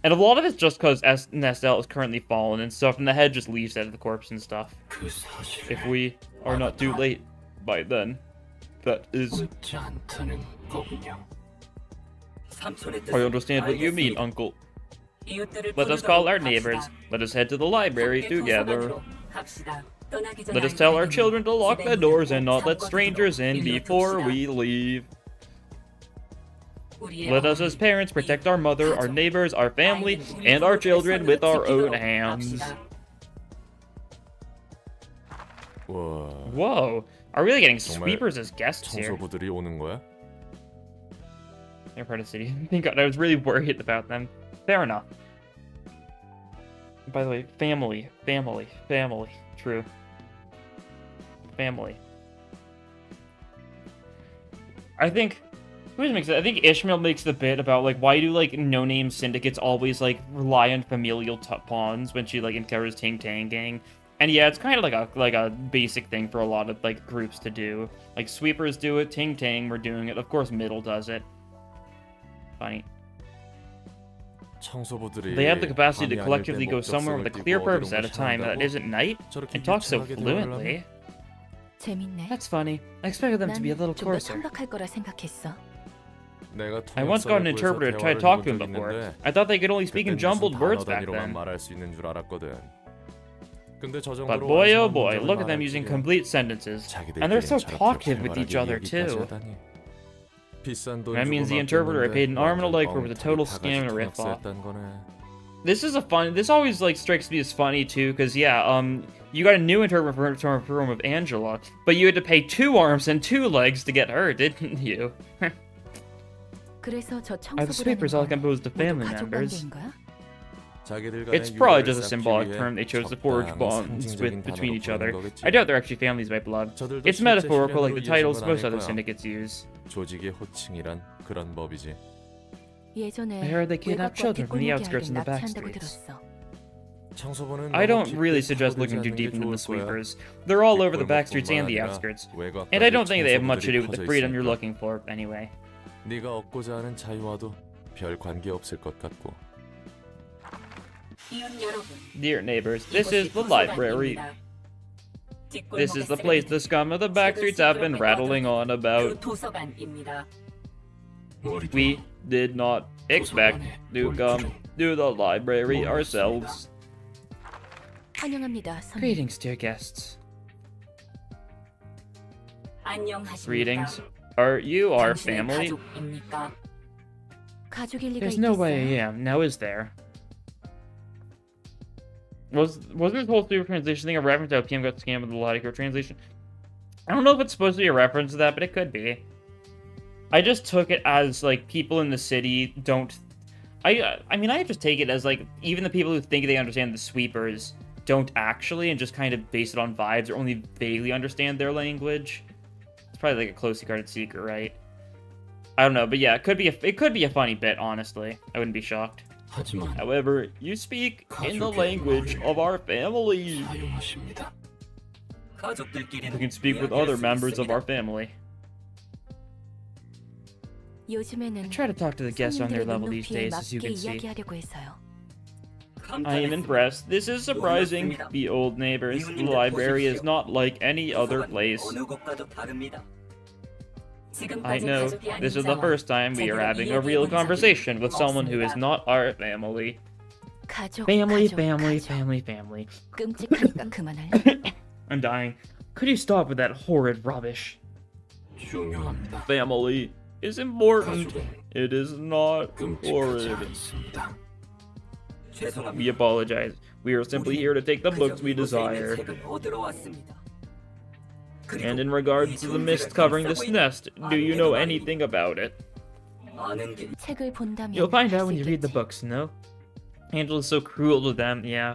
And a lot of it's just because Nestel is currently fallen and stuff, and the head just leaves out of the corpse and stuff. If we are not too late by then, that is... I understand what you mean, Uncle. Let us call our neighbors. Let us head to the library together. Let us tell our children to lock the doors and not let strangers in before we leave. Let us as parents protect our mother, our neighbors, our family, and our children with our own hands. Whoa. Are we really getting sweepers as guests here? They're part of the city. Thank God, I was really worried about them. Fair enough. By the way, family. True. Family. I think Ishmael makes the bit about, like, why do, like, no-name syndicates always, like, rely on familial pawns when she, like, encounters Ting Tang Gang. And yeah, it's kind of like a basic thing for a lot of, like, groups to do. Like, sweepers do it, Ting Tang were doing it, of course Middle does it. Funny. They have the capacity to collectively go somewhere with a clear purpose at a time that isn't night, and talk so fluently. 재밌네. That's funny. I expected them to be a little 좀더 closer. 천박할 거라 생각했어. I once got an interpreter to try to talk to him before. I thought they could only speak in jumbled words back then. But boy oh boy, look at them using complete sentences. And they're so talkative with each other too. That means the interpreter I paid an arm and a leg for was a total scam and a ripoff. This always, like, strikes me as funny too, because yeah, you got a new interpreter for the room of Angela, but you had to pay 2 arms and 2 legs to get her, didn't you? Are the sweepers all composed of family members? It's probably just a symbolic term they chose to forge bonds between each other. I doubt they're actually families by blood. It's metaphorical like the titles most other syndicates use. I heard they kidnapped children from the outskirts and the back streets. I don't really suggest looking too deep into the sweepers. They're all over the back streets and the outskirts. And I don't think they have much to do with the freedom you're looking for, anyway. Dear neighbors, this is the library. This is the place the scum of the back streets have been rattling on about. We did not expect to come to the library ourselves. Greetings, dear guests. Greetings. Are you our family? There's no way I am, now is there? Was this whole super translation thing a reference to how PM got scammed with the Latico translation? I don't know if it's supposed to be a reference to that, but it could be. I just took it as, like, people in the city don't... I mean, I just take it as, like, even the people who think they understand the sweepers don't actually, and just kind of base it on vibes or only vaguely understand their language. It's probably, like, a closely guarded secret, right? I don't know, but yeah, it could be a funny bit, honestly. I wouldn't be shocked. However, you speak in the language of our family. We can speak with other members of our family. 요즘에는 Try to talk to the guests on their level these 눈높이에 days, as you 맞게 can see. 이야기하려고 해서요. I am impressed. This is surprising. The old neighbors. The library is not like any other place. 어느 곳과도 다릅니다. I know. This is the first time we are having a real conversation with someone who is not our family. 가족, Family, 가족, family, 가족. family, family. 끔찍하니까 그만할래? I'm dying. Could you stop with that horrid rubbish? 중요합니다. Family is important. 가족은 It is not 끔찍하지 horrid. 않습니다. 죄송합니다. We apologize. We are simply here to take the books we desire. 책을 얻으러 왔습니다. And in regards to the mist covering this nest, do you know anything about it? 아는 게 책을 본다면 You'll find out 알 when 수 you read the 있겠지. books, no? Angela's so cruel to them, yeah.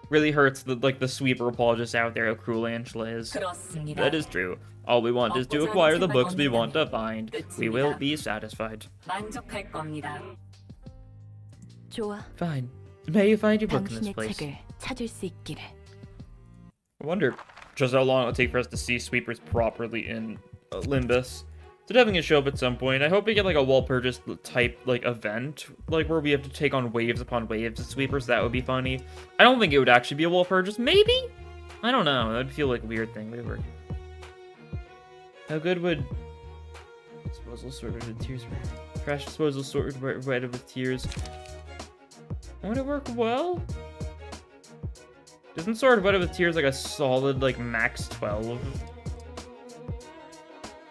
Really hurts the sweeper apologists out there how cruel Angela is. 그렇습니다. That is true. All we want is to acquire the books we want to find. We will be satisfied. 만족할 겁니다. 좋아. Fine. May you find your book in this 당신의 place. 책을 찾을 수 있기를. I wonder just how long it'll take for us to see sweepers properly in Limbus. So definitely gonna show up at some point. I hope we get like a wall purchase type like event, like where we have to take on waves upon waves of sweepers. That would be funny. I don't think it would actually be a wall purchase. Maybe? I don't know. That'd feel like a weird thing. Would it work? How good would disposal sorted with tears? Trash disposal sorted with tears. Would it work well? Isn't sorted with tears like a solid like max 12?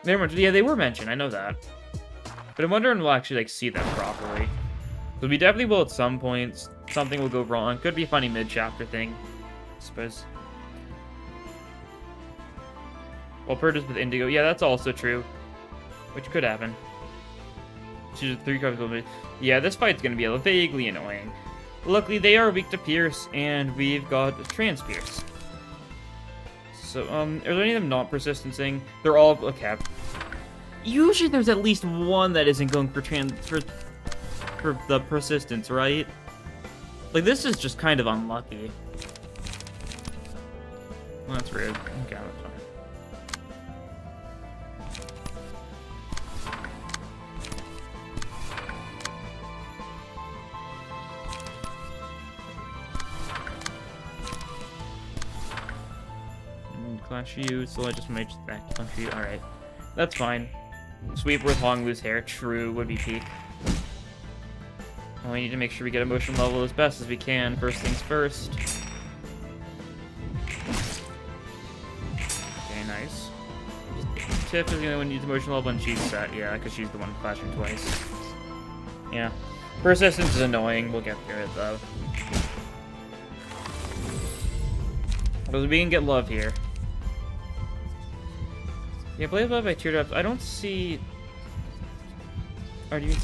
Never mind. Yeah, they were mentioned. I know that. But I'm wondering if we'll actually like see them properly. Because we definitely will at some points. Something will go wrong. Could be a funny mid-chapter thing. I suppose. Well, purchased with Indigo. Yeah, that's also true. Which could happen. Choose 3 cards. Yeah, this fight's gonna be vaguely annoying. Luckily, they are weak to Pierce, and we've got Transpierce. So, are there any of them not persistencing? They're all okay. Usually, there's at least one that isn't going for the persistence, right? Like, this is just kind of unlucky. Well, that's rude. Okay, that's fine. Clash you, so I just might just back punch you. Alright. That's fine. Sweep with Honglu's hair. True, would be peak. Well, we need to make sure we get emotion level as best as we can. First things first. Okay, nice. Tiff is the only one who needs emotion level and she's set. Yeah, because she's the one clashing twice. Yeah. Persistence is annoying. We'll get through it, though. Because we can get love here. Yeah, play above by teardrops. I don't see. Or do you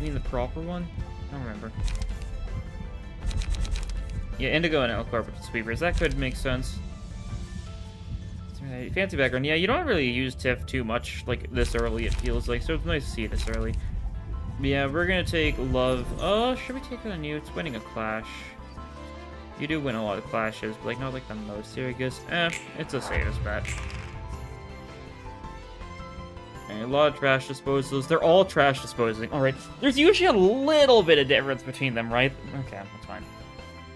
mean the proper one? I don't remember. Yeah, Indigo and Elcor with Sweepers. That could make sense. Fancy background. Yeah, you don't really use Tiff too much like this early, it feels like. So it's nice to see it this early. But yeah, we're gonna take love. Should we take on you? It's winning a clash. You do win a lot of clashes, but like not like the most here, I guess. It's a safest bet. A lot of trash disposals. They're all trash disposing. Alright. There's usually a little bit of difference between them, right? Okay, that's fine.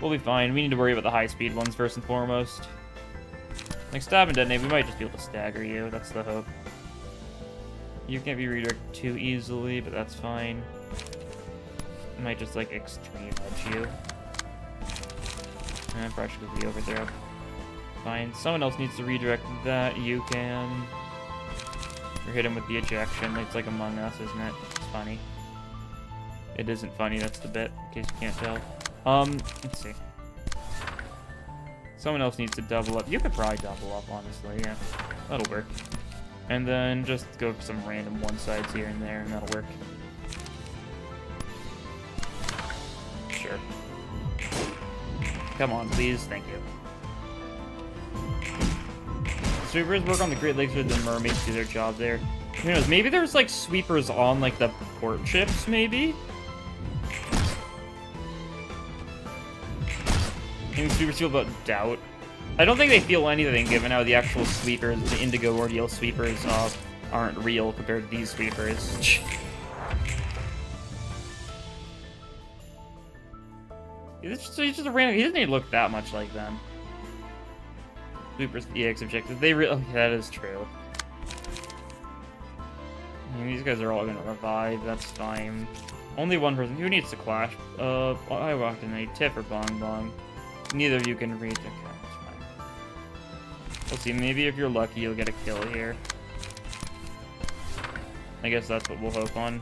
We'll be fine. We need to worry about the high-speed ones first and foremost. Like Stab and Detonate, we might just be able to stagger you. That's the hope. You can't be redirected too easily, but that's fine. I might just, like, extreme edge you. And probably should be overthrow. Fine. Someone else needs to redirect that. You can. Or hit him with the ejection. It's like Among Us, isn't it? It's funny. It isn't funny, that's the bit, in case you can't tell. Let's see. Someone else needs to double up. You could probably double up, honestly, yeah. That'll work. And then just go for some random one-sides here and there, and that'll work. Sure. Come on, please. Thank you. Sweepers work on the Great Lakes, or the mermaids do their job there. Who knows? Maybe there's like sweepers on like the port ships, maybe? I think sweepers feel about doubt. I don't think they feel anything given how the actual sweepers, the Indigo Ordeal sweepers, aren't real compared to these sweepers. He's just a random. He doesn't even look that much like them. Super EX objective. They really. Okay, that is true. I mean, these guys are all gonna revive. That's fine. Only one person. Who needs to clash? I walked in a Tiff or Bong Bong. Neither of you can reach. Okay, that's fine. We'll see. Maybe if you're lucky, you'll get a kill here. I guess that's what we'll hope on.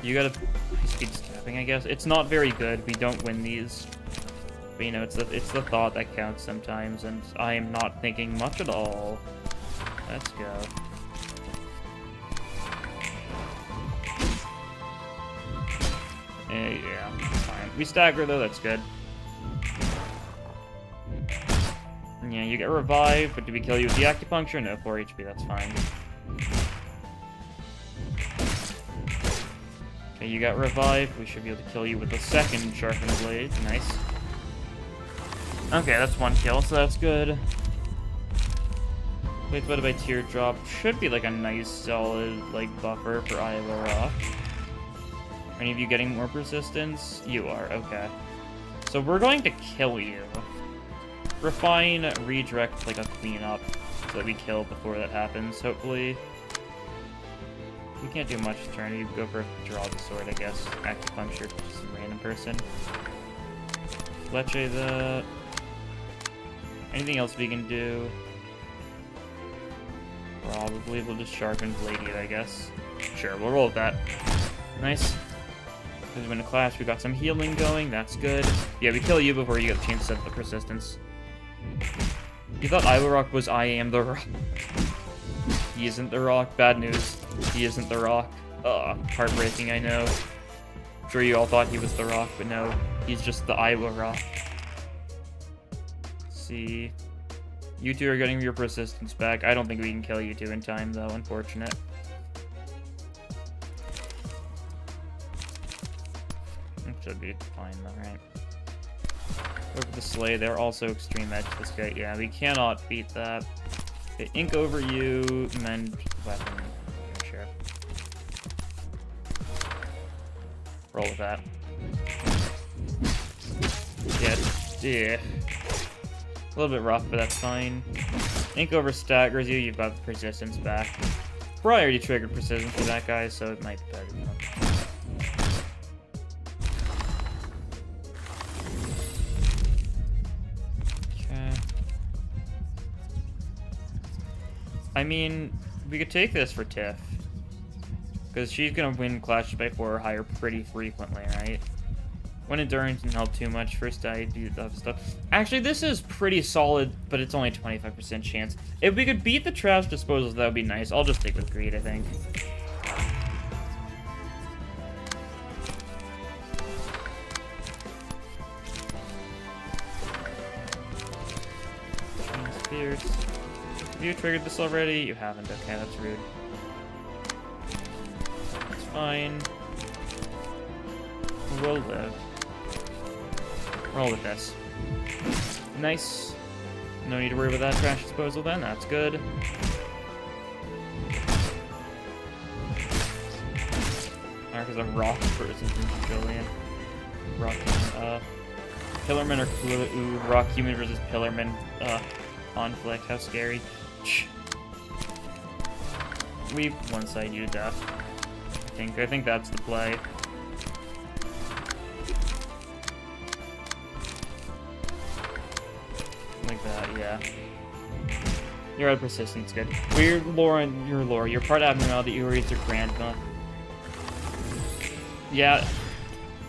You gotta speed stabbing, I guess. It's not very good. We don't win these. But you know, it's the thought that counts sometimes, and I am not thinking much at all. Let's go. Yeah, fine. We stagger though, that's good. Yeah, you get revived, but do we kill you with the acupuncture? No, 4 HP, that's fine. Okay, you got revived. We should be able to kill you with the second sharpened blade. Nice. Okay, that's 1 kill, so that's good. Wait, what about Teardrop? Should be like a nice, solid, like, buffer for Iowa Rock. Are any of you getting more persistence? You are, okay. So we're going to kill you. Refine, redirect, like a cleanup, so that we kill before that happens, hopefully. We can't do much this turn. You go for draw the sword, I guess. Acupuncture, just some random person. Leche that. Anything else we can do? Probably we'll just sharpen blade it, I guess. Sure, we'll roll with that. Nice. Because when a clash, we got some healing going. That's good. Yeah, we kill you before you get the chance to set the persistence. You thought Iowa Rock was I am the Rock. He isn't the Rock. Bad news. He isn't the Rock. Heartbreaking, I know. I'm sure you all thought he was the Rock, but no. He's just the Iowa Rock. Let's see. You two are getting your persistence back. I don't think we can kill you two in time, though. Unfortunate. It should be fine, though, right? Over the Slay, they're also extreme edge this guy. Yeah, we cannot beat that. Okay, ink over you, mend weapon. Okay, sure. Roll with that. Yeah. A little bit rough, but that's fine. Ink over staggers you, you've got the persistence back. Probably already triggered persistence for that guy, so it might be better. I mean, we could take this for Tiff. Because she's going to win clashes by 4 or higher pretty frequently, right? When endurance didn't help too much, first I do the other stuff. Actually, this is pretty solid, but it's only a 25% chance. If we could beat the trash disposals, that would be nice. I'll just stick with greed, I think. Spears. Have you triggered this already? You haven't. Okay, that's rude. It's fine. We'll live. Roll with this. Nice. No need to worry about that trash disposal then. That's good. Because I'm rock person from Julian. Rock Pillarman or Rock Human versus Pillarman. Conflict. How scary. We one-side you to death. I think that's the play. Like that, yeah. Your out persistence, good. Weird lore and your lore. Your part abnormality, you read your grandma. Yeah.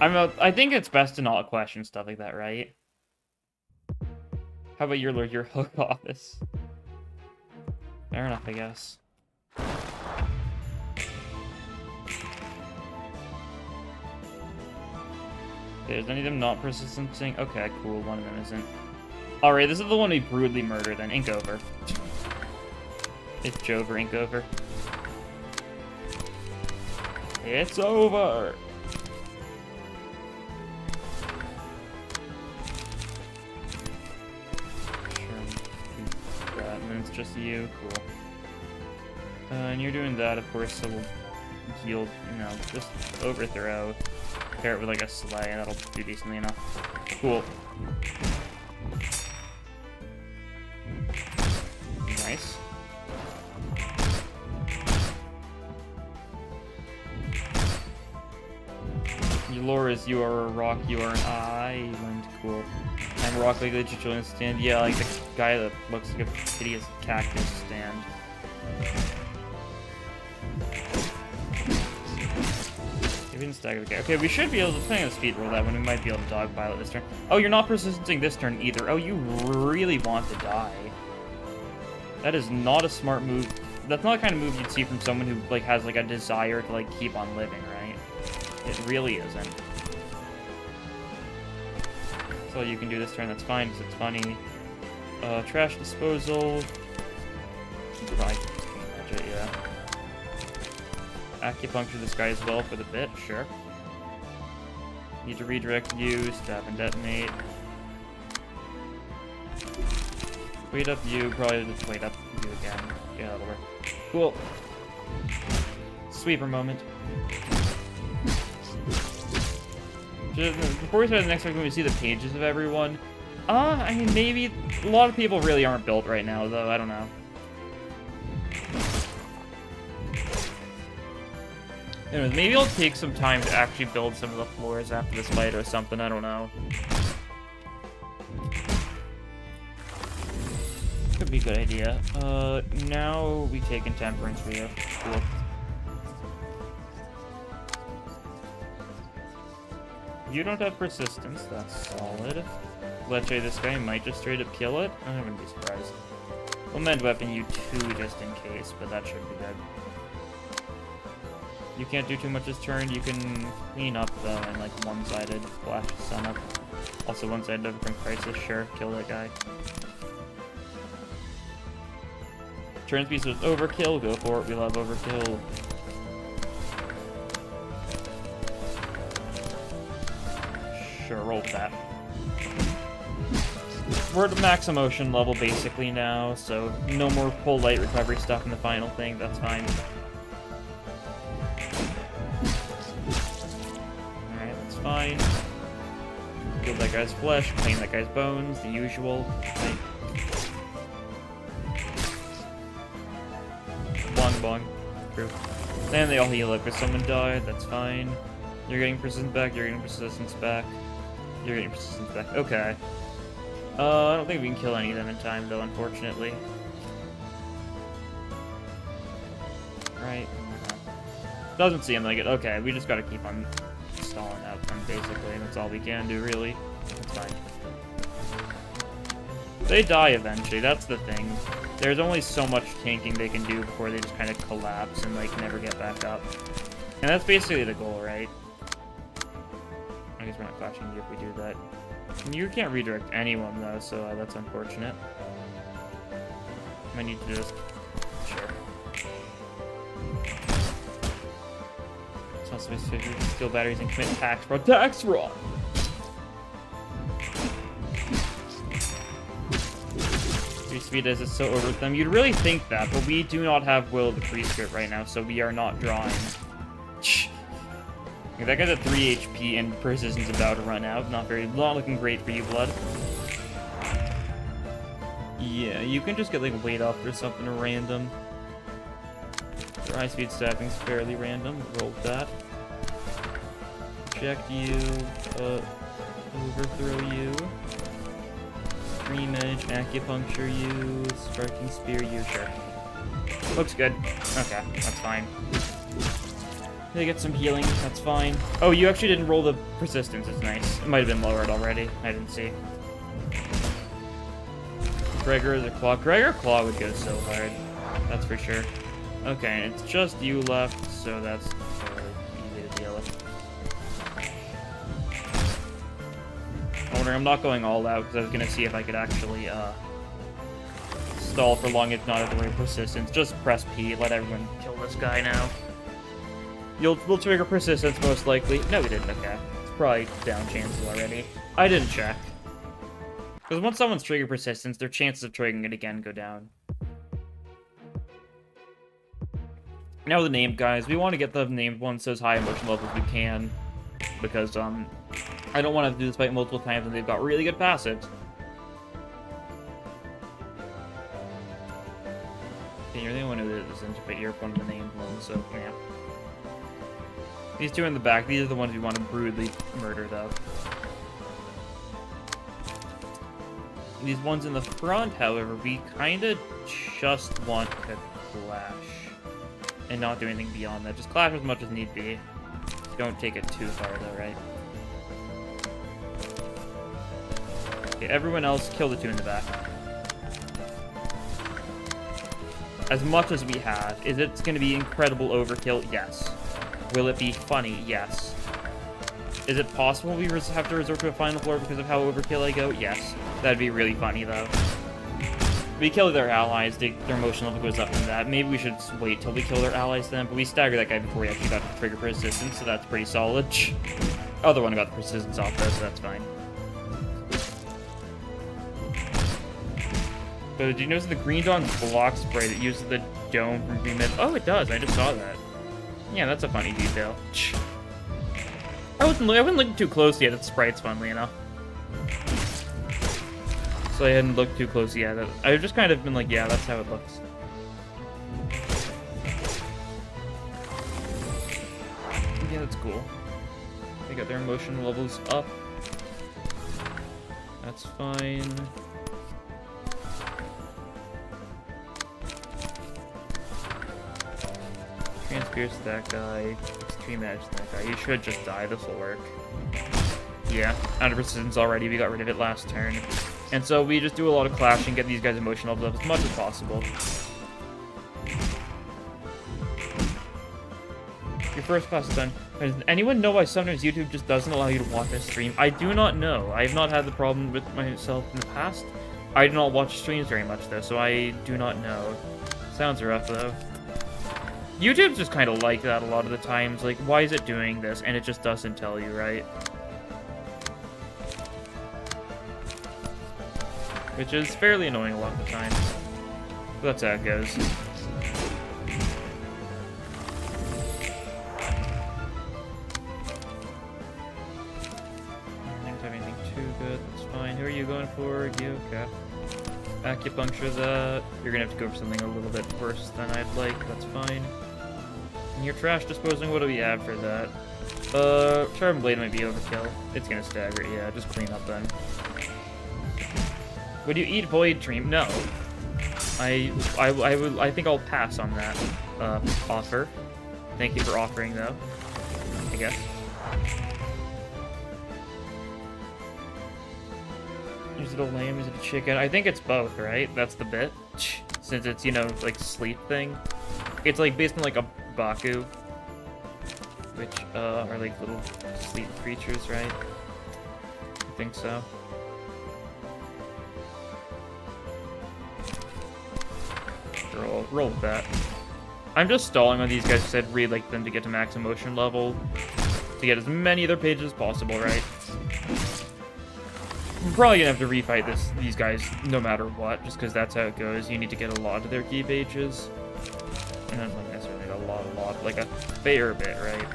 I think it's best to not question stuff like that, right? How about your lore, your hook office? Fair enough, I guess. Okay, is any of them not persistenting? Okay, cool, one of them isn't. Alright, this is the one we brutally murdered then. Ink over. It's Jover, ink over. It's over! Sure, and then it's just you, cool. And you're doing that, of course, so we'll heal, you know, just overthrow. Pair it with like a slay, and that'll do decently enough. Cool. Nice. Your lore is you are a rock, you are an island. Cool. I'm rock like the children stand. Yeah, like the guy that looks like a hideous cactus stand. Even stagger the guy. Okay, we should be able to play on the speed roll that one. We might be able to dogpilot this turn. Oh, you're not persistenting this turn either. Oh, you really want to die. That is not a smart move. That's not the kind of move you'd see from someone who like has like a desire to like keep on living, right? It really isn't. That's all you can do this turn. That's fine because it's funny. Trash disposal. Probably manage it, yeah. Acupuncture this guy as well for the bit, sure. Need to redirect you, stab and detonate. Wait up you, probably just wait up you again. Yeah, that'll work. Cool. Sweeper moment. Before we start the next segment, we see the pages of everyone. I mean, maybe a lot of people really aren't built right now, though. I don't know. Anyways, maybe I'll take some time to actually build some of the floors after this fight or something. I don't know. Could be a good idea. Now we take Intemperance for you. Cool. You don't have Persistence. That's solid. Leche, this guy might just straight up kill it. I wouldn't be surprised. We'll mend weapon you too, just in case, but that should be good. You can't do too much this turn. You can clean up though and like one-sided flash the sun up. Also one-sided overprint crisis. Sure, kill that guy. Turn speed is overkill. Go for it. We love overkill. Sure, roll that. We're at max emotion level basically now, so no more pull light recovery stuff in the final thing. That's fine. Fine. Heal that guy's flesh, clean that guy's bones, the usual. Right. Bong bong. True. And they all heal up if someone died, that's fine. You're getting persistence back, you're getting persistence back. You're getting persistence back. Okay. I don't think we can kill any of them in time though, unfortunately. Right. Doesn't seem like it. Okay, we just gotta keep on stalling out them, basically, and that's all we can do, really. That's fine. They die eventually, that's the thing. There's only so much tanking they can do before they just kind of collapse and, like, never get back up. And that's basically the goal, right? I guess we're not clashing you if we do that. You can't redirect anyone, though, so that's unfortunate. Might need to just... Sure. Steal batteries and commit tax fraud. Tax fraud! Speed as it's so over with them. You'd really think that, but we do not have Will of the Priesthood right now, so we are not drawing. Okay, that guy's at 3 HP and persistence about to run out. Not looking great for you, Blood. Yeah, you can just get like weight up or something random. Your high speed stabbing's fairly random. Roll that. Project you. Overthrow you. Stream edge, acupuncture you, striking spear you, sure. Looks good. Okay, that's fine. They get some healing, that's fine. Oh, you actually didn't roll the persistence, it's nice. It might have been lowered already, I didn't see. Gregor the Claw. Gregor Claw would go so hard, that's for sure. Okay, it's just you left, so that's fairly easy to deal with. I'm not going all out because I was going to see if I could actually stall for long, if not at the rate of persistence. Just press P, let everyone kill this guy now. We'll trigger persistence most likely. No, we didn't. Okay. It's probably down chances already. I didn't check. Because once someone's triggered persistence, their chances of triggering it again go down. Now the named guys, we want to get the named ones as high emotion level as we can, because I don't want to have to do this fight multiple times and they've got really good passives. Okay, you're the only one who isn't, but you're one of the named ones, so yeah. These two in the back, these are the ones we want to brutally murder, though. These ones in the front, however, we kind of just want to clash. And not do anything beyond that. Just clash as much as need be. Don't take it too far, though, right? Okay, everyone else, kill the two in the back. As much as we have. Is it going to be incredible overkill? Yes. Will it be funny? Yes. Is it possible we have to resort to a final floor because of how overkill I go? Yes. That'd be really funny, though. We kill their allies, their emotion level goes up from that. Maybe we should wait till we kill their allies then, but we stagger that guy before we actually got the trigger persistence, so that's pretty solid. Other one got the persistence off though, so that's fine. But did you notice the Green Dawn's block spray that uses the dome from Green Mid? Oh, it does, I just saw that. Yeah, that's a funny detail. I wouldn't look too closely at its sprites, funnily enough. So I hadn't looked too closely at it. I've just kind of been like, yeah, that's how it looks. Yeah, that's cool. They got their emotion levels up. That's fine. Transpierce that guy. Extreme Edge that guy. He should just die. This will work. Yeah, out of persistence already. We got rid of it last turn. And so we just do a lot of clashing, get these guys emotional up as much as possible. Your first class is done. Does anyone know why sometimes YouTube just doesn't allow you to watch a stream? I do not know. I have not had the problem with myself in the past. I do not watch streams very much though, so I do not know. Sounds rough though. YouTube's just kind of like that a lot of the times. Like, why is it doing this? And it just doesn't tell you, right? Which is fairly annoying a lot of the time. But that's how it goes. I don't have anything too good, that's fine. Who are you going for? You, okay. Acupuncture that. You're gonna have to go for something a little bit worse than I'd like, that's fine. And your trash disposing, what do we have for that? Sharp Blade might be overkill. It's gonna stagger, yeah, just clean up then. Would you eat Void Dream? No. I think I'll pass on that offer. Thank you for offering, though. I guess. Is it a lamb? Is it a chicken? I think it's both, right? That's the bit. Since it's, you know, like sleep thing. It's like based on like a Baku, which are like little sleep creatures, right? I think so. Roll with that. I'm just stalling on these guys because I'd really like them to get to max emotion level to get as many of their pages as possible, right? I'm probably gonna have to refight these guys no matter what, just because that's how it goes. You need to get a lot of their key pages. And not like necessarily a lot, like a fair bit, right?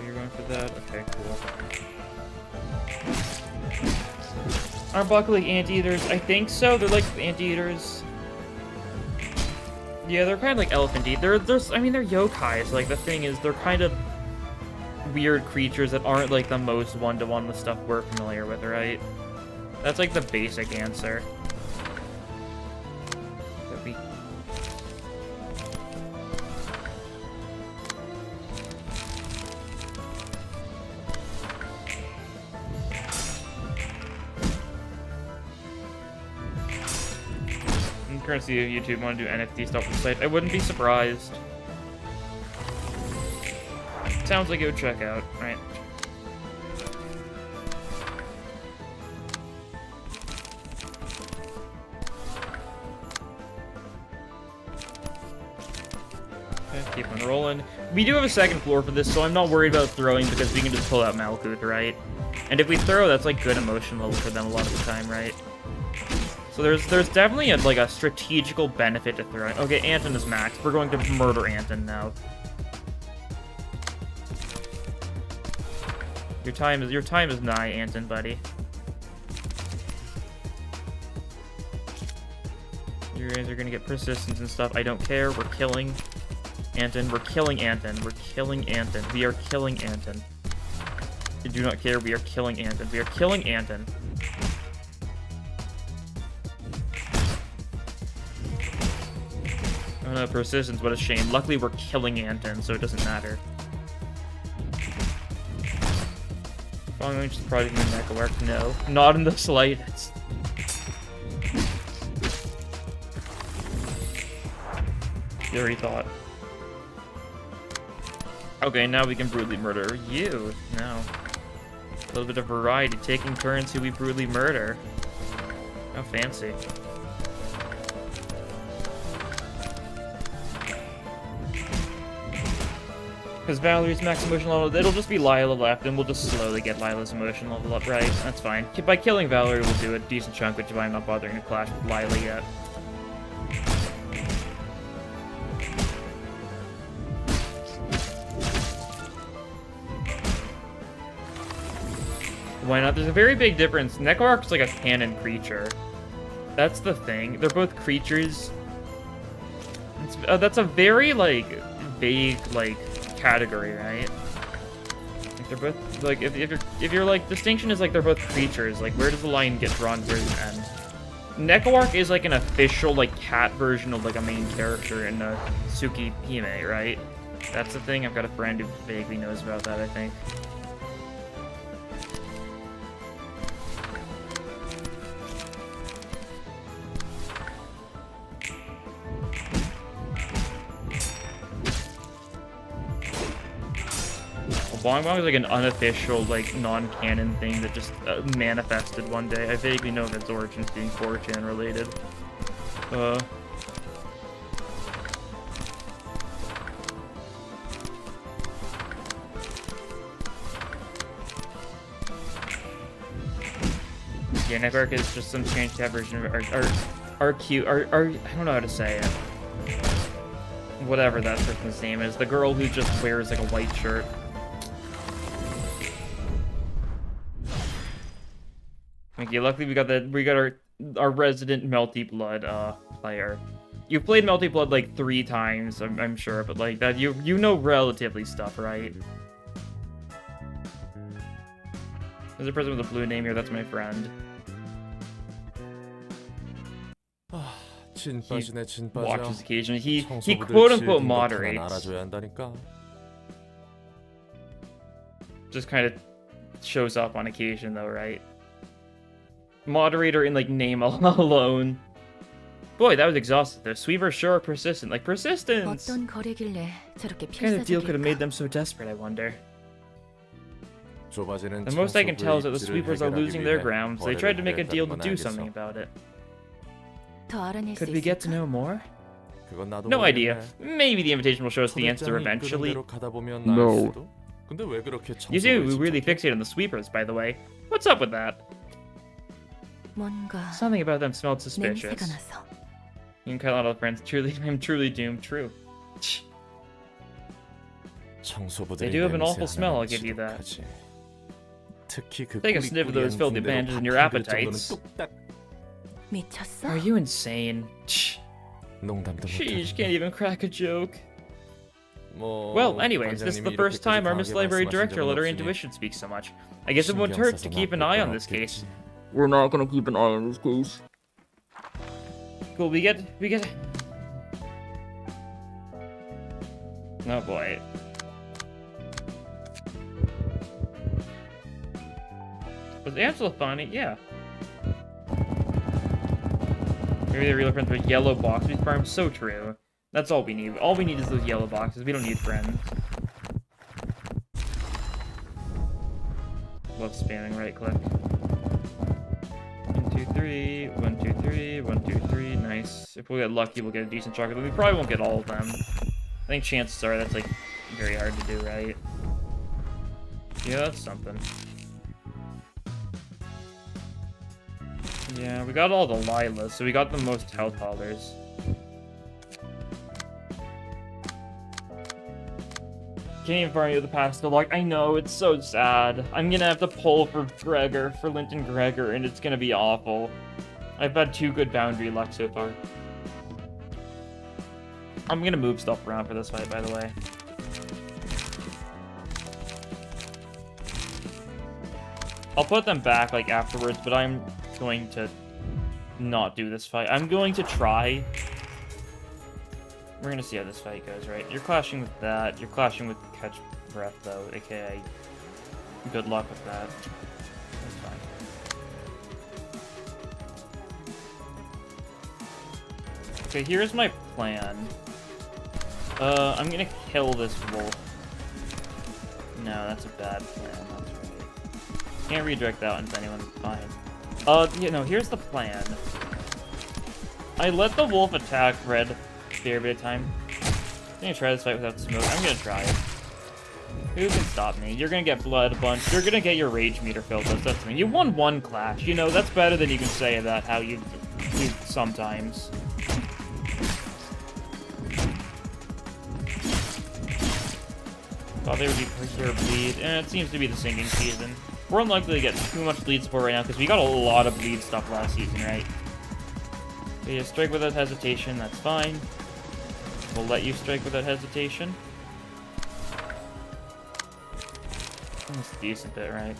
You're going for that? Okay, cool. Aren't Baku like anteaters? I think so. They're like anteaters. Yeah, they're kind of like elephant eat. I mean, they're yokais. Like, the thing is, they're kind of weird creatures that aren't like the most one-to-one with stuff we're familiar with, right? That's like the basic answer. I'm trying to see if YouTube want to do NFT stuff on the site. I wouldn't be surprised. Sounds like it would check out, right? Okay, keep on rolling. We do have a second floor for this, so I'm not worried about throwing because we can just pull out Malkuth, right? And if we throw, that's like good emotion level for them a lot of the time, right? So there's definitely a strategical benefit to throwing. Okay, Anton is max. We're going to murder Anton now. Your time is nigh, Anton, buddy. You guys are gonna get persistence and stuff. I don't care. We're killing Anton. We're killing Anton. We're killing Anton. We are killing Anton. I do not care. We are killing Anton. We are killing Anton. Oh no, persistence. What a shame. Luckily, we're killing Anton, so it doesn't matter. Long range is probably gonna make it work. No, not in the slightest. You already thought. Okay, now we can brutally murder you. Now, a little bit of variety. Taking turns who we brutally murder. How fancy. Because Valerie's max emotion level, it'll just be Lila left, and we'll just slowly get Lila's emotion level up, right? That's fine. By killing Valerie, we'll do a decent chunk, which is why I'm not bothering to clash with Lila yet. Why not? There's a very big difference. Necroarch's like a canon creature. That's the thing. They're both creatures. That's a very, like, vague, like, category, right? Like, they're both, like, if you're like, distinction is like they're both creatures. Like, where does the line get drawn? Where does it end? Necroarch is like an official, like, cat version of, like, a main character in Suki Hime, right? That's the thing. I've got a friend who vaguely knows about that, I think. Bongbong is like an unofficial, like, non-canon thing that just manifested one day. I vaguely know of its origins being 4chan related. Yeah, Necroarch is just some changed cat version of RQ, I don't know how to say it. Whatever that person's name is. The girl who just wears, like, a white shirt. Okay, luckily we got our resident Melty Blood player. You've played Melty Blood like 3 times, I'm sure, but like that you know relatively stuff, right? There's a person with a blue name here. That's my friend. 진 빠지네 진 He watches 빠져. occasionally. He 청소부들 quote unquote 질긴 것도 moderates. 알아줘야 한다니까. Just kind of shows up on occasion though, right? Moderator in like name alone. Boy, that was exhausting. The Sweepers sure are persistent. Like persistence. 어떤 거래길래 저렇게 What kind of deal could have made 필사적일까? them so desperate, I wonder. 좁아지는 The most I can tell is that the 청소부의 Sweepers are 입지를 losing their 해결하기 ground, so they 위해 tried to make a 거래를 deal to 하겠다는 do 건 something 알겠어. about it. 더 알아낼 수 Could we get to 있을까? know more? 그건 나도 No idea. 모르겠네. Maybe the invitation will show us the answer 초대장이 eventually. 이끄는 대로 가다 보면 No. 나을 수도? 근데 왜 그렇게 You see, we 청소부에 really 집착해? fixate on the Sweepers, by the way. What's up with that? 뭔가 Something about them smelled 냄새가 suspicious. 나서. You can cut out all the friends. I'm truly doomed. True. 청소부들이 They do have an awful 냄새 smell, I'll 하나는 give you that. 지독하지. 특히 그 Take a sniff of those 꾸리꾸리한 filthy 붕대는 bandages and your 방탄 그릇 정도는 appetites. 뚝딱. 미쳤어? Are you insane? 농담도 Sheesh, 못하네. can't even crack a joke. 뭐, Well, anyways, this is the 관장님이 first time our 이렇게까지 Miss 강하게 Library 말씀하신 Director 적은 let her 없으니 intuition speak so much. I guess it won't 신경 hurt 써서 to keep an 나쁠 eye 건 on this case. 없겠지. We're not gonna keep an eye on this case. Cool, we get... Oh boy. Was Angela funny? Yeah. Maybe the real friends with yellow boxes farm. So true. That's all we need. All we need is those yellow boxes. We don't need friends. Love spamming right click. 1, 2, 3. 1, 2, 3. 1, 2, 3. Nice. If we get lucky, we'll get a decent chocolate, but we probably won't get all of them. I think chances are that's like very hard to do, right? Yeah, that's something. Yeah, we got all the Lilas, so we got the most health haulers. Can't even find you the pastel lock. I know, it's so sad. I'm gonna have to pull for Gregor, for Linton Gregor, and it's gonna be awful. I've had 2 good boundary luck so far. I'm gonna move stuff around for this fight, by the way. I'll put them back, like, afterwards, but I'm going to not do this fight. I'm going to try. We're gonna see how this fight goes, right? You're clashing with that. You're clashing with Catch Breath, though, aka good luck with that. That's fine. Okay, here's my plan. I'm gonna kill this wolf. No, that's a bad plan. That's right. Can't redirect that into anyone. Fine. You know, here's the plan. I let the wolf attack red fair bit of time. I'm gonna try this fight without smoke. I'm gonna try it. Who can stop me? You're gonna get blood a bunch. You're gonna get your rage meter filled. That's the thing. You won 1 clash. You know, that's better than you can say about how you sometimes. Thought they would be Preserve Bleed, and it seems to be the sinking season. We're unlikely to get too much bleed support right now because we got a lot of bleed stuff last season, right? So you strike without hesitation, that's fine. We'll let you strike without hesitation. That's a decent bit, right?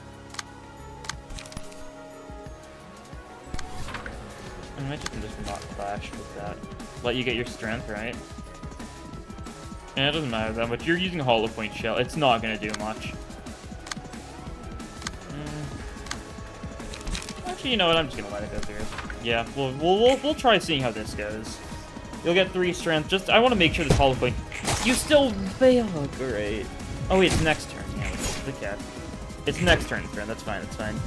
I might just not clash with that. Let you get your strength, right? Yeah, it doesn't matter that much. You're using Hollow Point Shell. It's not gonna do much. Actually, you know what? I'm just gonna let it go through. Yeah, we'll try seeing how this goes. You'll get 3 strength. Just I want to make sure this Hollow Point. You still fail. Great. Oh wait, it's next turn. Yeah, it's the cat. It's next turn. That's fine. That's fine.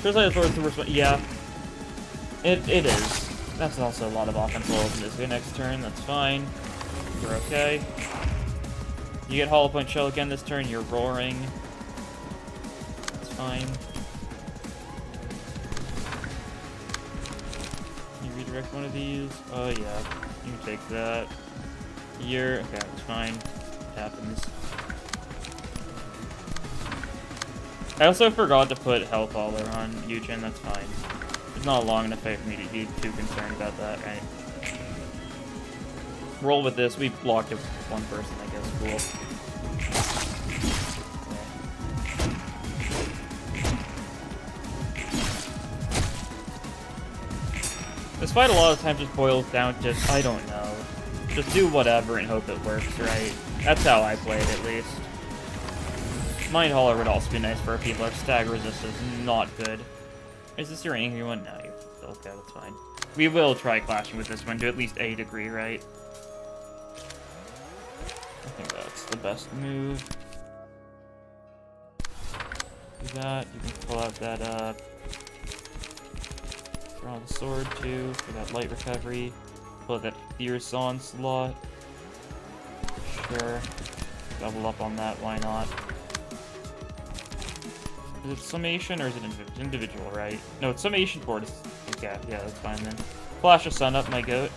Feels like it's the worst one. Yeah. It is. That's also a lot of offense rolls in this next turn. That's fine. We're okay. You get Hollow Point Shell again this turn, you're roaring. That's fine. You redirect one of these. Oh yeah, you can take that. Here, okay, that's fine. It happens. I also forgot to put Health Hauler on Yujin, that's fine. It's not a long enough fight for me to be too concerned about that, right? Roll with this. We blocked it with 1 person, I guess. Cool. This fight a lot of times just boils down to, I don't know. Just do whatever and hope it works, right? That's how I play it, at least. Mind Hauler would also be nice for people if stagger resist is not good. Is this your angry one? No, you're okay, that's fine. We will try clashing with this one to at least a degree, right? I think that's the best move. Do that. You can pull out that, draw the sword, too, for that light recovery. Pull out that Fierce Onslaught. Sure. Double up on that, why not? Is it summation, or is it individual, right? No, it's summation board. Okay, yeah, that's fine then. Flash a sun up, my goat.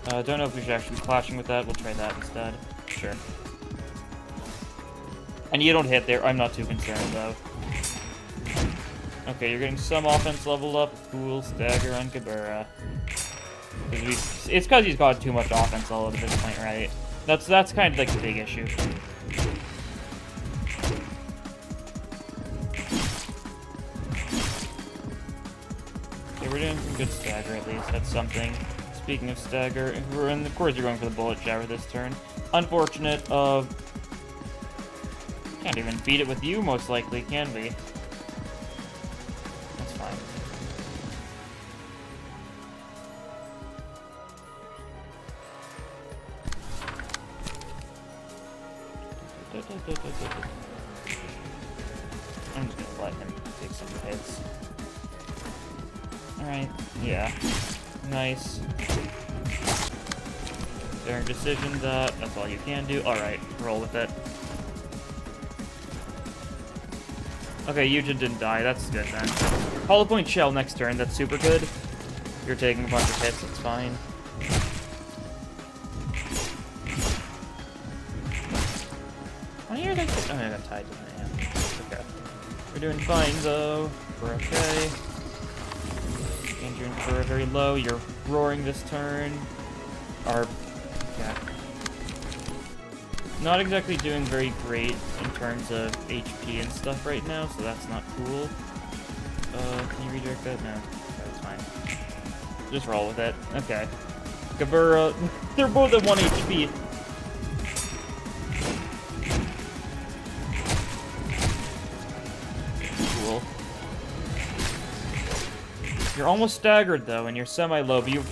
Don't know if we should actually be clashing with that. We'll try that instead. Sure. And you don't hit there. I'm not too concerned, though. Okay, you're getting some offense leveled up. Cool. Stagger on Kabura. It's because he's got too much offense leveled at this point, right? That's kind of like the big issue. Okay, we're doing some good stagger at least. That's something. Speaking of stagger, and of course you're going for the bullet shower this turn. Unfortunate. Can't even beat it with you, most likely, can we? That's fine. I'm just gonna let him take some hits. Alright, yeah. Nice. Daring decision that. That's all you can do. Alright, roll with it. Okay, Yujin didn't die. That's good then. Hollow Point Shell next turn. That's super good. You're taking a bunch of hits. That's fine. Why are they? Oh, I got tied to my hand. Okay. We're doing fine though. We're okay. Injuring for very low. You're roaring this turn. Yeah. Not exactly doing very great in terms of HP and stuff right now, so that's not cool. Can you redirect that? No. That's fine. Just roll with it. Okay. Gabura, they're both at 1 HP. Cool. You're almost staggered though, and you're semi-low, but you're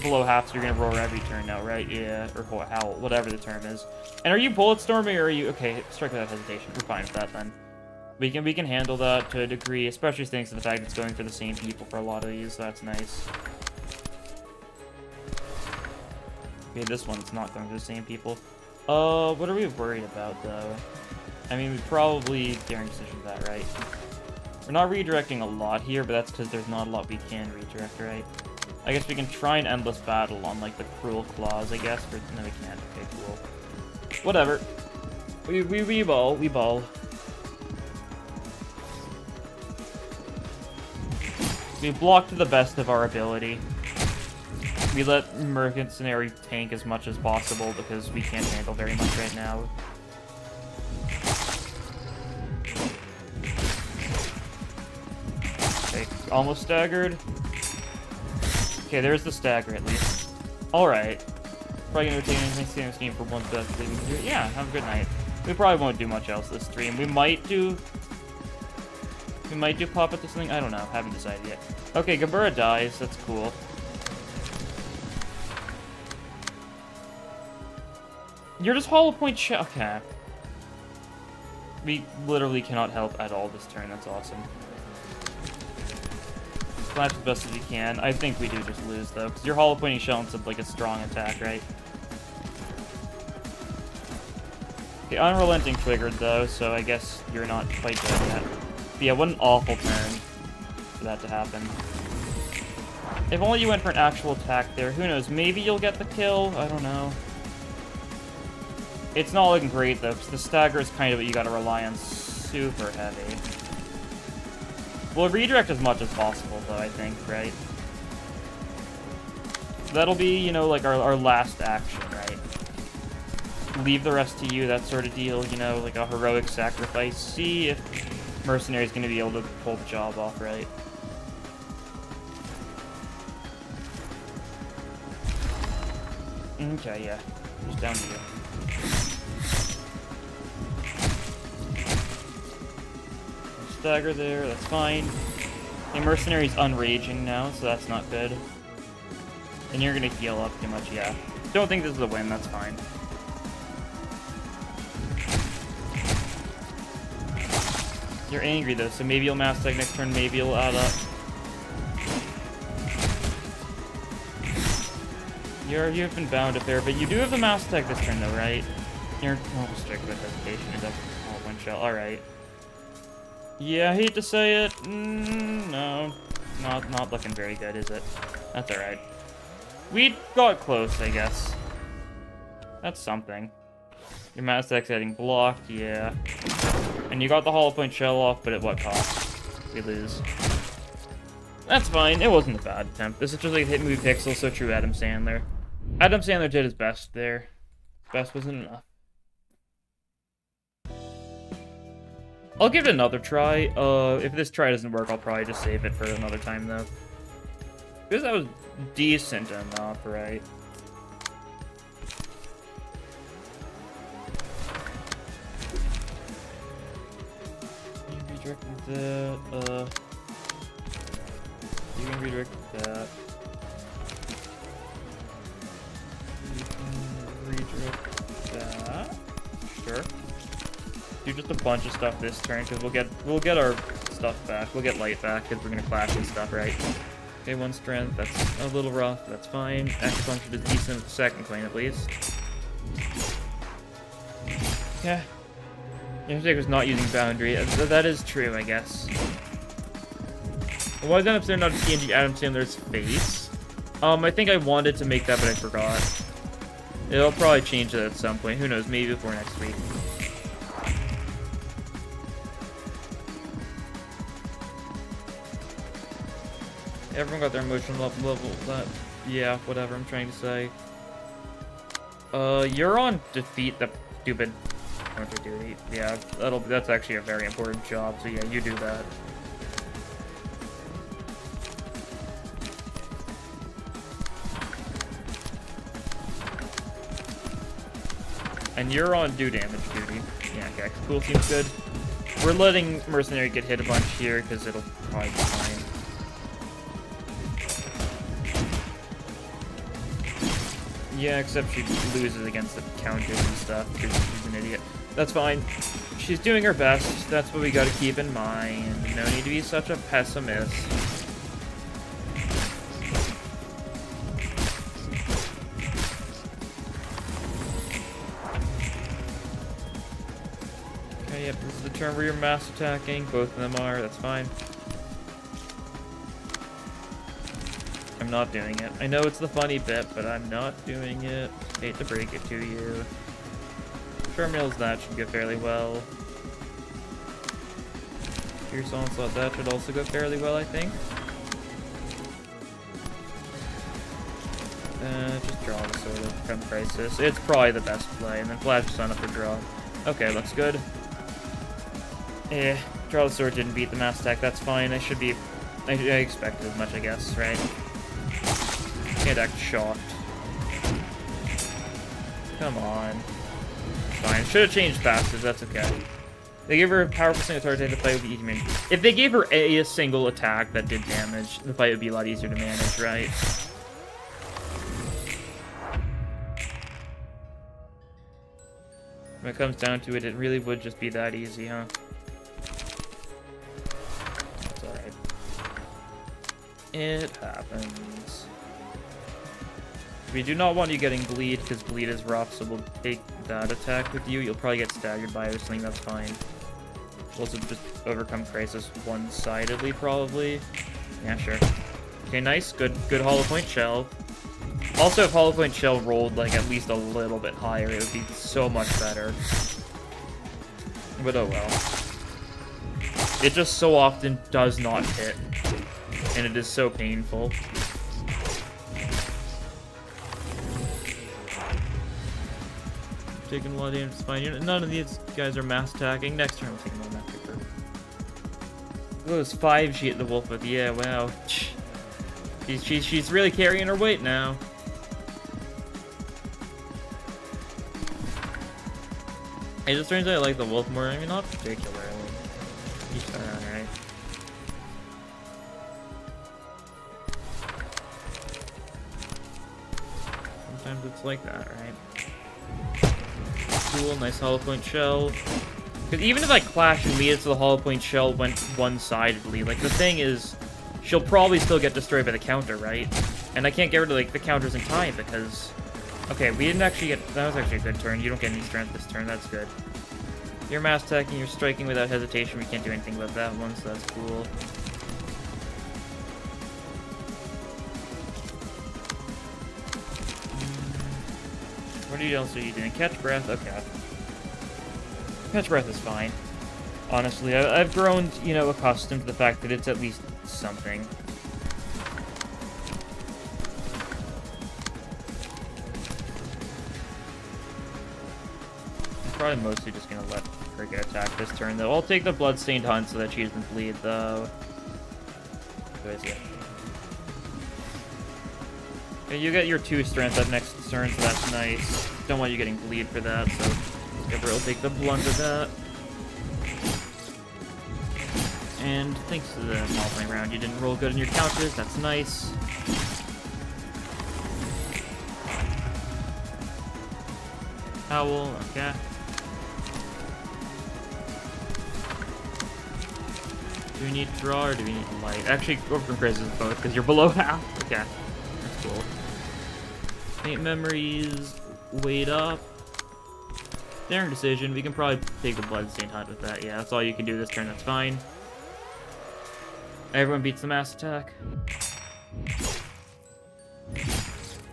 below half, so you're gonna roar every turn now, right? Yeah, or howl, whatever the term is. And are you bullet storming, or are you okay? Strike without hesitation. We're fine with that then. We can handle that to a degree, especially thanks to the fact it's going for the same people for a lot of these. That's nice. Okay, this one's not going for the same people. What are we worried about though? I mean, we probably daring decision that, right? We're not redirecting a lot here, but that's because there's not a lot we can redirect, right? I guess we can try an endless battle on, like, the cruel claws, I guess. No, we can't. Okay, cool. Whatever. We ball. We ball. We block to the best of our ability. We let Mercenary tank as much as possible because we can't handle very much right now. Okay, almost staggered. Okay, there's the stagger at least. Alright. Probably gonna retain anything this game for one best thing we can do. Yeah, have a good night. We probably won't do much else this stream. We might do pop at this thing. I don't know. Haven't decided yet. Okay, Gabura dies. That's cool. You're just hollow point shell. Okay. We literally cannot help at all this turn. That's awesome. Flash as best as you can. I think we do just lose though, because you're hollow pointing shell into like a strong attack, right? Okay, unrelenting triggered though, so I guess you're not quite doing that. But yeah, what an awful turn for that to happen. If only you went for an actual attack there. Who knows? Maybe you'll get the kill. I don't know. It's not looking great though, because the stagger is kind of what you gotta rely on super heavy. We'll redirect as much as possible though, I think, right? That'll be, you know, like our last action, right? Leave the rest to you, that sort of deal, you know, like a heroic sacrifice. See if Mercenary's gonna be able to pull the job off, right? Okay, yeah. Just down to you. Stagger there, that's fine. The Mercenary's unraging now, so that's not good. And you're gonna heal up too much, yeah. Don't think this is a win, that's fine. You're angry though, so maybe you'll mass tag next turn, maybe you'll add up. You've been bound up there, but you do have the mass tag this turn though, right? You're almost strict with hesitation, you're definitely one shell, alright. Yeah, I hate to say it. No. Not looking very good, is it? That's alright. We got close, I guess. That's something. Your mass deck's getting blocked, yeah. And you got the hollow point shell off, but at what cost? We lose. That's fine. It wasn't a bad attempt. This is just like hit movie pixel, so true Adam Sandler. Adam Sandler did his best there. Best wasn't enough. I'll give it another try. If this try doesn't work, I'll probably just save it for another time, though. Because that was decent enough, right? You can redirect that. You can redirect that. You can redirect that. Sure. Do just a bunch of stuff this turn because we'll get our stuff back. We'll get light back because we're gonna clash and stuff, right? Okay, one strength. That's a little rough. That's fine. Acupuncture is decent with the second coin at least. Yeah. Your mistake was not using boundary. That is true, I guess. Why is that upstairs not changing Adam Sandler's face? I think I wanted to make that, but I forgot. It'll probably change it at some point. Who knows? Maybe before next week. Everyone got their emotional level. That, yeah, whatever I'm trying to say. You're on defeat the stupid counter duty. Yeah, that's actually a very important job. So yeah, you do that. And you're on do damage duty. Yeah, okay, cool, seems good. We're letting Mercenary get hit a bunch here because it'll probably be fine. Yeah, except she loses against the counters and stuff because she's an idiot. That's fine. She's doing her best. That's what we gotta keep in mind. No need to be such a pessimist. Okay, yep, this is the turn where you're mass attacking. Both of them are. That's fine. I'm not doing it. I know it's the funny bit, but I'm not doing it. Hate to break it to you. Terminals, that should go fairly well. Fierce Onslaught, that should also go fairly well, I think. Just draw the Sword from Crisis. It's probably the best play, and then Flash Sun up for draw. Okay, looks good. Draw the Sword didn't beat the mass attack, that's fine. I should be... I expected as much, I guess, right? Can't act shocked. Come on. Fine. Should have changed passive, that's okay. They gave her a powerful single target attack, the fight would be easy to manage. If they gave her a single attack that did damage, the fight would be a lot easier to manage, right? When it comes down to it, it really would just be that easy, huh? That's alright. It happens. We do not want you getting bleed, because bleed is rough, so we'll take that attack with you. You'll probably get staggered by it or something, that's fine. We'll also just overcome Crisis one-sidedly, probably. Yeah, sure. Okay, nice. Good Hollow Point Shell. Also, if Hollow Point Shell rolled, like, at least a little bit higher, it would be so much better. But oh well. It just so often does not hit. And it is so painful. Taking a lot of damage, it's fine. None of these guys are mass attacking. Next turn, we'll take more mass attack. Those 5 she hit the wolf with. Yeah, wow. She's really carrying her weight now. It just turns out I like the wolf more. I mean, not particularly. Each turn, right? Sometimes it's like that, right? Cool, nice Hollow Point Shell. Because even if I clash and lead it to the Hollow Point Shell went one-sidedly, like, the thing is, she'll probably still get destroyed by the counter, right? And I can't get rid of, like, the counters in time, because... Okay, we didn't actually get... That was actually a good turn. You don't get any strength this turn, that's good. You're mass attacking, you're striking without hesitation. We can't do anything about that one, so that's cool. What else are you doing? Catch Breath? Okay. Catch Breath is fine. Honestly, I've grown, you know, accustomed to the fact that it's at least something. I'm probably mostly just gonna let her get attacked this turn, though. I'll take the Bloodstained Hunt so that she doesn't bleed, though. Who is it? Okay, you get your 2 strength up next turn, so that's nice. Don't want you getting bleed for that, so Gabriel will take the blunt of that. And thanks to the modeling round, you didn't roll good in your counters, that's nice. Owl, okay. Do we need draw or do we need light? Actually, Overcome Crisis is both, because you're below half. Okay, that's cool. Paint Memories, wait up. Daring decision. We can probably take the Bloodstained Hunt with that. Yeah, that's all you can do this turn. That's fine. Everyone beats the mass attack.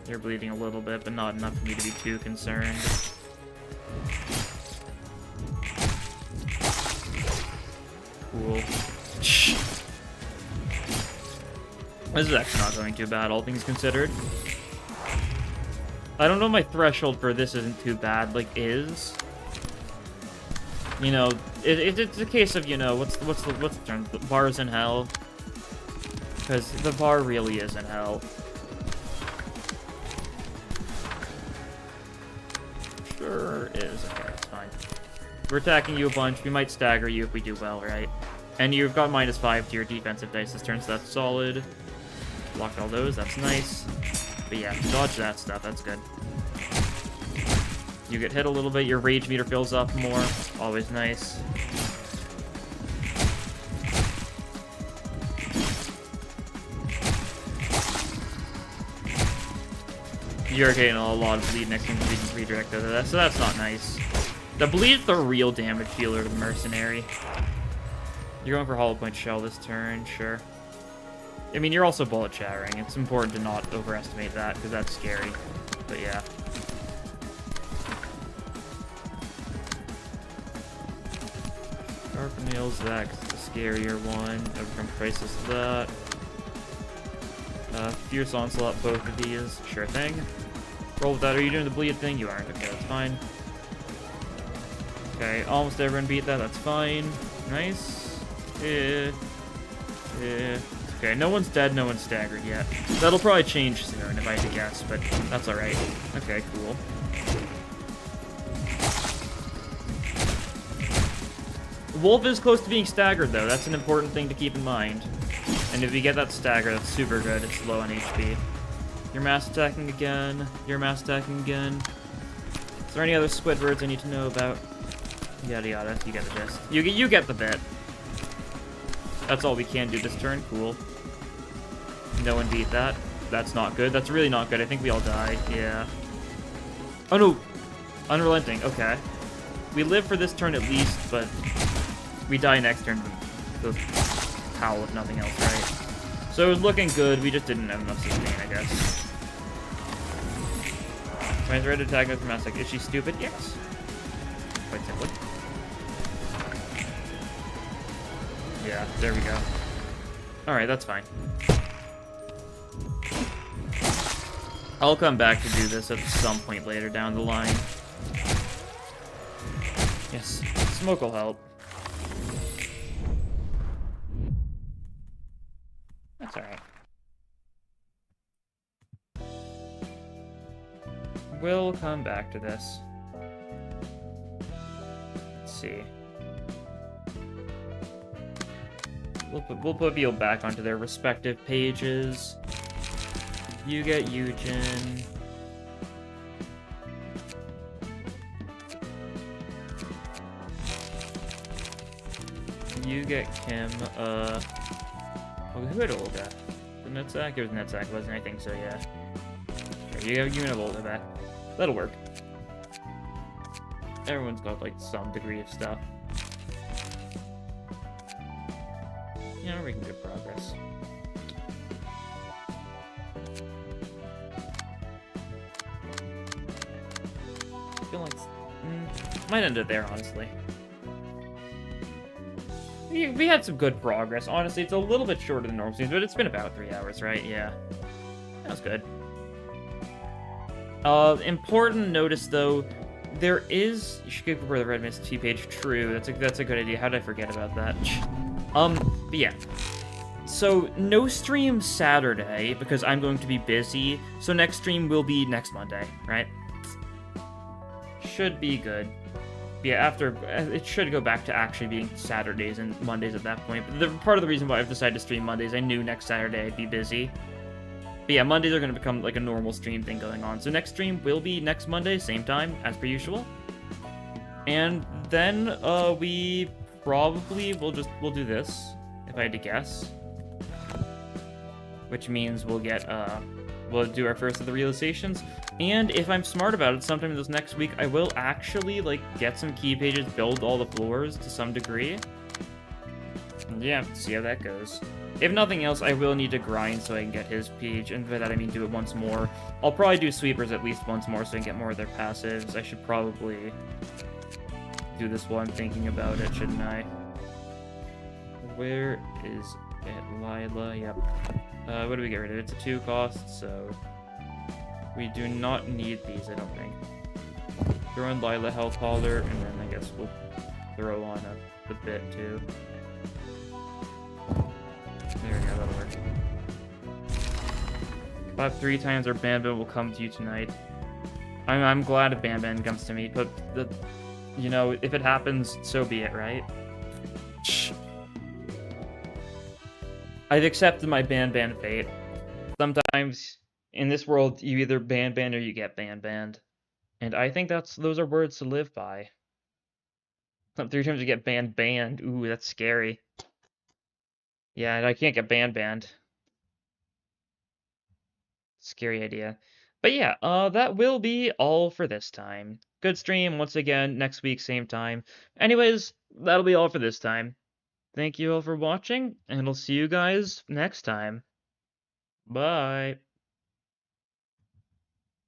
They're bleeding a little bit, but not enough for me to be too concerned. Cool. This is actually not going too bad, all things considered. I don't know, my threshold for this isn't too bad, like, is. You know, it's a case of, you know, what's the term? The bar's in hell. Because the bar really is in hell. Sure is. Okay, that's fine. We're attacking you a bunch. We might stagger you if we do well, right? And you've got -5 to your defensive dice this turn, so that's solid. Blocked all those, that's nice. But yeah, dodge that stuff, that's good. You get hit a little bit, your rage meter fills up more. Always nice. You're getting a lot of bleed next time you can redirect out of that, so that's not nice. The bleed's the real damage dealer of the mercenary. You're going for Hollow Point Shell this turn, sure. I mean, you're also bullet shattering. It's important to not overestimate that, because that's scary. But yeah. Sharp Nails, that, 'cause it's a scarier one. Overcome Crisis, that. Fierce Onslaught, both of these. Sure thing. Roll with that. Are you doing the bleed thing? You aren't. Okay, that's fine. Okay, almost everyone beat that. That's fine. Nice. Okay, no one's dead, no one's staggered yet. That'll probably change soon if I had to guess, but that's alright. Okay, cool. Wolf is close to being staggered, though. That's an important thing to keep in mind. And if we get that stagger, that's super good. It's low on HP. You're mass attacking again. You're mass attacking again. Is there any other Squidwards I need to know about? Yada yada. You get the gist. You get the bit. That's all we can do this turn. Cool. No one beat that. That's not good. That's really not good. I think we all die. Yeah. Oh no! Unrelenting. Okay. We live for this turn at least, but we die next turn to howl if nothing else, right? So it was looking good. We just didn't have enough sustain, I guess. Tries ready to attack with mass attack. Is she stupid? Yes. Quite simply. Yeah, there we go. Alright, that's fine. I'll come back to do this at some point later down the line. Yes, smoke will help. That's alright. We'll come back to this. Let's see. We'll put people back onto their respective pages. You get Eugen. You get Kim. Oh, who had Olga? The Netsack? It was Netsack, wasn't it? I think so, yeah. There you have Olga back. That'll work. Everyone's got, like, some degree of stuff. Yeah, we're making good progress. I feel like might end it there, honestly. We had some good progress. Honestly, it's a little bit shorter than normal scenes, but it's been about 3 hours, right? Yeah. That was good. Important notice, though, there is... You should go for the Red Mist T-page. True, that's a good idea. How did I forget about that? But yeah. So, no stream Saturday, because I'm going to be busy. So next stream will be next Monday, right? Should be good. Yeah, after... It should go back to actually being Saturdays and Mondays at that point. But part of the reason why I've decided to stream Mondays, I knew next Saturday I'd be busy. But yeah, Mondays are going to become like a normal stream thing going on. So next stream will be next Monday, same time, as per usual. And then, we probably we'll do this, if I had to guess. Which means we'll get, we'll do our first of the realizations. And if I'm smart about it, sometime this next week, I will actually, like, get some key pages, build all the floors to some degree. And yeah, see how that goes. If nothing else, I will need to grind so I can get his page, and by that I mean do it once more. I'll probably do sweepers at least once more so I can get more of their passives. I should probably do this while I'm thinking about it, shouldn't I? Where is it? Lila, yep. What do we get rid of? It's a 2 cost, so we do not need these, I don't think. Throw in Lila Health Holder, and then I guess we'll throw on the bit too. There we go, that'll work. About 3 times our Banban will come to you tonight. I'm glad if Banban comes to me, but you know, if it happens, so be it, right? Shh. I've accepted my Banban fate. Sometimes in this world, you either Banban or you get Banbanned, and I think those are words to live by. 3 times you get banned. Ooh, that's scary. Yeah, I can't get banned. Scary idea. But yeah, that will be all for this time. Good stream once again, next week, same time. Anyways, that'll be all for this time. Thank you all for watching, and I'll see you guys next time. Bye.